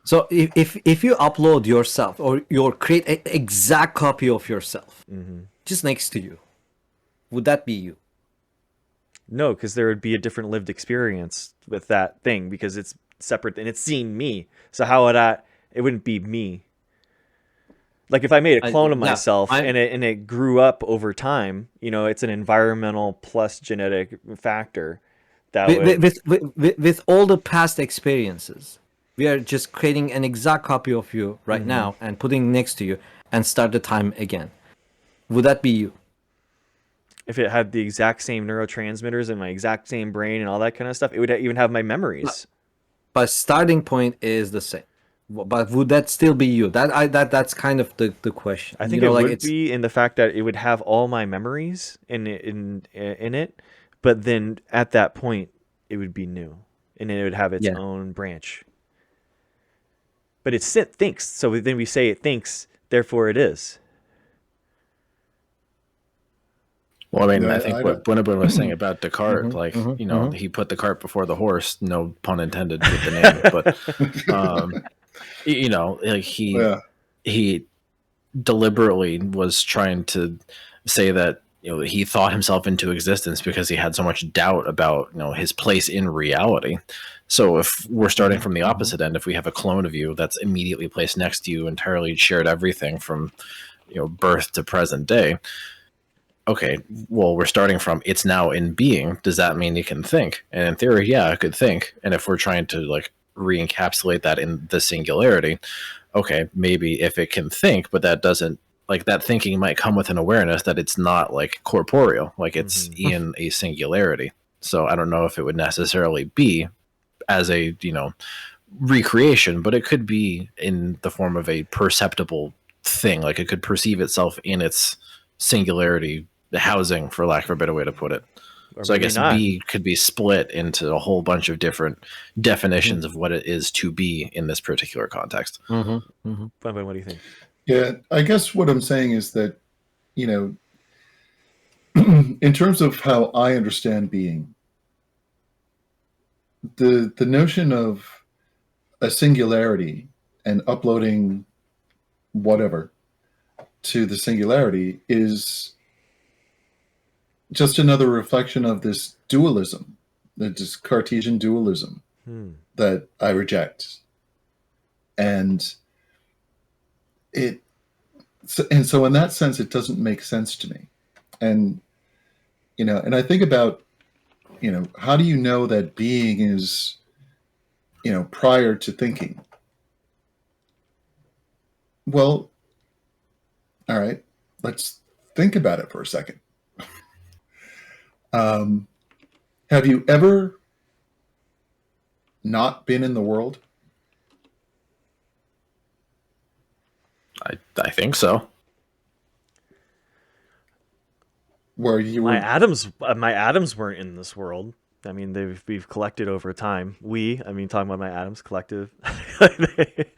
Speaker 3: So if you upload yourself, or you create an exact copy of yourself just next to you, would that be you?
Speaker 2: No, because there would be a different lived experience with that thing, because it's separate and it's seeing me. So how would it wouldn't be me. Like if I made a clone of
Speaker 3: yeah,
Speaker 2: myself and it grew up over time, you know, it's an environmental plus genetic factor that would.
Speaker 3: with all the past experiences, we are just creating an exact copy of you right now and putting next to you and start the time again. Would that be you?
Speaker 2: If it had the exact same neurotransmitters and my exact same brain and all that kind of stuff, it would even have my memories.
Speaker 3: But starting point is the same. But would that still be you? That's kind of the question.
Speaker 2: I think
Speaker 3: you know,
Speaker 2: it
Speaker 3: like
Speaker 2: would be in the fact that it would have all my memories in it, but then at that point it would be new, and it would have its own branch. But it thinks, so then we say it thinks, therefore it is.
Speaker 4: Well, I mean,
Speaker 1: Yeah,
Speaker 4: I think what Buenabun was saying about Descartes, like, you know, he put the cart before the horse, no pun intended with the name, but, you know, like he deliberately was trying to say that, you know, he thought himself into existence because he had so much doubt about, you know, his place in reality. So if we're starting from the opposite end, if we have a clone of you that's immediately placed next to you, entirely shared everything from, you know, birth to present day, okay, well, we're starting from it's now in being. Does that mean it can think? And in theory, yeah, it could think. And if we're trying to like re-encapsulate that in the singularity, okay, maybe if it can think, but that doesn't, like, that thinking might come with an awareness that it's not like corporeal, like it's in a singularity. So I don't know if it would necessarily be as a, you know, recreation, but it could be in the form of a perceptible thing. Like it could perceive itself in its singularity housing, for lack of a better way to put it.
Speaker 2: Or
Speaker 4: So I
Speaker 2: maybe
Speaker 4: guess
Speaker 2: not.
Speaker 4: B could be split into a whole bunch of different definitions of what it is to be in this particular context.
Speaker 2: What do you think?
Speaker 1: Yeah, I guess what I'm saying is that, you know, in terms of how I understand being, the notion of a singularity and uploading whatever to the singularity is just another reflection of this dualism, this Cartesian dualism that I reject. And so in that sense, it doesn't make sense to me. And, you know, and I think about, you know, how do you know that being is, you know, prior to thinking? Well, all right, let's think about it for a second. Have you ever not been in the world?
Speaker 4: I think so.
Speaker 1: Where you
Speaker 2: My
Speaker 1: were
Speaker 2: atoms weren't in this world. I mean, we've collected over time. Talking about my atoms collective.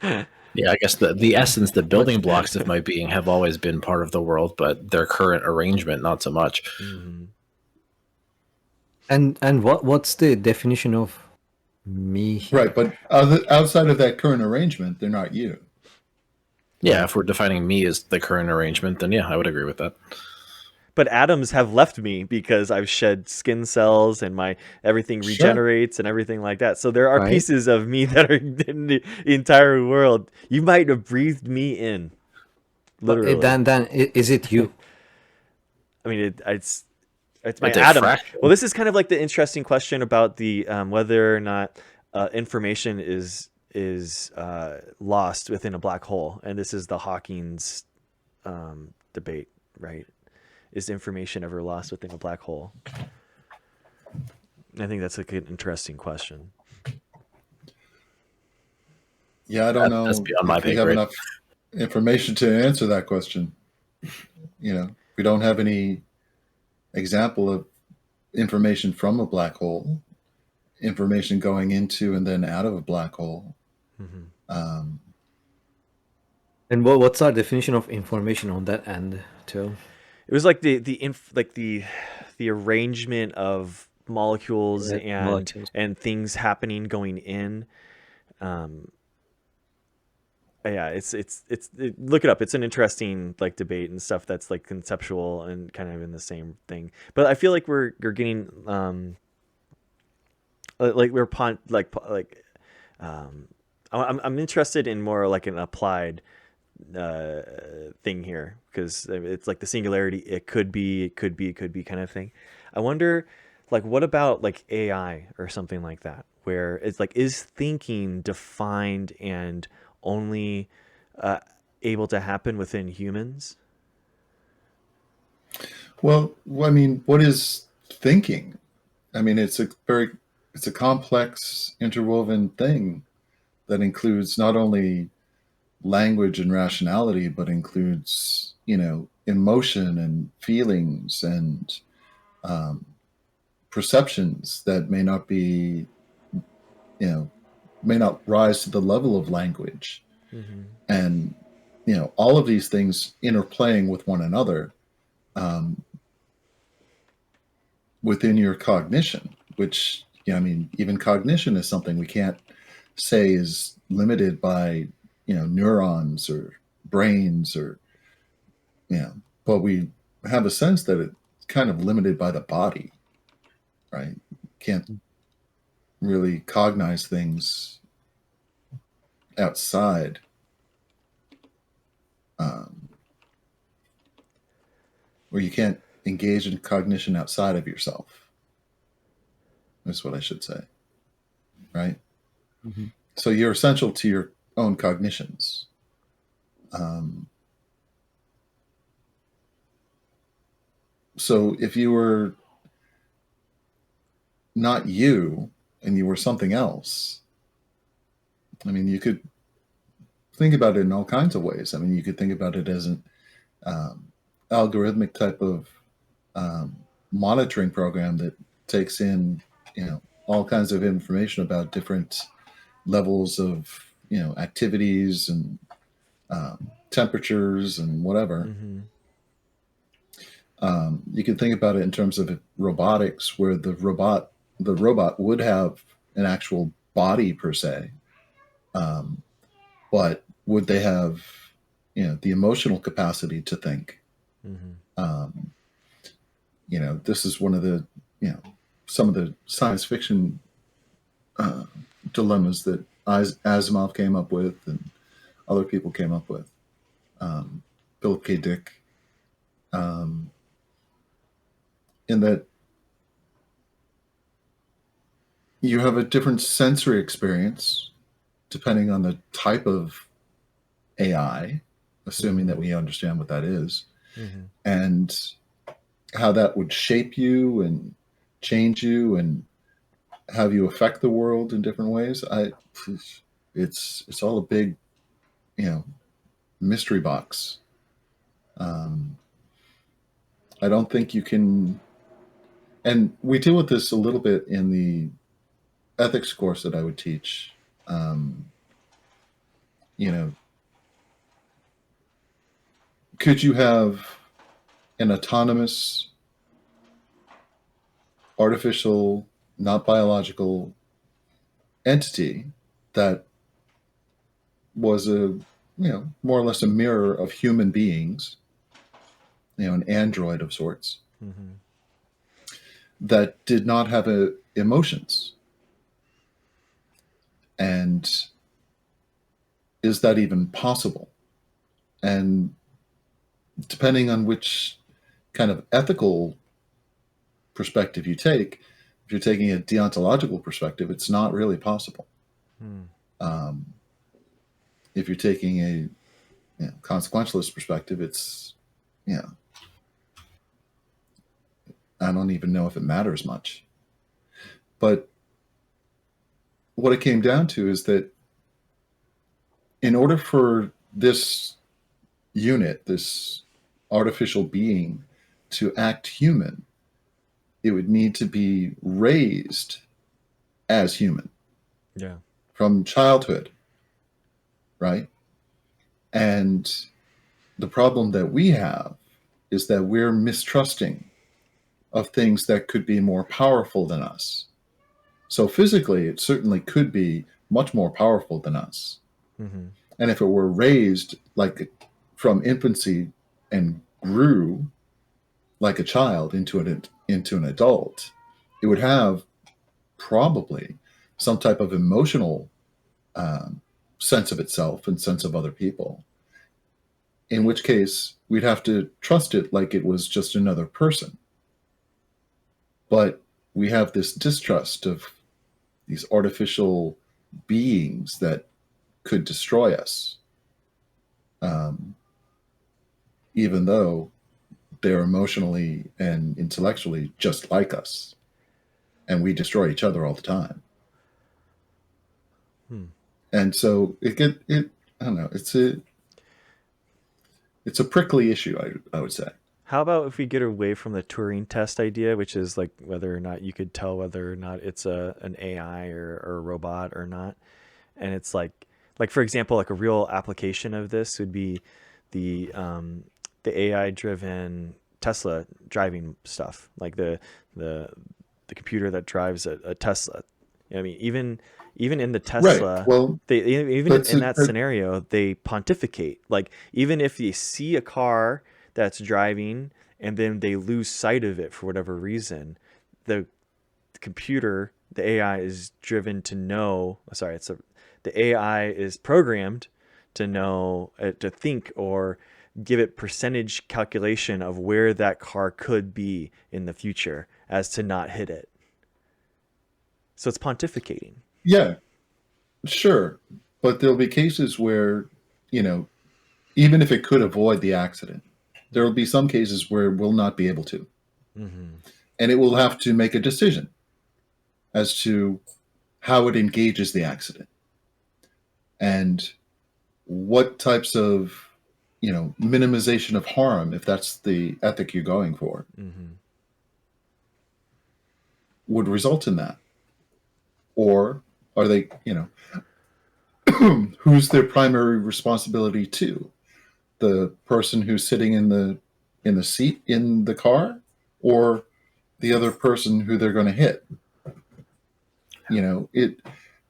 Speaker 4: Yeah, I guess the essence, the building blocks of my being have always been part of the world, but their current arrangement, not so much.
Speaker 3: And what's the definition of me here?
Speaker 1: right, but outside of that current arrangement, they're not you.
Speaker 4: Yeah, if we're defining me as the current arrangement, then yeah, I would agree with that.
Speaker 2: But atoms have left me because I've shed skin cells and my everything regenerates and everything like that. So there are pieces of me that are in the entire world. You might have breathed me in, literally.
Speaker 3: Then is it you?
Speaker 2: I mean, it's my atom. Well, this is kind of like the interesting question about the whether or not information is lost within a black hole, and this is the Hawking's debate, right? Is information ever lost within a black hole? I think that's like an interesting question.
Speaker 1: Yeah, I don't know
Speaker 4: that's beyond my
Speaker 1: if we
Speaker 4: pay
Speaker 1: have
Speaker 4: grade.
Speaker 1: enough information to answer that question. You know, we don't have any example of information from a black hole, information going into and then out of a black hole.
Speaker 3: And what's our definition of information on that end too?
Speaker 2: It was like the arrangement of molecules and things happening going in. Yeah, it's look it up. It's an interesting like debate and stuff that's like conceptual and kind of in the same thing. But I feel like we're getting I'm interested in more like an applied thing here, because it's like the singularity. It could be, it could be, it could be kind of thing. I wonder, like, what about like AI or something like that, where it's like, is thinking defined and only uh, able to happen within humans?
Speaker 1: Well, I mean, what is thinking? I mean, it's a complex, interwoven thing that includes not only language and rationality, but includes, emotion and feelings and um, perceptions that may not rise to the level of language.
Speaker 2: Mm-hmm.
Speaker 1: And, all of these things interplaying with one another um, within your cognition, which, I mean, even cognition is something we can't say is limited by, neurons or brains or, but we have a sense that it's kind of limited by the body, right? Can't really cognize things outside. Or you can't engage in cognition outside of yourself. That's what I should say, right?
Speaker 3: Mhm.
Speaker 1: So you're essential to your own cognitions. So if you were not you and you were something else, I mean, you could think about it in all kinds of ways. I mean, you could think about it as an algorithmic type of um, monitoring program that takes in, all kinds of information about different levels of, activities and temperatures and whatever.
Speaker 2: Mm-hmm.
Speaker 1: You can think about it in terms of robotics, where the robot would have an actual body per se, but would they have, the emotional capacity to think?
Speaker 2: Mm-hmm.
Speaker 1: This is one of the, some of the science fiction dilemmas that Asimov came up with and other people came up with. Philip K. Dick, in that you have a different sensory experience depending on the type of AI, assuming that we understand what that is,
Speaker 2: Mm-hmm.
Speaker 1: and how that would shape you and change you and have you affect the world in different ways. It's all a big, mystery box. I don't think you can, and we deal with this a little bit in the ethics course that I would teach. Um, you know, could you have an autonomous, artificial, not biological entity that was more or less a mirror of human beings, an android of sorts,
Speaker 2: Mm-hmm.
Speaker 1: that did not have emotions? And is that even possible? And depending on which kind of ethical perspective you take, if you're taking a deontological perspective, it's not really possible.
Speaker 2: Mm.
Speaker 1: If you're taking a consequentialist perspective, it's, I don't even know if it matters much. But what it came down to is that in order for this unit, this artificial being, to act human, it would need to be raised as human
Speaker 2: Yeah.
Speaker 1: from childhood, right? And the problem that we have is that we're mistrusting of things that could be more powerful than us. So physically, it certainly could be much more powerful than us.
Speaker 2: Mm-hmm.
Speaker 1: And if it were raised like from infancy and grew like a child into an adult, it would have probably some type of emotional sense of itself and sense of other people. in which case we'd have to trust it like it was just another person. But we have this distrust of these artificial beings that could destroy us, even though they're emotionally and intellectually just like us, and we destroy each other all the time. And so I don't know, it's a prickly issue, I would say.
Speaker 2: How about if we get away from the Turing test idea, which is like whether or not you could tell whether or not it's an AI or a robot or not, and it's like for example, like a real application of this would be the AI driven Tesla driving stuff, like the computer that drives a Tesla. I mean, even in the Tesla,
Speaker 1: Right. Well,
Speaker 2: even in that scenario, they pontificate. Like, even if you see a car that's driving and then they lose sight of it for whatever reason, the computer, the AI is driven to know, the AI is programmed to know, to think or give it percentage calculation of where that car could be in the future as to not hit it. So it's pontificating.
Speaker 1: Yeah, sure. But there'll be cases where, even if it could avoid the accident, there will be some cases where it will not be able to.
Speaker 2: Mm-hmm.
Speaker 1: And it will have to make a decision as to how it engages the accident and what types of, minimization of harm, if that's the ethic you're going for, would result in that. Or are they, who's their primary responsibility to? The person who's sitting in the seat in the car, or the other person who they're going to hit?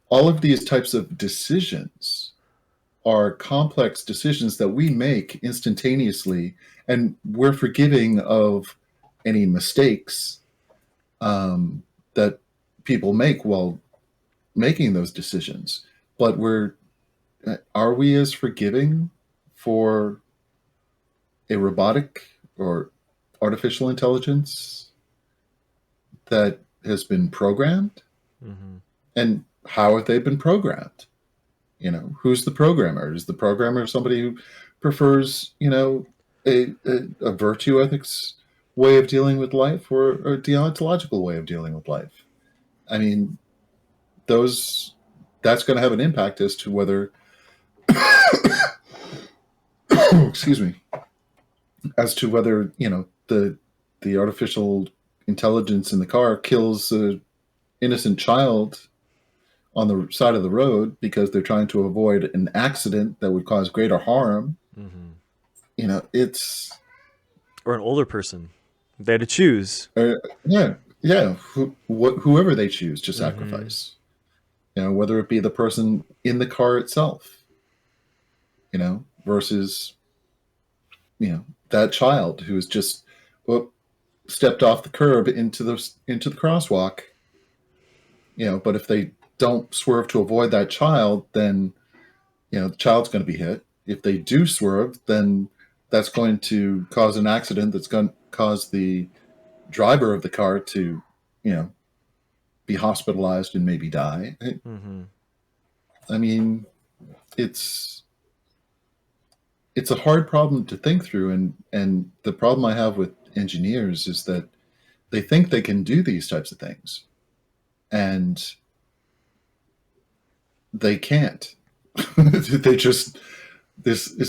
Speaker 1: All of these types of decisions are complex decisions that we make instantaneously, and we're forgiving of any mistakes that people make while making those decisions. But are we as forgiving for a robotic or artificial intelligence that has been programmed? And how have they been programmed? Who's the programmer? Is the programmer somebody who prefers, a virtue ethics way of dealing with life, or a deontological way of dealing with life? I mean, that's going to have an impact as to whether, excuse me, as to whether, the artificial intelligence in the car kills an innocent child on the side of the road because they're trying to avoid an accident that would cause greater harm. It's,
Speaker 2: or an older person. They had to choose.
Speaker 1: Whoever they choose to sacrifice. Whether it be the person in the car itself, versus, that child who's just stepped off the curb into the crosswalk. But if they don't swerve to avoid that child, then the child's going to be hit. If they do swerve, then that's going to cause an accident that's going to cause the driver of the car to, be hospitalized and maybe die. I mean, it's a hard problem to think through, and the problem I have with engineers is that they think they can do these types of things, and they can't. It's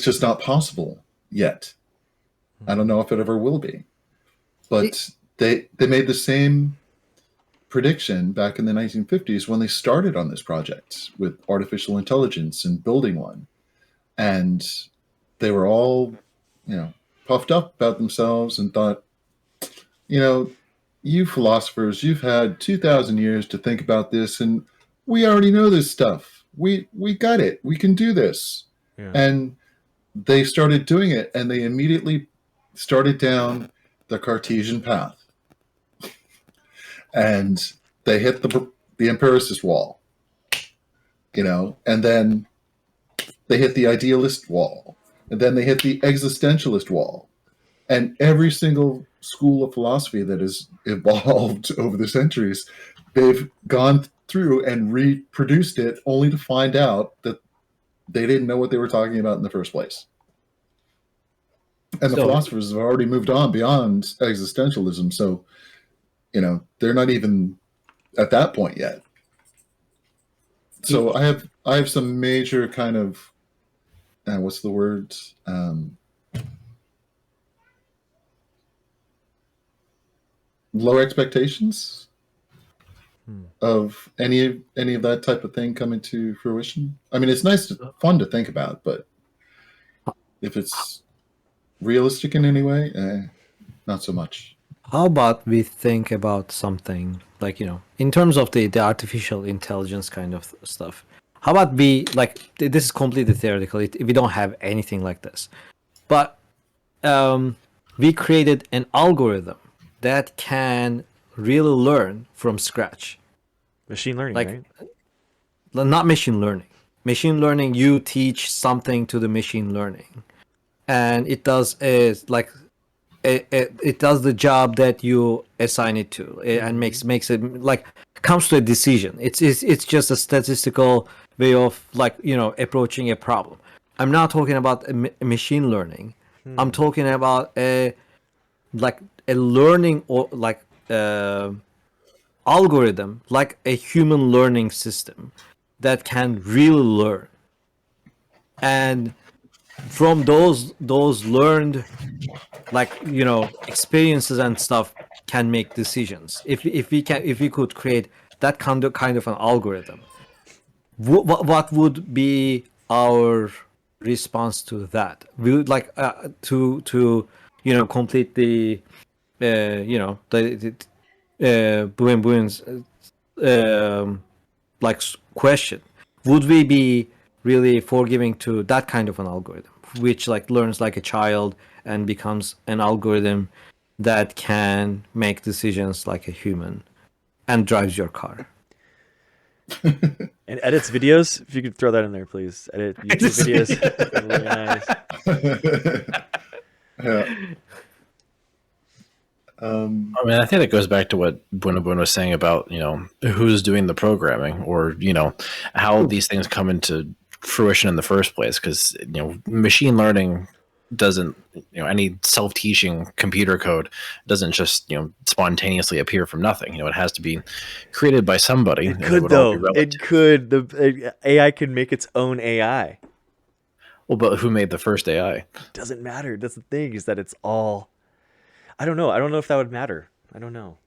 Speaker 1: just not possible yet. I don't know if it ever will be. But they made the same prediction back in the 1950s when they started on this project with artificial intelligence and building one. And they were all, puffed up about themselves and thought, you philosophers, you've had 2,000 years to think about this, and we already know this stuff. We got it. We can do this.
Speaker 2: Yeah.
Speaker 1: And they started doing it, and they immediately started down the Cartesian path. And they hit the empiricist wall, and then they hit the idealist wall. And then they hit the existentialist wall. And every single school of philosophy that has evolved over the centuries, they've gone through and reproduced it only to find out that they didn't know what they were talking about in the first place. And the
Speaker 3: So
Speaker 1: philosophers have already moved on beyond existentialism. So, they're not even at that point yet. So I have some major kind of, what's the word? Low expectations of any of that type of thing coming to fruition. I mean, it's fun to think about, but if it's realistic in any way, not so much.
Speaker 3: how about we think about something like, in terms of the artificial intelligence kind of stuff? How about this is completely theoretical. We don't have anything like this, but we created an algorithm that can really learn from scratch.
Speaker 2: Machine learning,
Speaker 3: Like,
Speaker 2: right?
Speaker 3: not machine learning. Machine learning, you teach something to the machine learning, and it does it does the job that you assign it to, and makes it like comes to a decision. It's just a statistical way of approaching a problem. I'm not talking about a machine learning. I'm talking about a learning or algorithm, like a human learning system that can really learn, and from those learned experiences and stuff can make decisions. If we could create that kind of an algorithm, what would be our response to that? We would like to complete the Buen's question. Would we be really forgiving to that kind of an algorithm, which learns like a child and becomes an algorithm that can make decisions like a human and drives your car?
Speaker 2: And edits videos. If you could throw that in there, please. Edit YouTube videos. Really nice.
Speaker 1: Yeah.
Speaker 4: I mean, I think that goes back to what Bueno was saying about, who's doing the programming, or, how these things come into fruition in the first place. Because, machine learning doesn't, any self-teaching computer code doesn't just, spontaneously appear from nothing. It has to be created by somebody.
Speaker 2: It could, though. It could. The AI could make its own AI.
Speaker 4: Well, but who made the first AI?
Speaker 2: It doesn't matter. That's the thing, is that it's all... I don't know. I don't know if that would matter. I don't know.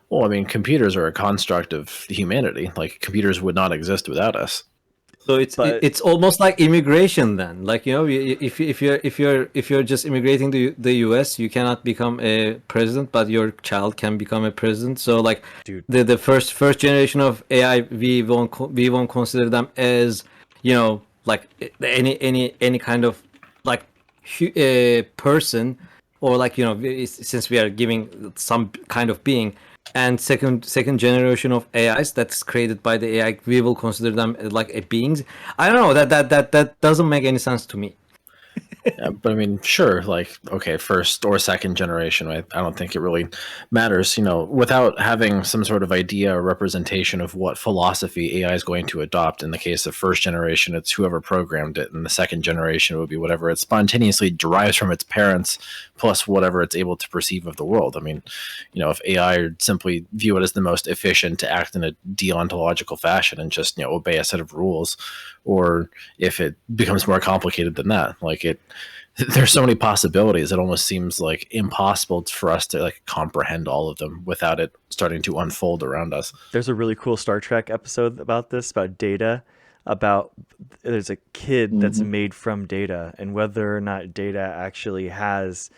Speaker 4: Well, I mean, computers are a construct of humanity. Like, computers would not exist without us.
Speaker 3: So it's almost like immigration then. If you're just immigrating to the US, you cannot become a president, but your child can become a president. So
Speaker 2: Dude.
Speaker 3: the first generation of AI, we won't consider them as any kind of person, or since we are giving some kind of being. And second generation of AIs that's created by the AI, we will consider them like a beings. I don't know, that doesn't make any sense to me.
Speaker 4: Yeah, but I mean, sure, okay, first or second generation, I don't think it really matters, without having some sort of idea or representation of what philosophy AI is going to adopt. In the case of first generation, it's whoever programmed it, and the second generation would be whatever it spontaneously derives from its parents, plus whatever it's able to perceive of the world. I mean, if AI would simply view it as the most efficient to act in a deontological fashion and just, obey a set of rules, or if it becomes more complicated than that, there's so many possibilities. It almost seems like impossible for us to comprehend all of them without it starting to unfold around us.
Speaker 2: There's a really cool Star Trek episode about this, about data, there's a kid that's made from data, and whether or not data actually has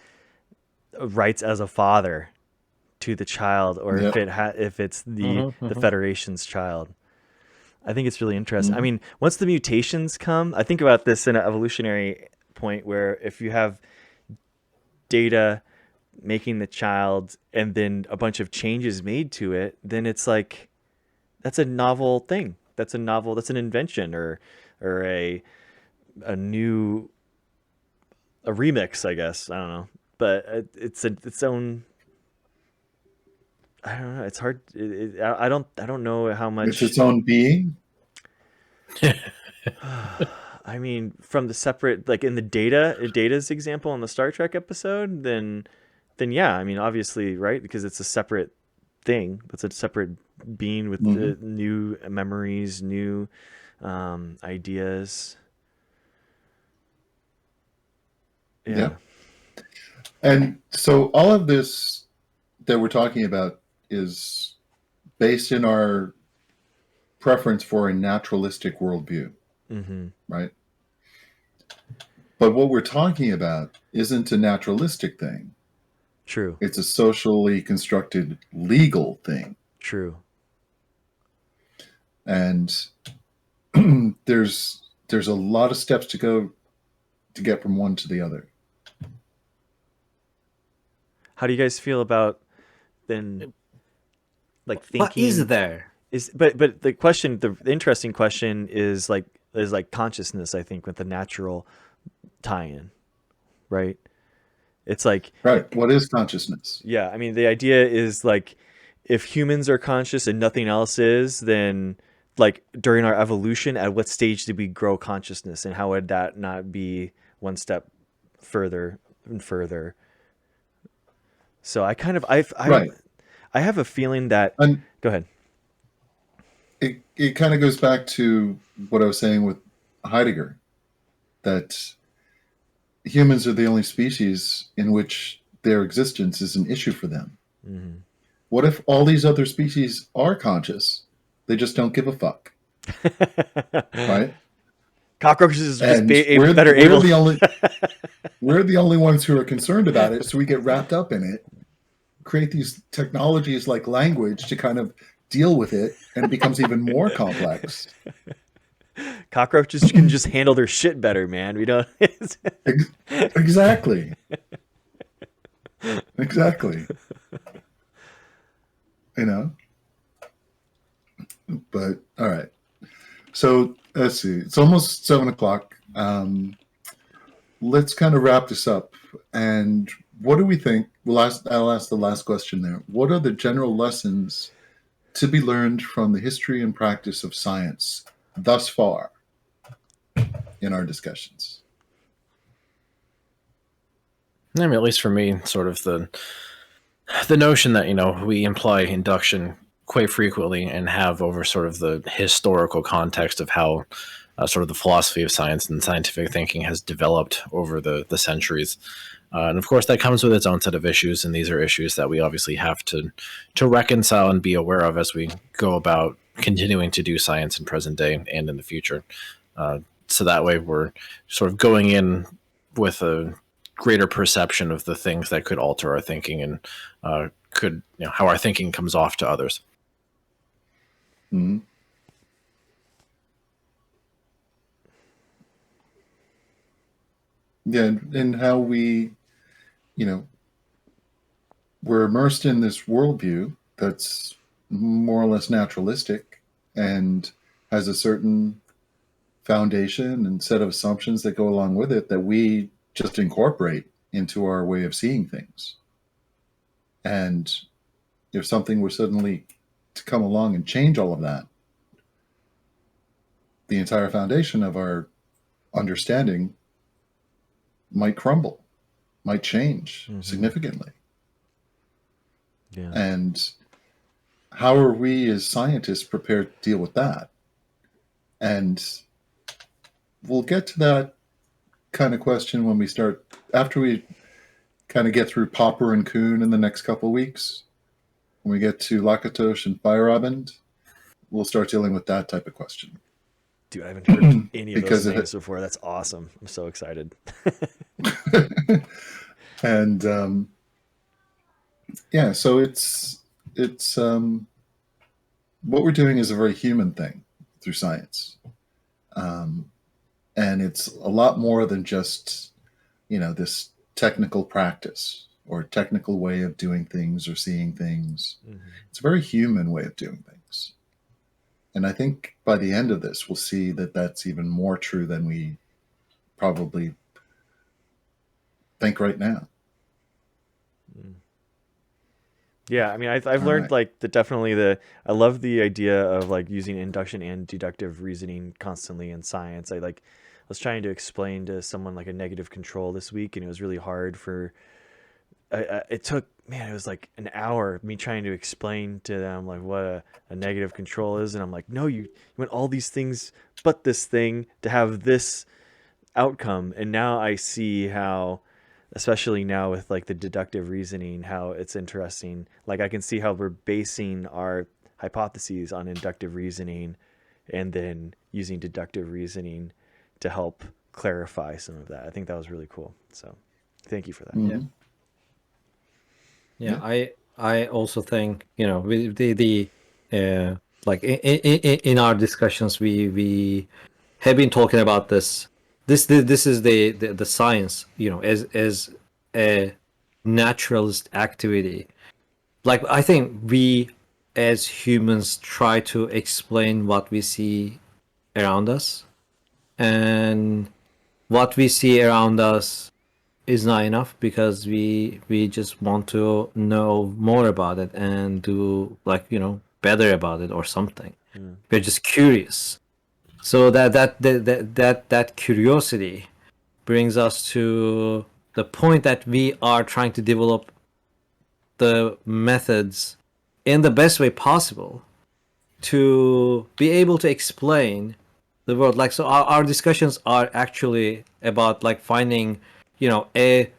Speaker 2: rights as a father to the child, or if it's the Federation's child. I think it's really interesting. I mean, once the mutations come, I think about this in an evolutionary point, where if you have data making the child and then a bunch of changes made to it, then it's that's a novel thing. That's an invention, or a new a remix, I guess. I don't know, but it's its own. I don't know. It's hard. I don't know how
Speaker 1: It's
Speaker 2: much.
Speaker 1: its own being.
Speaker 2: I mean, from the separate, like in the Data's example on the Star Trek episode, then yeah. I mean, obviously, right? Because it's a separate thing. It's a separate being with new memories, new ideas.
Speaker 1: Yeah. And so all of this that we're talking about is based in our preference for a naturalistic worldview, right? But what we're talking about isn't a naturalistic thing.
Speaker 2: True.
Speaker 1: It's a socially constructed legal thing.
Speaker 2: True.
Speaker 1: And there's a lot of steps to go to get from one to the other.
Speaker 2: How do you guys feel about then, like thinking?
Speaker 3: What is there?
Speaker 2: But the question, the interesting question is like consciousness. I think with the natural tie-in, right? It's like,
Speaker 1: right. What is consciousness?
Speaker 2: Yeah, I mean, the idea is like, if humans are conscious and nothing else is, then like during our evolution, at what stage did we grow consciousness, and how would that not be one step further and further? So I kind of I have a feeling that.
Speaker 1: And
Speaker 2: go ahead.
Speaker 1: It kind of goes back to what I was saying with Heidegger, that humans are the only species in which their existence is an issue for them. What if all these other species are conscious? They just don't give a fuck, right?
Speaker 2: Cockroaches are
Speaker 1: And
Speaker 2: just
Speaker 1: we're
Speaker 2: better able.
Speaker 1: We're the only ones who are concerned about it, so we get wrapped up in it, create these technologies like language to kind of deal with it, and it becomes even more complex.
Speaker 2: Cockroaches can just handle their shit better, man. We don't.
Speaker 1: Exactly. Exactly. You know? But, all right. So, let's see. It's almost 7:00. Let's kind of wrap this up. And what do we think? I'll ask the last question there. What are the general lessons to be learned from the history and practice of science thus far in our discussions?
Speaker 4: I mean, at least for me, sort of the notion that, we imply induction quite frequently and have over sort of the historical context of how sort of the philosophy of science and scientific thinking has developed over the centuries. And of course, that comes with its own set of issues, and these are issues that we obviously have to reconcile and be aware of as we go about continuing to do science in present day and in the future. So that way we're sort of going in with a greater perception of the things that could alter our thinking and could, how our thinking comes off to others.
Speaker 1: Mm-hmm. Yeah, and how we, we're immersed in this worldview that's more or less naturalistic and has a certain foundation and set of assumptions that go along with it that we just incorporate into our way of seeing things. And if something were suddenly to come along and change all of that, the entire foundation of our understanding might crumble, might change significantly.
Speaker 2: Yeah.
Speaker 1: And how are we as scientists prepared to deal with that? And we'll get to that kind of question when we start, after we kind of get through Popper and Kuhn in the next couple of weeks. When we get to Lakatos and Feyerabend, we'll start dealing with that type of question.
Speaker 2: Dude, I haven't heard any of those names before. That's awesome. I'm so excited.
Speaker 1: And yeah, so it's what we're doing is a very human thing through science. And it's a lot more than just, this technical practice or technical way of doing things or seeing things. It's a very human way of doing things. And I think by the end of this, we'll see that that's even more true than we probably think right now.
Speaker 2: Yeah, I mean, I've
Speaker 1: All
Speaker 2: learned
Speaker 1: right.
Speaker 2: like I love the idea of like using induction and deductive reasoning constantly in science. I was trying to explain to someone like a negative control this week, and it was really hard for. It took, man, it was like an hour me trying to explain to them like what a negative control is, and I'm like, no, you want all these things but this thing to have this outcome. And now I see how, especially now with like the deductive reasoning, how it's interesting. Like I can see how we're basing our hypotheses on inductive reasoning and then using deductive reasoning to help clarify some of that. I think that was really cool. So thank you for that.
Speaker 1: Mhm.
Speaker 3: Yeah, I also think, you know, with the like in our discussions we have been talking about this. This is the science, you know, as a naturalist activity. Like I think we as humans try to explain what we see around us, and what we see around us is not enough because we just want to know more about it and do, like, you know, better about it or something. We're just curious. So that curiosity brings us to the point that we are trying to develop the methods in the best way possible to be able to explain the world. Like, so our discussions are actually about like finding, you know, a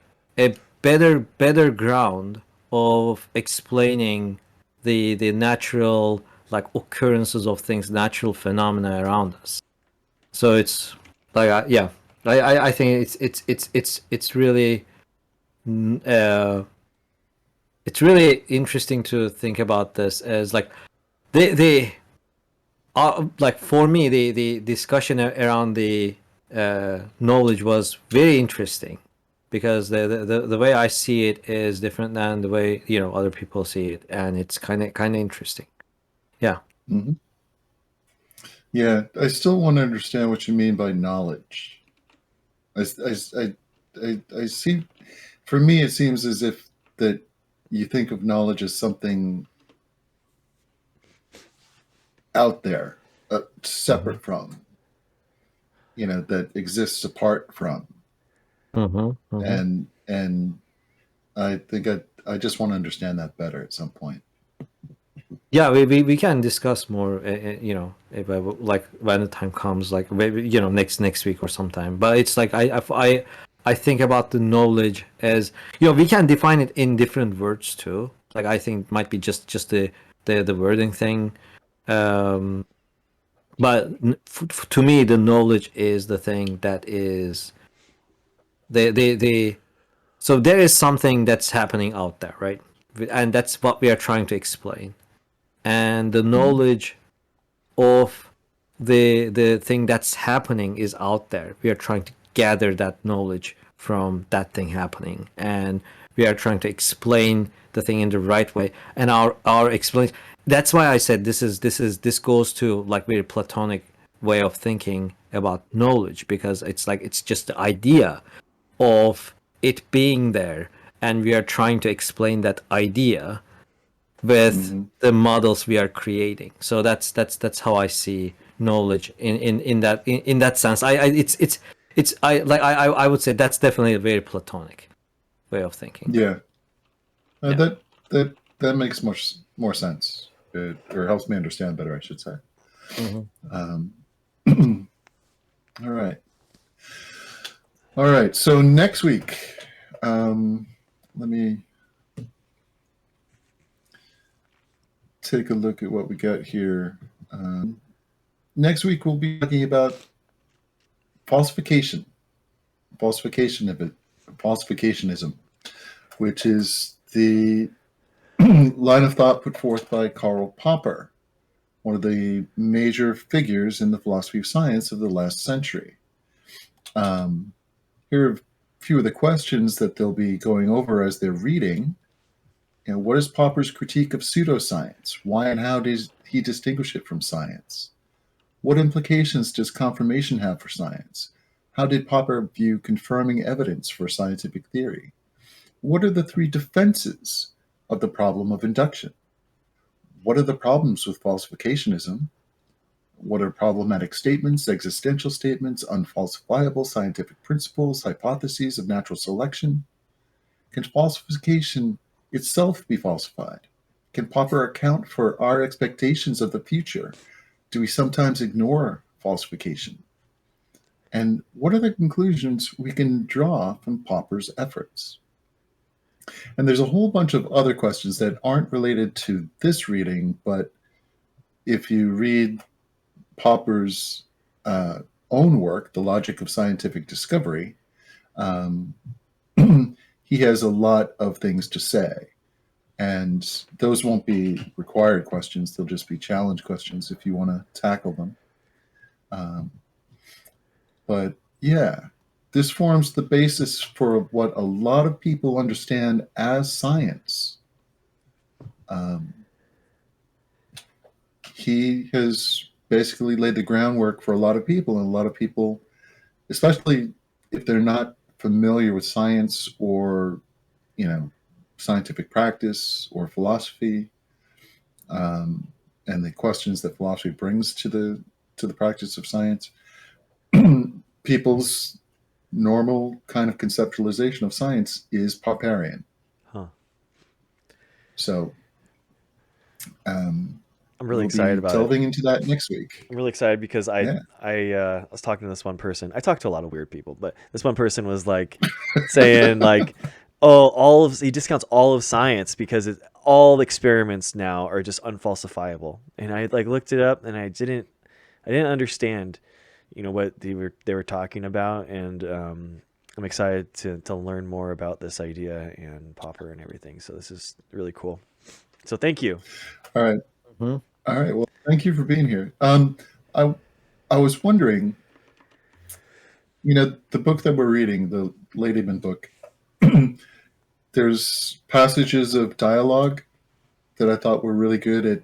Speaker 3: better ground of explaining the natural, like, occurrences of things, natural phenomena around us. So it's like yeah, I think it's really uh it's really interesting to think about this as like the like for me the discussion around the knowledge was very interesting because the way I see it is different than the way, you know, other people see it, and it's kind of interesting. Yeah.
Speaker 1: Mhm. Yeah, I still want to understand what you mean by knowledge. I see. For me, it seems as if that you think of knowledge as something out there, separate from, you know, that exists apart from. And I think I just want to understand that better at some point.
Speaker 3: Yeah, we can discuss more, you know, if like when the time comes, like maybe, you know, next week or sometime. But it's like I think about the knowledge as, you know, we can define it in different words too. Like I think it might be just the wording thing, but to me the knowledge is the thing that is the so there is something that's happening out there, right? And that's what we are trying to explain, and the knowledge of the thing that's happening is out there. We are trying to gather that knowledge from that thing happening, and we are trying to explain the thing in the right way. And our explanation, that's why I said this goes to like very Platonic way of thinking about knowledge, because it's like it's just the idea of it being there, and we are trying to explain that idea with the models we are creating. So that's how I see knowledge in that sense. I would say that's definitely a very Platonic way of thinking.
Speaker 1: Yeah,
Speaker 3: Yeah.
Speaker 1: that makes more sense, or helps me understand better, I should say. Um, all right. All right. So next week, let me take a look at what we got here. Next week, we'll be talking about falsification of it, falsificationism, which is the line of thought put forth by Karl Popper, one of the major figures in the philosophy of science of the last century. Here are a few of the questions that they'll be going over as they're reading. You know, what is Popper's critique of pseudoscience? Why and how does he distinguish it from science? What implications does confirmation have for science? How did Popper view confirming evidence for scientific theory? What are the three defenses of the problem of induction? What are the problems with falsificationism? What are problematic statements, existential statements, unfalsifiable scientific principles, hypotheses of natural selection? Can falsification itself be falsified? Can Popper account for our expectations of the future? Do we sometimes ignore falsification? And what are the conclusions we can draw from Popper's efforts? And there's a whole bunch of other questions that aren't related to this reading, but if you read Popper's own work, The Logic of Scientific Discovery, he has a lot of things to say. And those won't be required questions. They'll just be challenge questions if you want to tackle them. But yeah, this forms the basis for what a lot of people understand as science. He has basically laid the groundwork for a lot of people, and a lot of people, especially if they're not familiar with science or, scientific practice or philosophy, and the questions that philosophy brings to the practice of science, people's normal kind of conceptualization of science is Popperian.
Speaker 2: Huh.
Speaker 1: So
Speaker 2: I'm really excited about
Speaker 1: delving into that next week.
Speaker 2: I'm really excited because I was talking to this one person. I talked to a lot of weird people, but this one person was like saying like, oh, he discounts all of science because all experiments now are just unfalsifiable. And I like looked it up and I didn't understand, what they were talking about. And I'm excited to learn more about this idea and Popper and everything. So this is really cool. So thank you.
Speaker 1: All right. Mm-hmm. All right. Well, thank you for being here. I was wondering, the book that we're reading, the Ladyman book, there's passages of dialogue that I thought were really good at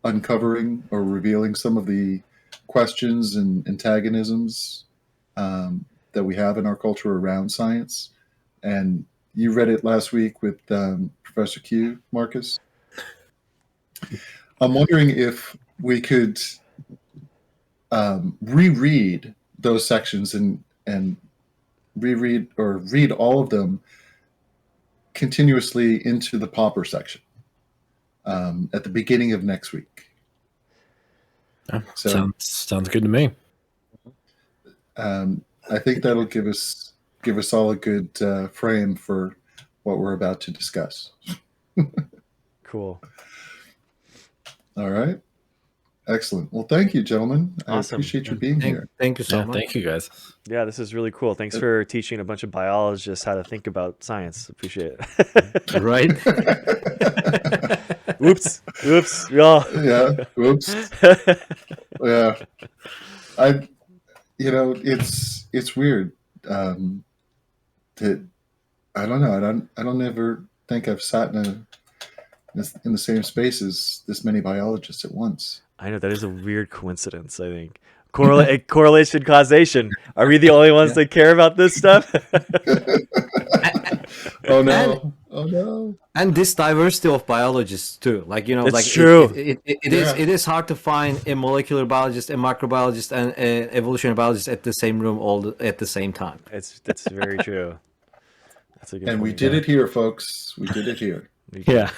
Speaker 1: uncovering or revealing some of the questions and antagonisms that we have in our culture around science. And you read it last week with Professor Q, Marcus. I'm wondering if we could reread those sections and reread or read all of them continuously into the Popper section at the beginning of next week. So,
Speaker 4: sounds good to me.
Speaker 1: I think that'll give us all a good frame for what we're about to discuss.
Speaker 2: Cool.
Speaker 1: All right. Excellent. Well, thank you, gentlemen.
Speaker 2: Awesome.
Speaker 1: I appreciate you being here.
Speaker 3: Thank you so much.
Speaker 4: Thank you, guys.
Speaker 2: Yeah, this is really cool. Thanks for teaching a bunch of biologists how to think about science. Appreciate it.
Speaker 3: Right?
Speaker 2: Oops. Yeah.
Speaker 1: Yeah. Oops. Yeah. It's weird. That I don't know. I don't ever think I've sat in the same space as this many biologists at once.
Speaker 2: I know, that is a weird coincidence, I think. Correlation, causation. Are we the only ones that care about this stuff?
Speaker 1: Oh no.
Speaker 3: And this diversity of biologists too.
Speaker 2: It's true.
Speaker 3: It is hard to find a molecular biologist, a microbiologist, and an evolutionary biologist at the same room at the same time.
Speaker 2: That's very true. That's a good
Speaker 1: And
Speaker 2: point.
Speaker 1: we did it here, folks. We did it here.
Speaker 4: Yeah.